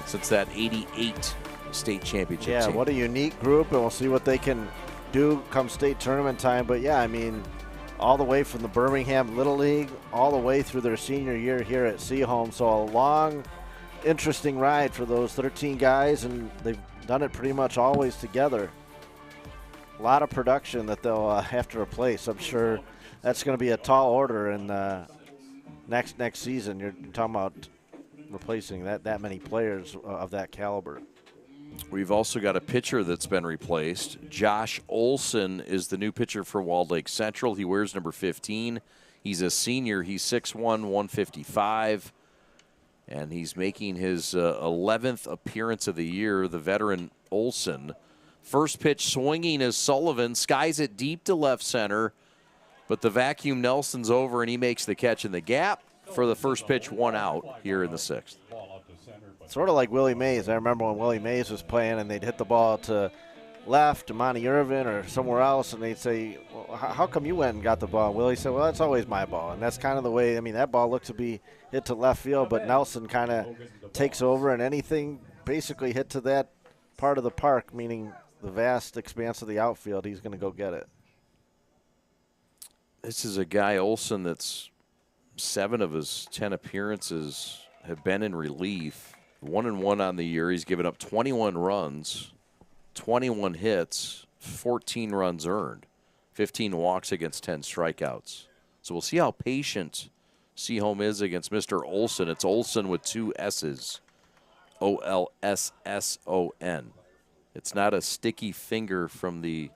since that '88 state championship. Yeah, team. what a unique group, and we'll see what they can do come state tournament time. But yeah, I mean, all the way from the Birmingham Little League, all the way through their senior year here at Seaholm. So a long, interesting ride for those 13 guys, and they've done it pretty much always together. A lot of production that they'll have to replace. I'm sure that's going to be a tall order in next season. You're talking about replacing that many players of that caliber. We've also got a pitcher that's been replaced. Josh Olson is the new pitcher for Walled Lake Central. He wears number 15. He's a senior. He's 6'1", 155. And he's making his 11th appearance of the year, the veteran Olson. First pitch swinging is Sullivan. Skies it deep to left center. But the vacuum Nelson's over, and he makes the catch in the gap for the first pitch, 1 out here in the 6th. Sort of like Willie Mays. I remember when Willie Mays was playing and they'd hit the ball to left, to Monty Irvin or somewhere else, and they'd say, well, how come you went and got the ball? And Willie said, well, that's always my ball. And that's kind of the way, I mean, that ball looked to be hit to left field, but Nelson kind of takes over, and anything basically hit to that part of the park, meaning the vast expanse of the outfield, he's going to go get it. This is a guy, Olson, that's 7 of his 10 appearances have been in relief. 1-1 on the year. He's given up 21 runs, 21 hits, 14 runs earned, 15 walks against 10 strikeouts. So we'll see how patient Seaholm is against Mr. Olson. It's Olson with 2 S's, O-L-S-S-O-N. It's not a sticky finger from the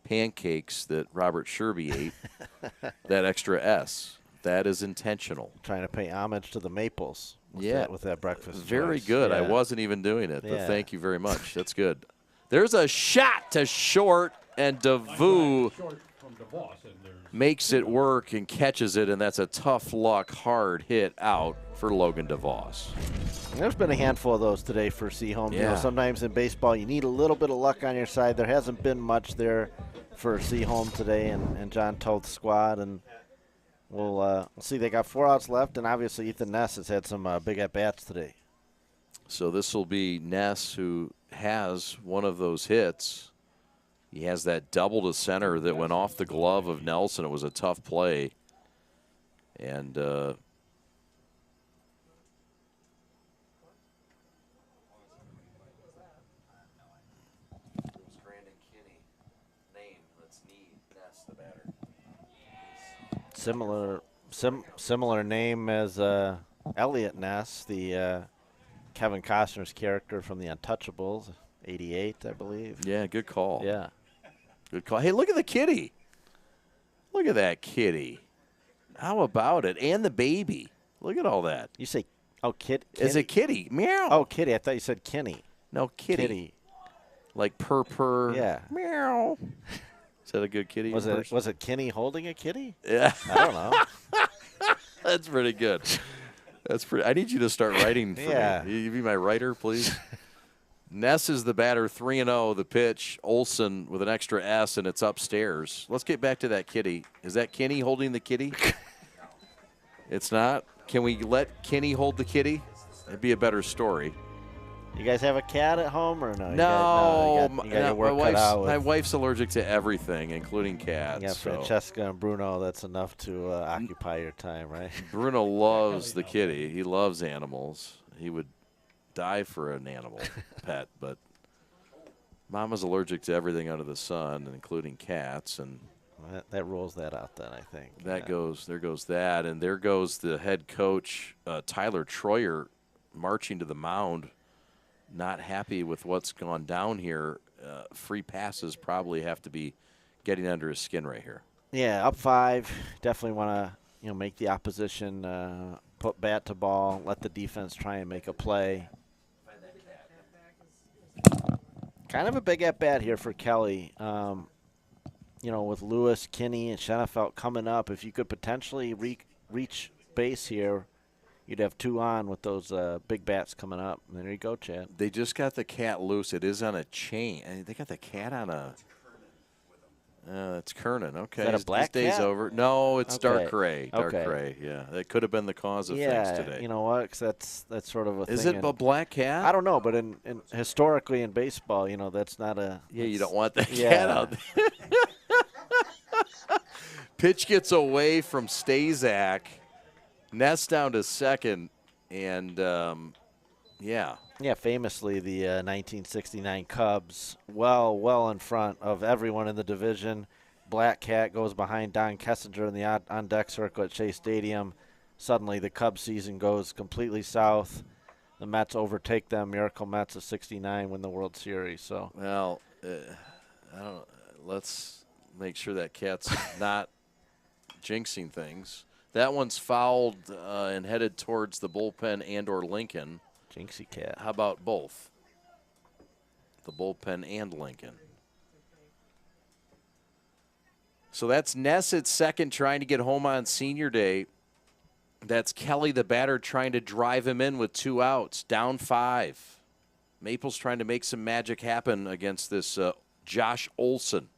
pancakes that Robert Sherby ate, that extra S. That is intentional. Trying to pay homage to the Maples with that breakfast. Very choice. good. Yeah. I wasn't even doing it, but thank you very much. That's good. There's a shot to short, and DeVoe makes it work and catches it, and that's a tough luck, hard hit out for Logan DeVos. There's been a handful of those today for Seaholm. Yeah. You know, sometimes in baseball you need a little bit of luck on your side. There hasn't been much there for Seaholm today and John Toth's squad, and we'll see. They got 4 outs left, and obviously Ethan Ness has had some big at-bats today. So this will be Ness, who has one of those hits. He has that double to center that went off the glove of Nelson. It was a tough play. And Similar name as Elliot Ness, the Kevin Costner's character from The Untouchables, 88, I believe. Yeah, good call. Yeah. Good call. Hey, look at the kitty. Look at that kitty. How about it? And the baby. Look at all that. You say, oh, kitty? Is it kitty? Meow. Oh, kitty. I thought you said Kenny. No, kitty. Kitty. Like purr. Yeah. Meow. Is that a good kitty? Was it Kenny holding a kitty? Yeah. I don't know. That's pretty good. That's pretty. I need you to start writing for me. You be my writer, please. Ness is the batter, 3-0. The pitch, Olson with an extra S, and it's upstairs. Let's get back to that kitty. Is that Kenny holding the kitty? It's not? Can we let Kenny hold the kitty? It'd be a better story. You guys have a cat at home or no? No. You got your work cut out. My wife's allergic to everything, including cats. Yeah, Francesca and Bruno, that's enough to occupy your time, right? Bruno loves the kitty. He loves animals. He would die for an animal pet, but Mama's allergic to everything under the sun, including cats, and that rules that out. Then I think there goes that, and there goes the head coach Tyler Troyer marching to the mound, not happy with what's gone down here. Free passes probably have to be getting under his skin right here. Yeah, up 5, definitely want to make the opposition put bat to ball, let the defense try and make a play. Kind of a big at-bat here for Kelly. With Lewis, Kinney, and Schenefeld coming up, if you could potentially reach base here, you'd have 2 on with those big bats coming up. And there you go, Chad. They just got the cat loose. It is on a chain. And they got the cat on a it's Kernan. Okay. Is that a black His day's cat? over. No, it's Okay. dark gray. Dark gray, yeah. That could have been the cause of things today. You know what? 'Cause that's sort of a Is thing. it a black cat? I don't know, but in historically in baseball, that's not a. Yeah, you don't want that cat out there. Pitch gets away from Stazak. Ness down to second, and yeah. Yeah, famously the 1969 Cubs, well in front of everyone in the division. Black Cat goes behind Don Kessinger in the on-deck circle at Shea Stadium. Suddenly the Cubs season goes completely south. The Mets overtake them. Miracle Mets of 69 win the World Series. So well, let's make sure that cat's not jinxing things. That one's fouled and headed towards the bullpen and/or Lincoln. Jinxie cat. How about both? The bullpen and Lincoln. So that's Ness at second trying to get home on senior day. That's Kelly, the batter, trying to drive him in with 2 outs. Down 5. Maples trying to make some magic happen against this Josh Olson.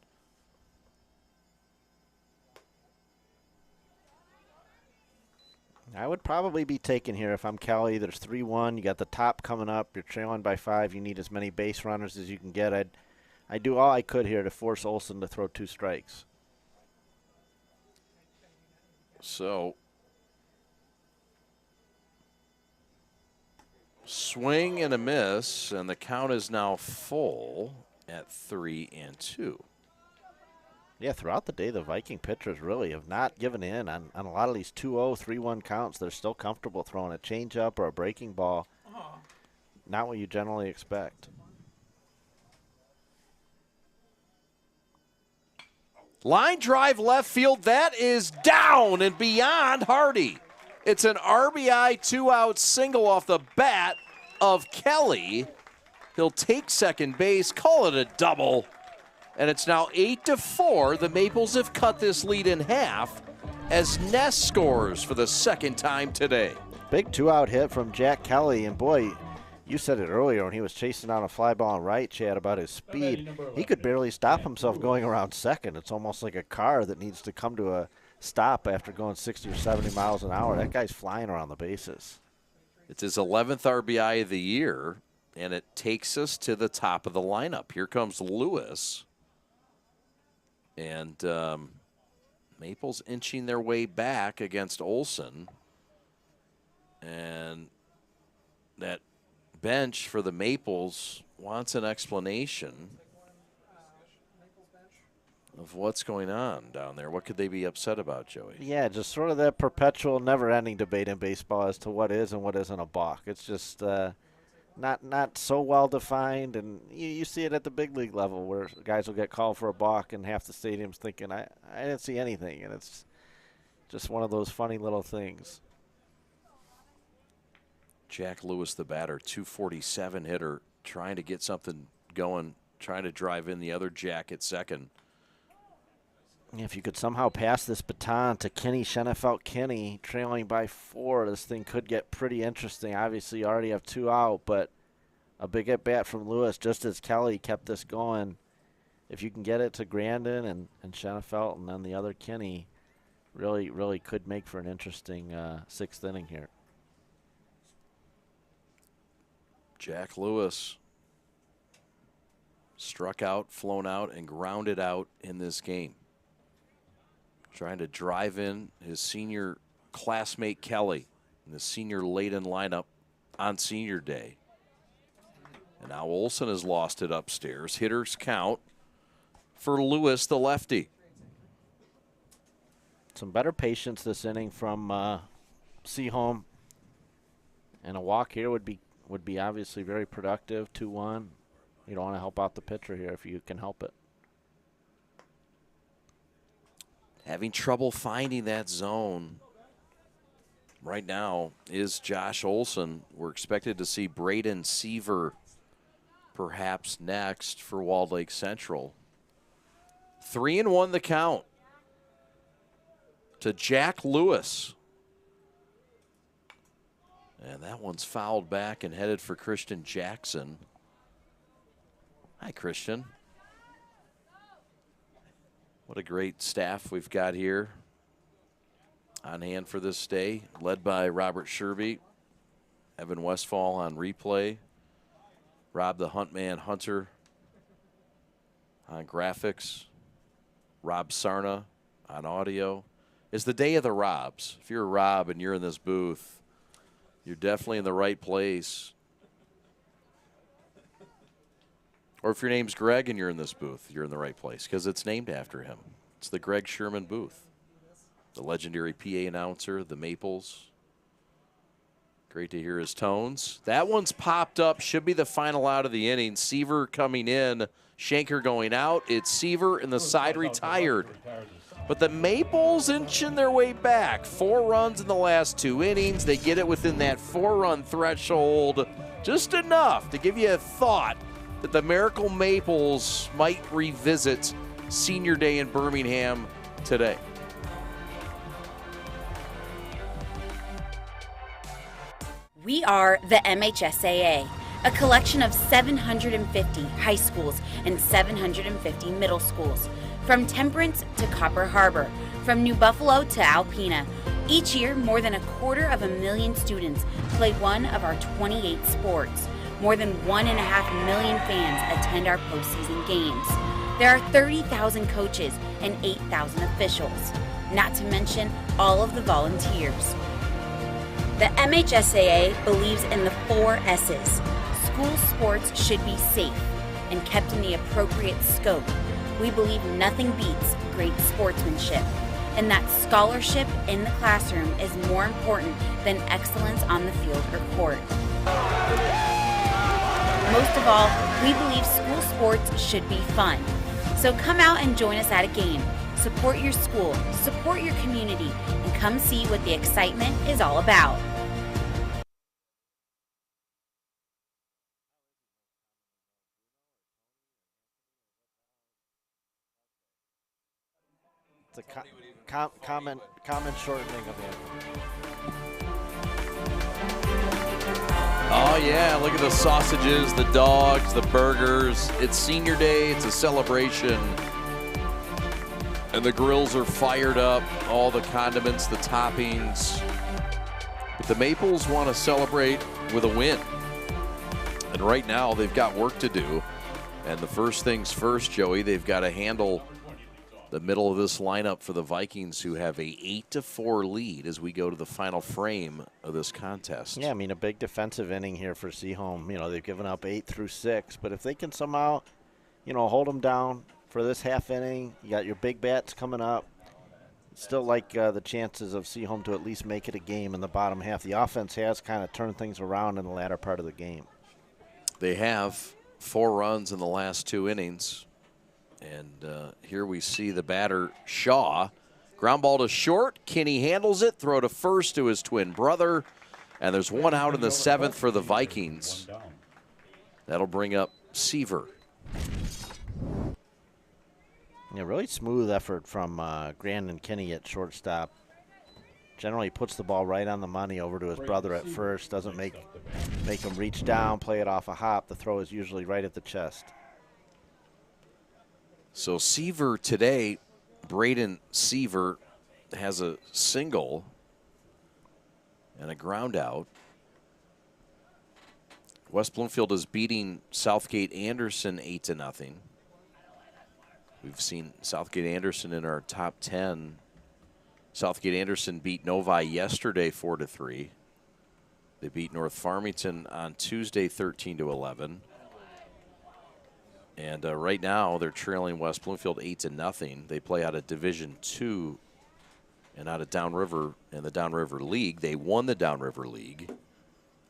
I would probably be taken here if I'm Kelly. There's 3-1. You got the top coming up. You're trailing by 5. You need as many base runners as you can get. I'd do all I could here to force Olson to throw 2 strikes. So, swing and a miss, and the count is now full at 3-2. Yeah, throughout the day, the Viking pitchers really have not given in on a lot of these 2-0, 3-1 counts. They're still comfortable throwing a changeup or a breaking ball. Not what you generally expect. Line drive left field. That is down and beyond Hardy. It's an RBI 2-out single off the bat of Kelly. He'll take second base, call it a double. And it's now 8-4. The Maples have cut this lead in half as Ness scores for the second time today. Big 2-out hit from Jack Kelly. And boy, you said it earlier when he was chasing down a fly ball on right, Chad, about his speed. He could barely stop himself going around second. It's almost like a car that needs to come to a stop after going 60 or 70 miles an hour. That guy's flying around the bases. It's his 11th RBI of the year, and it takes us to the top of the lineup. Here comes Lewis. And Maples inching their way back against Olson. And that bench for the Maples wants an explanation of what's going on down there. What could they be upset about, Joey? Yeah, just sort of that perpetual, never-ending debate in baseball as to what is and what isn't a balk. It's just not so well-defined, and you see it at the big league level where guys will get called for a balk and half the stadium's thinking, I didn't see anything, and it's just one of those funny little things. Jack Lewis, the batter, 247 hitter, trying to get something going, trying to drive in the other Jack at second. If you could somehow pass this baton to Kenny Schenefeld-Kinney, trailing by 4, this thing could get pretty interesting. Obviously, you already have 2 out, but a big at-bat from Lewis just as Kelly kept this going. If you can get it to Grandin and Schenefeld and then the other Kinney, really could make for an interesting 6th inning here. Jack Lewis struck out, flown out, and grounded out in this game. Trying to drive in his senior classmate Kelly in the senior laden lineup on senior day. And now Olson has lost it upstairs. Hitters count for Lewis, the lefty. Some better patience this inning from Seaholm. And a walk here would be obviously very productive. 2-1. You don't want to help out the pitcher here if you can help it. Having trouble finding that zone right now is Josh Olson. We're expected to see Braden Seaver perhaps next for Walled Lake Central. 3-1 the count to Jack Lewis. And that one's fouled back and headed for Christian Jackson. Hi, Christian. What a great staff we've got here on hand for this day, led by Robert Sherby, Evan Westfall on replay, Rob the Huntman Hunter on graphics, Rob Sarna on audio. It's the day of the Robs. If you're a Rob and you're in this booth, you're definitely in the right place. Or if your name's Greg and you're in this booth, you're in the right place because it's named after him. It's the Greg Sherman booth. The legendary PA announcer, the Maples. Great to hear his tones. That one's popped up. Should be the final out of the inning. Seaver coming in. Shanker going out. It's Seaver and the side retired. But the Maples inching their way back. 4 runs in the last 2 innings. They get it within that 4-run threshold. Just enough to give you a thought that the Miracle Maples might revisit Senior Day in Birmingham today. We are the MHSAA, a collection of 750 high schools and 750 middle schools, from Temperance to Copper Harbor, from New Buffalo to Alpena. Each year, more than 250,000 students play one of our 28 sports. More than 1.5 million fans attend our postseason games. There are 30,000 coaches and 8,000 officials, not to mention all of the volunteers. The MHSAA believes in the 4 S's. School sports should be safe and kept in the appropriate scope. We believe nothing beats great sportsmanship, and that scholarship in the classroom is more important than excellence on the field or court. Most of all, we believe school sports should be fun. So come out and join us at a game. Support your school, support your community, and come see what the excitement is all about. It's a common shortening of it. Oh, yeah, look at the sausages, the dogs, the burgers. It's Senior Day. It's a celebration. And the grills are fired up, all the condiments, the toppings. But the Maples want to celebrate with a win. And right now, they've got work to do. And the first things first, Joey, they've got to handle the middle of this lineup for the Vikings, who have a 8-4 lead as we go to the final frame of this contest. Yeah, I mean, a big defensive inning here for Seaholm. You know, they've given up 8 through 6, but if they can somehow, you know, hold them down for this half inning, you got your big bats coming up. Still like the chances of Seaholm to at least make it a game in the bottom half. The offense has kind of turned things around in the latter part of the game. They have 4 runs in the last 2 innings. And here we see the batter, Shaw. Ground ball to short. Kinney handles it. Throw to first to his twin brother. And there's 1 out in the 7th for the Vikings. That'll bring up Seaver. Yeah, really smooth effort from Grandin Kinney at shortstop. Generally puts the ball right on the money over to his brother at first. Doesn't make him reach down, play it off a hop. The throw is usually right at the chest. So Seaver today, Braden Seaver has a single and a ground out. West Bloomfield is beating Southgate Anderson 8-0. We've seen Southgate Anderson in our top 10. Southgate Anderson beat Novi yesterday 4-3. They beat North Farmington on Tuesday 13-11. And right now they're trailing West Bloomfield 8-0. They play out of Division II and out of Downriver in the Downriver League. They won the Downriver League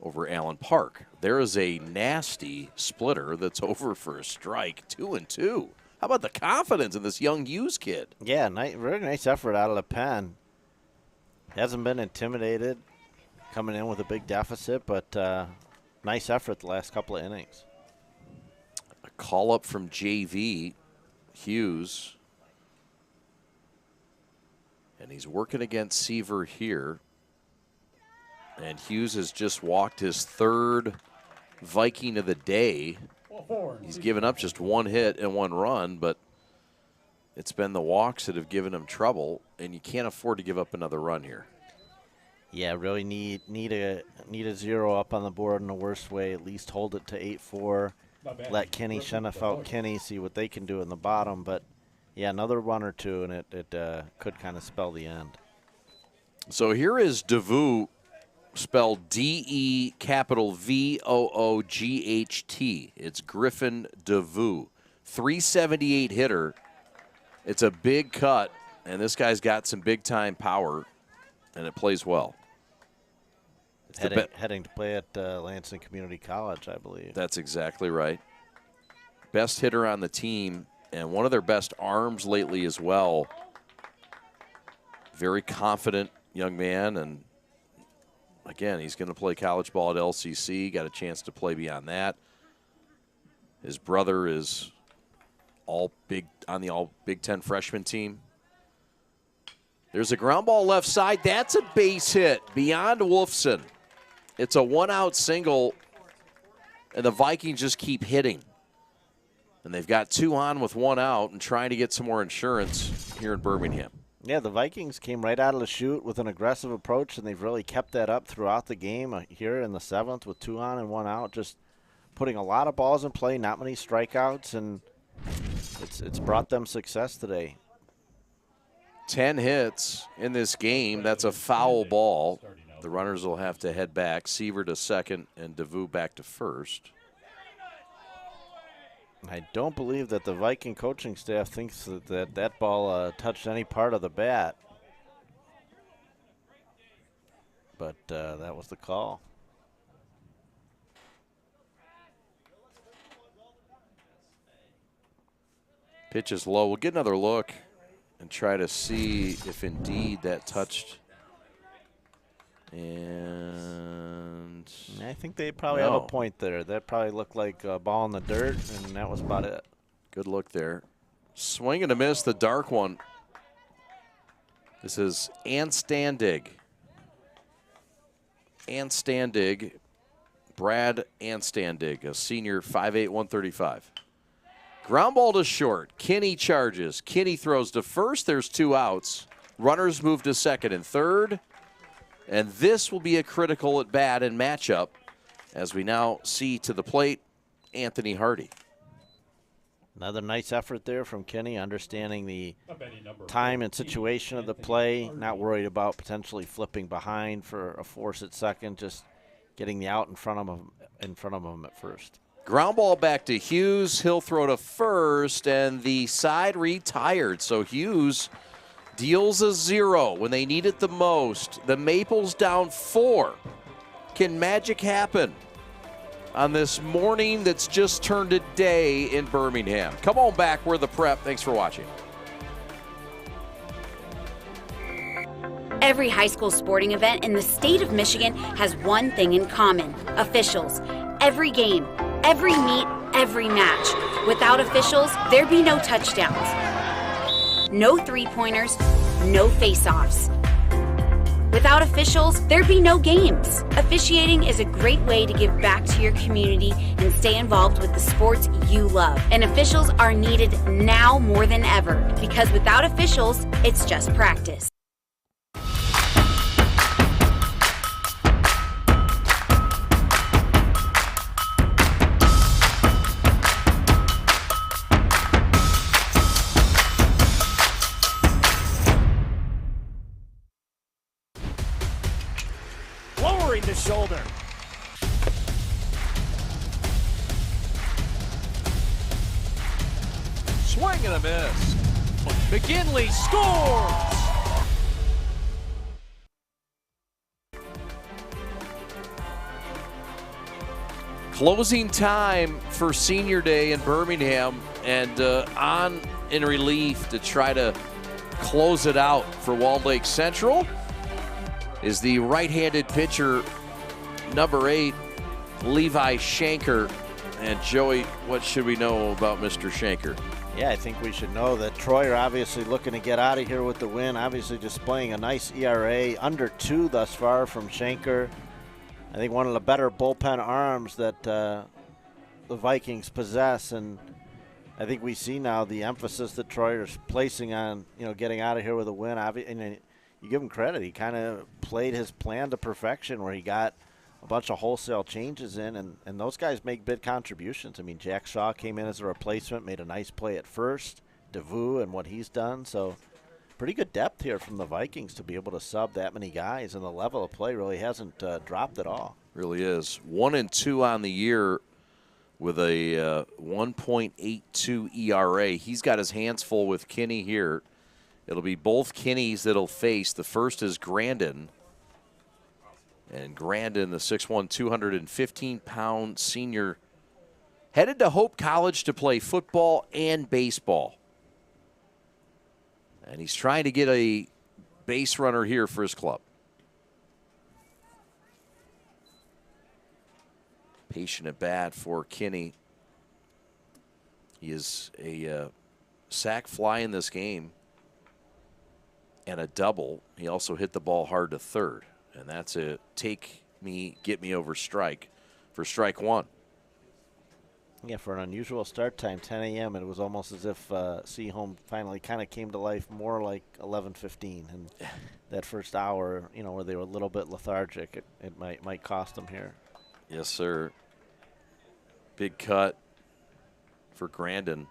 over Allen Park. There is a nasty splitter that's over for a strike, 2-2. How about the confidence in this young Hughes kid? Yeah, very nice effort out of the pen. Hasn't been intimidated, coming in with a big deficit, but nice effort the last couple of innings. A call up from JV, Hughes. And he's working against Seaver here. And Hughes has just walked his third Viking of the day. He's given up just one hit and one run, but it's been the walks that have given him trouble, and you can't afford to give up another run here. Yeah, really need a zero up on the board in the worst way. At least hold it to 8-4. Let Kenny Shenif out Kenny, see what they can do in the bottom. But yeah, another run or two, and it could kind of spell the end. So here is DeVooght, spelled D-E capital V-O-O-G-H-T. It's Griffin DeVooght. 378 hitter. It's a big cut, and this guy's got some big-time power, and it plays well. Heading to play at Lansing Community College, I believe. That's exactly right. Best hitter on the team, and one of their best arms lately as well. Very confident young man, and again, he's going to play college ball at LCC, got a chance to play beyond that. His brother is on the all Big Ten freshman team. There's a ground ball left side. That's a base hit beyond Wolfson. It's a one-out single, and the Vikings just keep hitting. And they've got two on with one out and trying to get some more insurance here in Birmingham. Yeah, the Vikings came right out of the chute with an aggressive approach, and they've really kept that up throughout the game here in the 7th with 2 on and 1 out, just putting a lot of balls in play, not many strikeouts, and it's brought them success today. 10 hits in this game. That's a foul ball. The runners will have to head back. Seaver to second and DeVooght back to first. I don't believe that the Viking coaching staff thinks that ball touched any part of the bat. But that was the call. Pitch is low. We'll get another look and try to see if indeed that touched. And I think they probably have a point there. That probably looked like a ball in the dirt, and that was about it. Good look there. Swing and a miss, the dark one. This is Anstandig. Anstandig, Brad Anstandig, a senior, 5'8", 135. Ground ball to short. Kinney charges. Kinney throws to first. There's 2 outs. Runners move to second and third. And this will be a critical at bat and matchup as we now see to the plate Anthony Hardy. Another nice effort there from Kinney, understanding the time and situation of the play, not worried about potentially flipping behind for a force at second, just getting the out in front of him at first. Ground ball back to Hughes. He'll throw to first, and the side retired. So Hughes deals a 0 when they need it the most. The Maples down 4. Can magic happen on this morning that's just turned a day in Birmingham? Come on back. We're the Prep. Thanks for watching. Every high school sporting event in the state of Michigan has one thing in common: officials. Every game, every meet, every match. Without officials, there'd be no touchdowns. no three-pointers, no face-offs. Without officials, there'd be no games. Officiating is a great way to give back to your community and stay involved with the sports you love. And officials are needed now more than ever, because without officials, it's just practice. Lowering the shoulder. Swing and a miss. McGinley scores! Closing time for Senior Day in Birmingham, and on in relief to try to close it out for Walled Lake Central is the right-handed pitcher, number 8, Levi Shanker. And Joey, what should we know about Mr. Shanker? Yeah, I think we should know that Troy are obviously looking to get out of here with the win, obviously displaying a nice ERA, under 2 thus far from Shanker. I think one of the better bullpen arms that the Vikings possess, and I think we see now the emphasis that Troy is placing on, getting out of here with a win. And you give him credit. He kind of played his plan to perfection, where he got a bunch of wholesale changes in, and those guys make big contributions. I mean, Jack Shaw came in as a replacement, made a nice play at first. DeVue and what he's done. So pretty good depth here from the Vikings to be able to sub that many guys, and the level of play really hasn't dropped at all. Really is. 1-2 on the year with a 1.82 ERA. He's got his hands full with Kinney here. It'll be both Kinneys that'll face. The first is Grandin. And Grandin, the 6'1", 215-pound senior, headed to Hope College to play football and baseball. And he's trying to get a base runner here for his club. Patient at bat for Kinney. He is a sac fly in this game and a double. He also hit the ball hard to third. And that's a get me over strike for strike one. Yeah, for an unusual start time, 10 a.m., it was almost as if Seaholm finally kind of came to life, more like 11:15. And that first hour, where they were a little bit lethargic, it might cost them here. Yes, sir. Big cut for Grandin.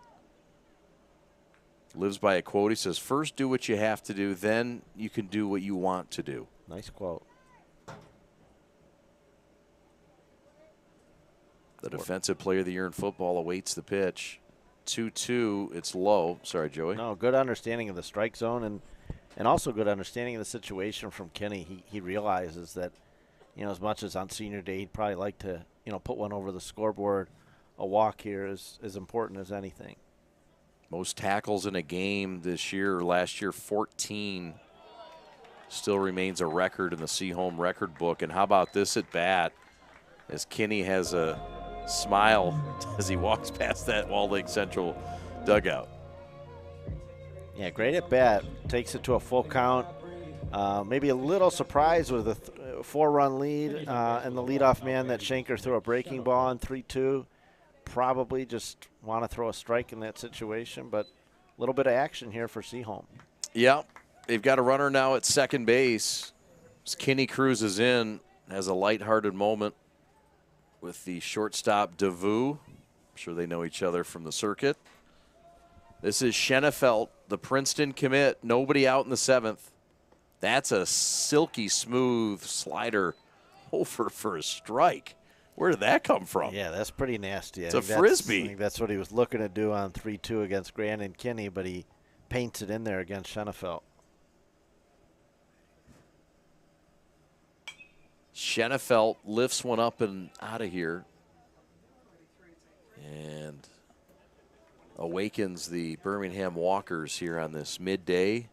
Lives by a quote. He says, first do what you have to do, then you can do what you want to do. Nice quote. The defensive player of the year in football awaits the pitch. 2-2, it's low. Sorry, Joey. No, good understanding of the strike zone and also good understanding of the situation from Kinney. He realizes that, as much as on Senior Day, he'd probably like to, put one over the scoreboard. A walk here is as important as anything. Most tackles in a game this year, or last year, 14. Still remains a record in the Seaholm record book. And how about this at bat, as Kinney has a smile as he walks past that Walled Lake Central dugout. Yeah, great at bat. Takes it to a full count. Maybe a little surprised with a 4-run lead and the leadoff man that Shanker threw a breaking ball on 3-2. Probably just want to throw a strike in that situation, but a little bit of action here for Seaholm. Yeah, they've got a runner now at second base. As Kinney cruises in, has a lighthearted moment with the shortstop DeVue. I'm sure they know each other from the circuit. This is Schenefeld, the Princeton commit. Nobody out in the 7th. That's a silky smooth slider over for a strike. Where did that come from? Yeah, that's pretty nasty. It's a Frisbee. I think that's what he was looking to do on 3-2 against Grant and Kinney, but he paints it in there against Schenefeld. Schenefeld lifts one up and out of here and awakens the Birmingham Walkers here on this midday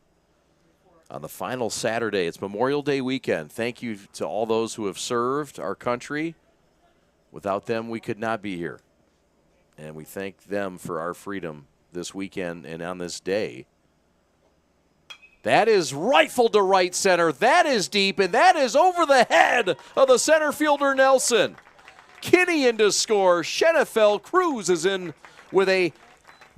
on the final Saturday. It's Memorial Day weekend. Thank you to all those who have served our country. Without them, we could not be here. And we thank them for our freedom this weekend and on this day. That is rifled to right center. That is deep, and that is over the head of the center fielder Nelson. Kinney in to score. Schenefeld cruises in with a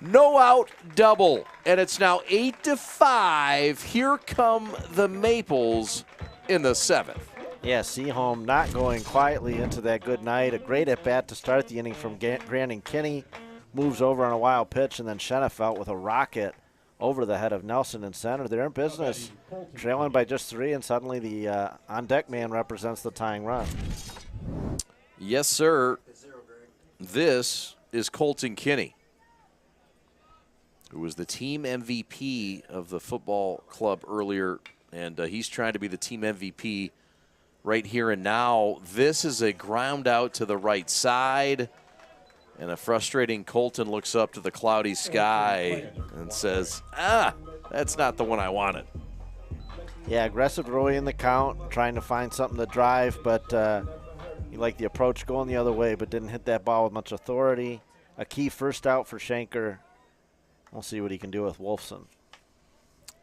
no-out double, and it's now 8-5. Here come the Maples in the 7th. Yeah, Seaholm not going quietly into that good night. A great at-bat to start the inning from Grandin. Kinney moves over on a wild pitch, and then Schenefeld with a rocket over the head of Nelson in center. They're in business, trailing by just 3, and suddenly the on-deck man represents the tying run. Yes, sir. This is Colton Kinney, who was the team MVP of the football club earlier, and he's trying to be the team MVP right here and now. This is a ground out to the right side, and a frustrating Colton looks up to the cloudy sky and says, that's not the one I wanted. Yeah, aggressive early in the count, trying to find something to drive, but he liked the approach going the other way, but didn't hit that ball with much authority. A key first out for Schenker. We'll see what he can do with Wolfson.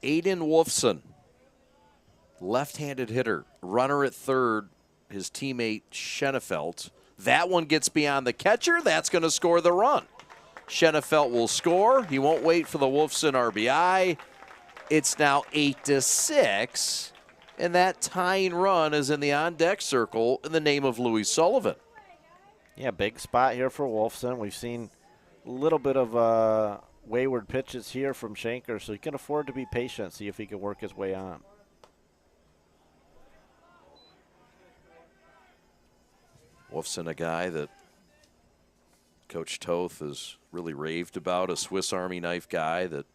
Aiden Wolfson, left-handed hitter, runner at third, his teammate Schenefeld. That one gets beyond the catcher. That's going to score the run. Schenefeld will score. He won't wait for the Wolfson RBI. It's now 8-6, and that tying run is in the on-deck circle in the name of Louis Sullivan. Yeah, big spot here for Wolfson. We've seen a little bit of wayward pitches here from Schenker, so he can afford to be patient, see if he can work his way on. Wolfson, a guy that Coach Toth has really raved about, a Swiss Army knife guy that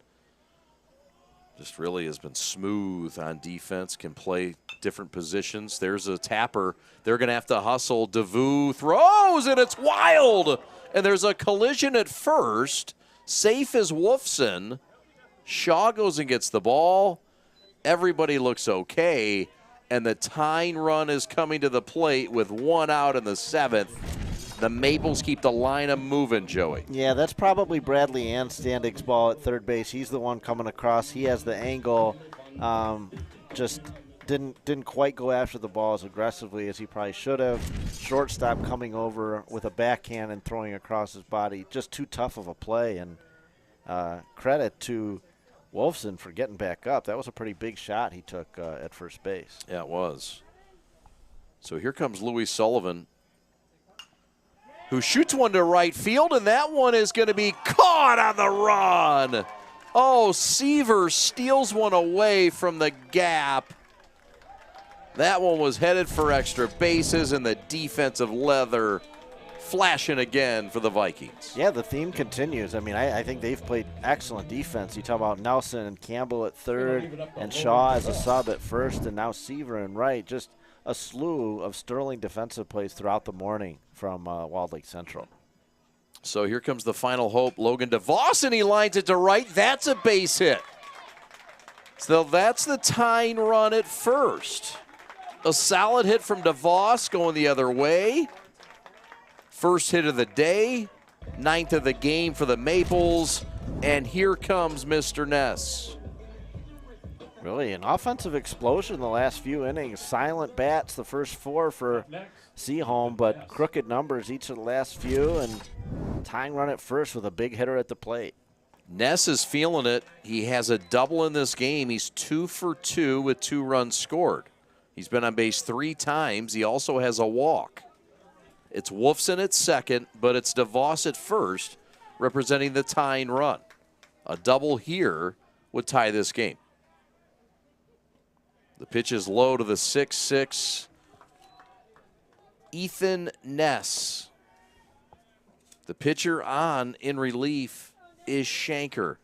just really has been smooth on defense, can play different positions. There's a tapper. They're going to have to hustle. DeVoe throws, and it's wild. And there's a collision at first. Safe is Wolfson. Shaw goes and gets the ball. Everybody looks okay. And the tying run is coming to the plate with 1 out in the 7th. The Maples keep the lineup moving, Joey. Yeah, that's probably Bradley Anstandig's ball at third base. He's the one coming across. He has the angle. Just didn't quite go after the ball as aggressively as he probably should have. Shortstop coming over with a backhand and throwing across his body. Just too tough of a play. And credit to Wolfson for getting back up. That was a pretty big shot he took at first base. Yeah, it was. So here comes Louis Sullivan, who shoots one to right field, and that one is going to be caught on the run. Oh, Seaver steals one away from the gap. That one was headed for extra bases, and the defensive leather flashing again for the Vikings. Yeah, the theme continues. I mean, I think they've played excellent defense. You talk about Nelson and Campbell at third and Shaw as a sub at first, and now Seaver and right. Just a slew of sterling defensive plays throughout the morning from Walled Lake Central. So here comes the final hope, Logan DeVos, and he lines it to right. That's a base hit. So that's the tying run at first. A solid hit from DeVos going the other way. First hit of the day, 9th of the game for the Maples, and here comes Mr. Ness. Really an offensive explosion the last few innings. Silent bats the first 4 for Seaholm, but crooked numbers each of the last few, and tying run at first with a big hitter at the plate. Ness is feeling it. He has a double in this game. He's 2 for 2 with 2 runs scored. He's been on base 3 times. He also has a walk. It's Wolfson at second, but it's DeVos at first, representing the tying run. A double here would tie this game. The pitch is low to the 6'6", Ethan Ness. The pitcher on in relief is Schenker.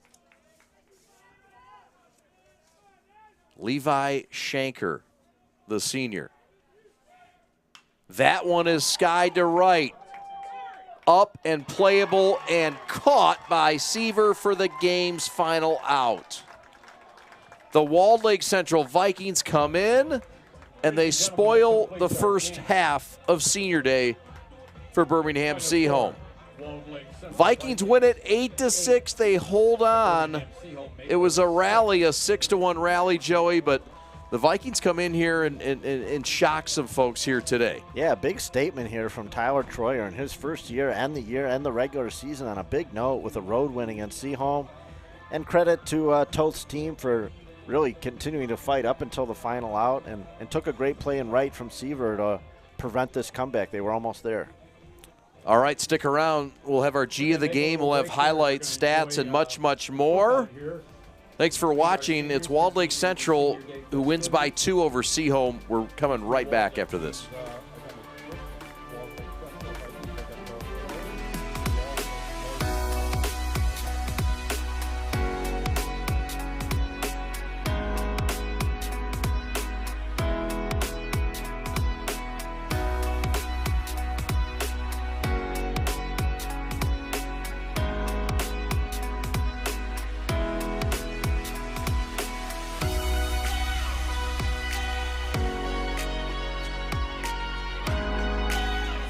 Levi Schenker, the senior. That one is skied to right. Up and playable and caught by Seaver for the game's final out. The Walled Lake Central Vikings come in and they spoil the first half of senior day for Birmingham Seaholm. Vikings win it 8-6. They hold on It was a rally, a 6-1 rally, Joey, but the Vikings come in here and shock some folks here today. Yeah, big statement here from Tyler Troyer in his first year and the regular season on a big note with a road win against Seaholm. And credit to Toth's team for really continuing to fight up until the final out and took a great play and right from Seaver to prevent this comeback. They were almost there. All right, stick around. We'll have our G of the game. We'll have highlights, stats, and much, much more. Thanks for watching. It's Walled Lake Central who wins by 2 over Seaholm. We're coming right back after this.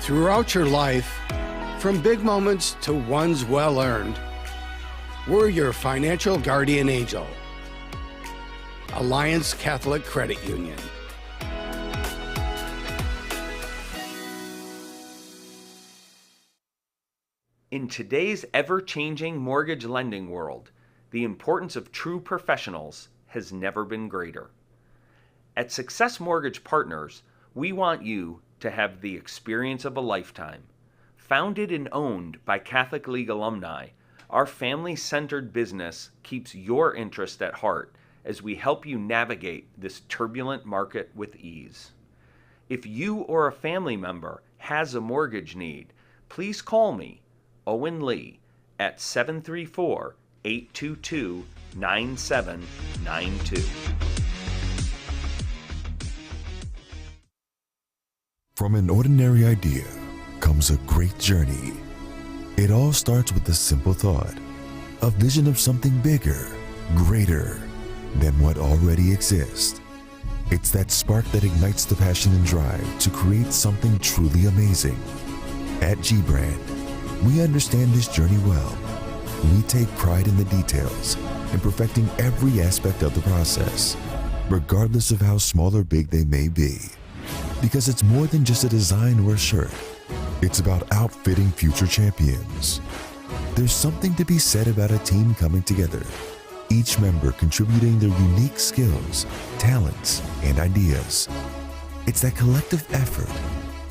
Throughout your life, from big moments to ones well-earned, we're your financial guardian angel. Alliance Catholic Credit Union. In today's ever-changing mortgage lending world, the importance of true professionals has never been greater. At Success Mortgage Partners, we want you to have the experience of a lifetime. Founded and owned by Catholic League alumni, our family-centered business keeps your interest at heart as we help you navigate this turbulent market with ease. If you or a family member has a mortgage need, please call me, Owen Lee, at 734-822-9792. From an ordinary idea comes a great journey. It all starts with a simple thought, a vision of something bigger, greater than what already exists. It's that spark that ignites the passion and drive to create something truly amazing. At G-Brand, we understand this journey well. We take pride in the details and perfecting every aspect of the process, regardless of how small or big they may be. Because it's more than just a design or a shirt. It's about outfitting future champions. There's something to be said about a team coming together, each member contributing their unique skills, talents, and ideas. It's that collective effort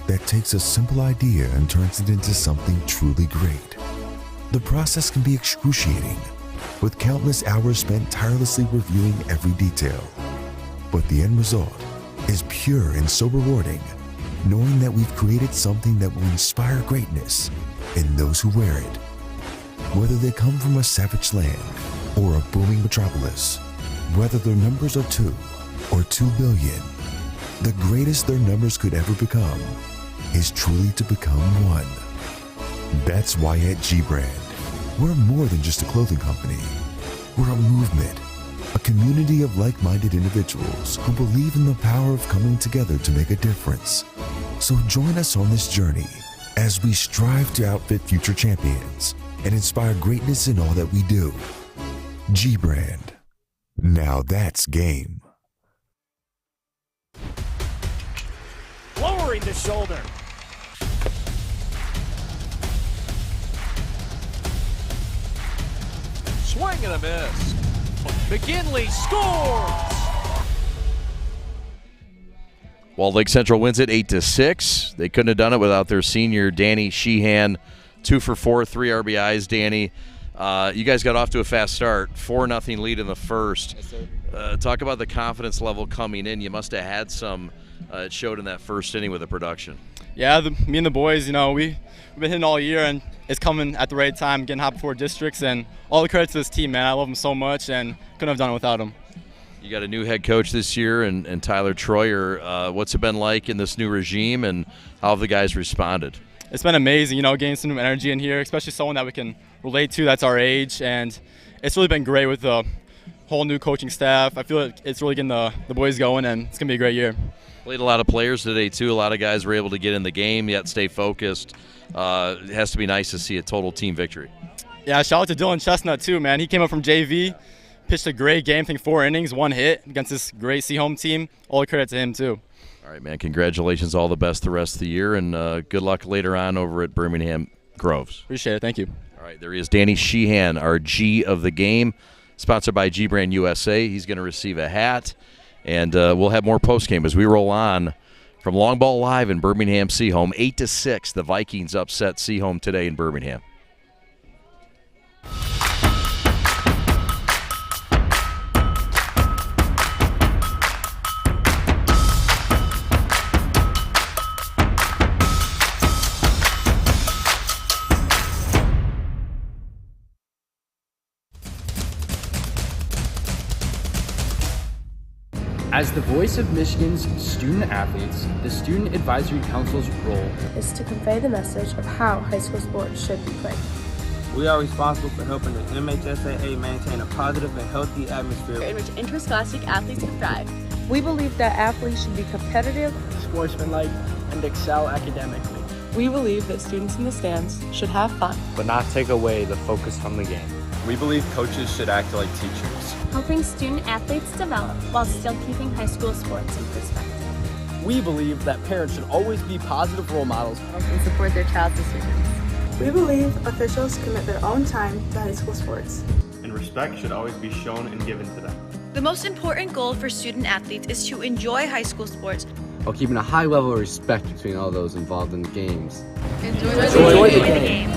that takes a simple idea and turns it into something truly great. The process can be excruciating, with countless hours spent tirelessly reviewing every detail. But the end result is pure and so rewarding, knowing that we've created something that will inspire greatness in those who wear it. Whether they come from a savage land or a booming metropolis, whether their numbers are 2 or 2 billion, the greatest their numbers could ever become is truly to become one. That's why at G-Brand, we're more than just a clothing company. We're a movement, a community of like-minded individuals who believe in the power of coming together to make a difference. So join us on this journey as we strive to outfit future champions and inspire greatness in all that we do. G-Brand. Now that's game. Lowering the shoulder. Swing and a miss. McGinley scores! Walled Lake Central wins it 8-6. They couldn't have done it without their senior, Danny Sheehan. 2 for 4, 3 RBIs, Danny. You guys got off to a fast start. 4-0 lead in the first. Yes, sir. Talk about the confidence level coming in. You must have had some. It showed in that first inning with the production. Yeah, me and the boys, we've been hitting all year, and it's coming at the right time, getting hot before districts, and all the credit to this team, man. I love them so much, and couldn't have done it without them. You got a new head coach this year, and Tyler Troyer. What's it been like in this new regime, and how have the guys responded? It's been amazing, getting some new energy in here, especially someone that we can relate to that's our age, and it's really been great with the whole new coaching staff. I feel like it's really getting the boys going, and it's going to be a great year. Played a lot of players today, too. A lot of guys were able to get in the game, yet stay focused. It has to be nice to see a total team victory. Yeah, shout out to Dylan Chestnut, too, man. He came up from JV, pitched a great game. I think 4 innings, 1 hit against this great Seaholm team. All the credit to him, too. All right, man. Congratulations. All the best the rest of the year, and good luck later on over at Birmingham Groves. Appreciate it. Thank you. All right, there he is, Danny Sheehan, our G of the game, sponsored by G Brand USA. He's going to receive a hat, and we'll have more postgame as we roll on from Long Ball Live in Birmingham, Seaholm. 8-6, the Vikings upset Seaholm today in Birmingham. As the voice of Michigan's student athletes, the Student Advisory Council's role is to convey the message of how high school sports should be played. We are responsible for helping the MHSAA maintain a positive and healthy atmosphere in which interscholastic athletes can thrive. We believe that athletes should be competitive, sportsmanlike, and excel academically. We believe that students in the stands should have fun, but not take away the focus from the game. We believe coaches should act like teachers, helping student athletes develop while still keeping high school sports in perspective. We believe that parents should always be positive role models and support their child's decisions. We believe officials commit their own time to high school sports, and respect should always be shown and given to them. The most important goal for student athletes is to enjoy high school sports while keeping a high level of respect between all those involved in the games. Enjoy the game.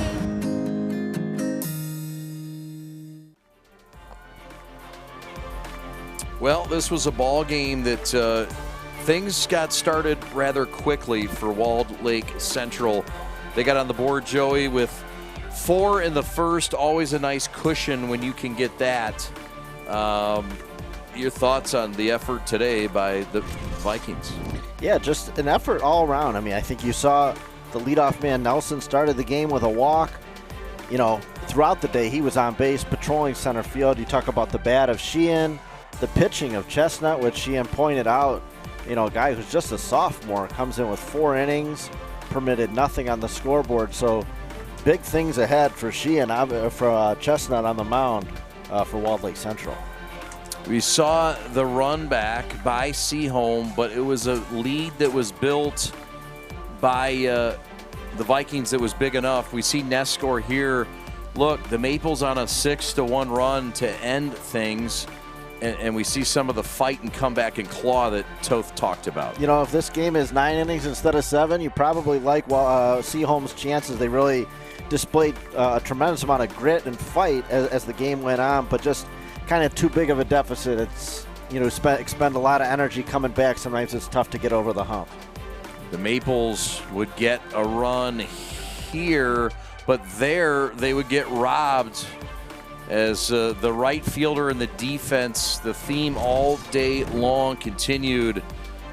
Well, this was a ball game that things got started rather quickly for Walled Lake Central. They got on the board, Joey, with 4 in the first. Always a nice cushion when you can get that. Your thoughts on the effort today by the Vikings? Yeah, just an effort all around. I mean, I think you saw the leadoff man Nelson started the game with a walk. You know, throughout the day he was on base, patrolling center field. You talk about the bat of Sheehan. The pitching of Chestnut, which Sheehan pointed out, you know, a guy who's just a sophomore, comes in with 4 innings, permitted nothing on the scoreboard. So big things ahead for Sheehan, for Chestnut on the mound for Walled Lake Central. We saw the run back by Seaholm, but it was a lead that was built by the Vikings that was big enough. We see Ness score here. Look, the Maples on a 6-1 run to end things. And we see some of the fight and comeback and claw that Toth talked about. You know, if this game is 9 innings instead of 7, you probably like Seaholm's chances. They really displayed a tremendous amount of grit and fight as the game went on, but just kind of too big of a deficit. It's, you know, expend a lot of energy coming back. Sometimes it's tough to get over the hump. The Maples would get a run here, but there they would get robbed. As the right fielder and the defense, the theme all day long continued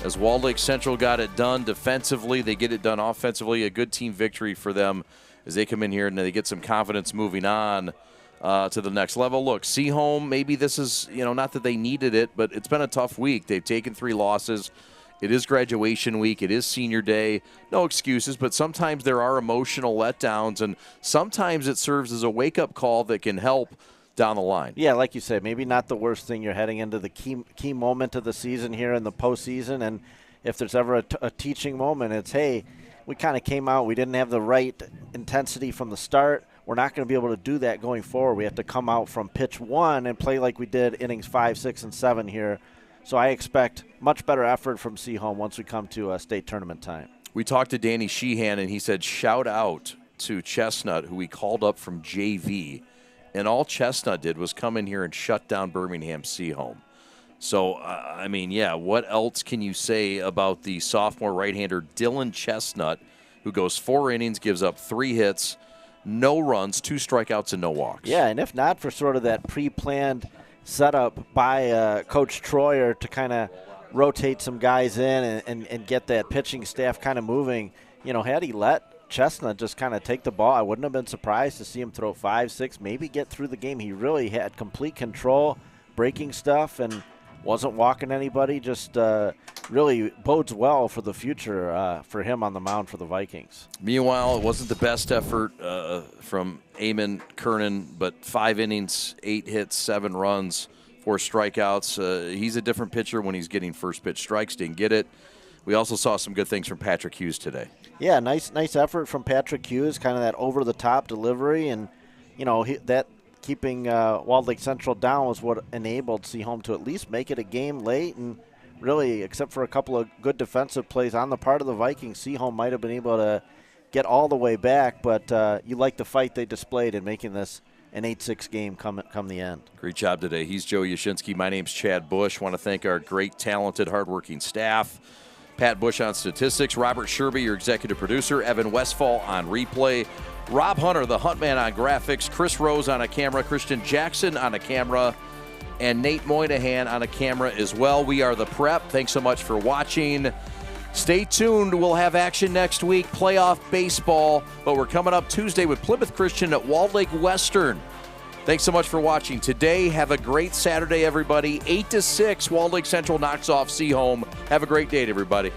as Walled Lake Central got it done defensively. They get it done offensively. A good team victory for them as they come in here and they get some confidence moving on to the next level. Look, Seaholm, maybe this is, you know, not that they needed it, but it's been a tough week. They've taken 3 losses. It is graduation week. It is senior day. No excuses, but sometimes there are emotional letdowns, and sometimes it serves as a wake-up call that can help down the line. Yeah, like you said, maybe not the worst thing. You're heading into the key moment of the season here in the postseason, and if there's ever a teaching moment, it's, hey, we kind of came out. We didn't have the right intensity from the start. We're not going to be able to do that going forward. We have to come out from pitch 1 and play like we did innings 5, 6, and 7 here. So I expect much better effort from Seaholm once we come to state tournament time. We talked to Danny Sheehan, and he said shout out to Chestnut, who we called up from JV. And all Chestnut did was come in here and shut down Birmingham Seaholm. So, I mean, yeah, what else can you say about the sophomore right-hander Dylan Chestnut, who goes 4 innings, gives up 3 hits, no runs, 2 strikeouts, and no walks? Yeah, and if not for sort of that pre-planned setup by Coach Troyer to kind of rotate some guys in and get that pitching staff kind of moving, you know, had he let Chestnut just kind of take the ball, I wouldn't have been surprised to see him throw 5, 6, maybe get through the game. He really had complete control, breaking stuff, and wasn't walking anybody. Just really bodes well for the future for him on the mound for the Vikings. Meanwhile, it wasn't the best effort from Eamon Kernan, but 5 innings, 8 hits, 7 runs, 4 strikeouts. He's a different pitcher when he's getting first pitch strikes. Didn't get it. We also saw some good things from Patrick Hughes today. Yeah, nice effort from Patrick Hughes, kind of that over-the-top delivery. And, that keeping Walled Lake Central down was what enabled Seaholm to at least make it a game late. And really, except for a couple of good defensive plays on the part of the Vikings, Seaholm might have been able to get all the way back. But you like the fight they displayed in making this an 8-6 game come the end. Great job today. He's Joe Yashinsky. My name's Chad Bush. Want to thank our great, talented, hardworking staff. Pat Bush on statistics, Robert Sherby, your executive producer, Evan Westfall on replay, Rob Hunter, the Huntman on graphics, Chris Rose on a camera, Christian Jackson on a camera, and Nate Moynihan on a camera as well. We are The Prep. Thanks so much for watching. Stay tuned. We'll have action next week, playoff baseball, but we're coming up Tuesday with Plymouth Christian at Walled Lake Western. Thanks so much for watching today. Have a great Saturday, everybody. 8-6, Walled Lake Central knocks off Seaholm. Have a great day, everybody.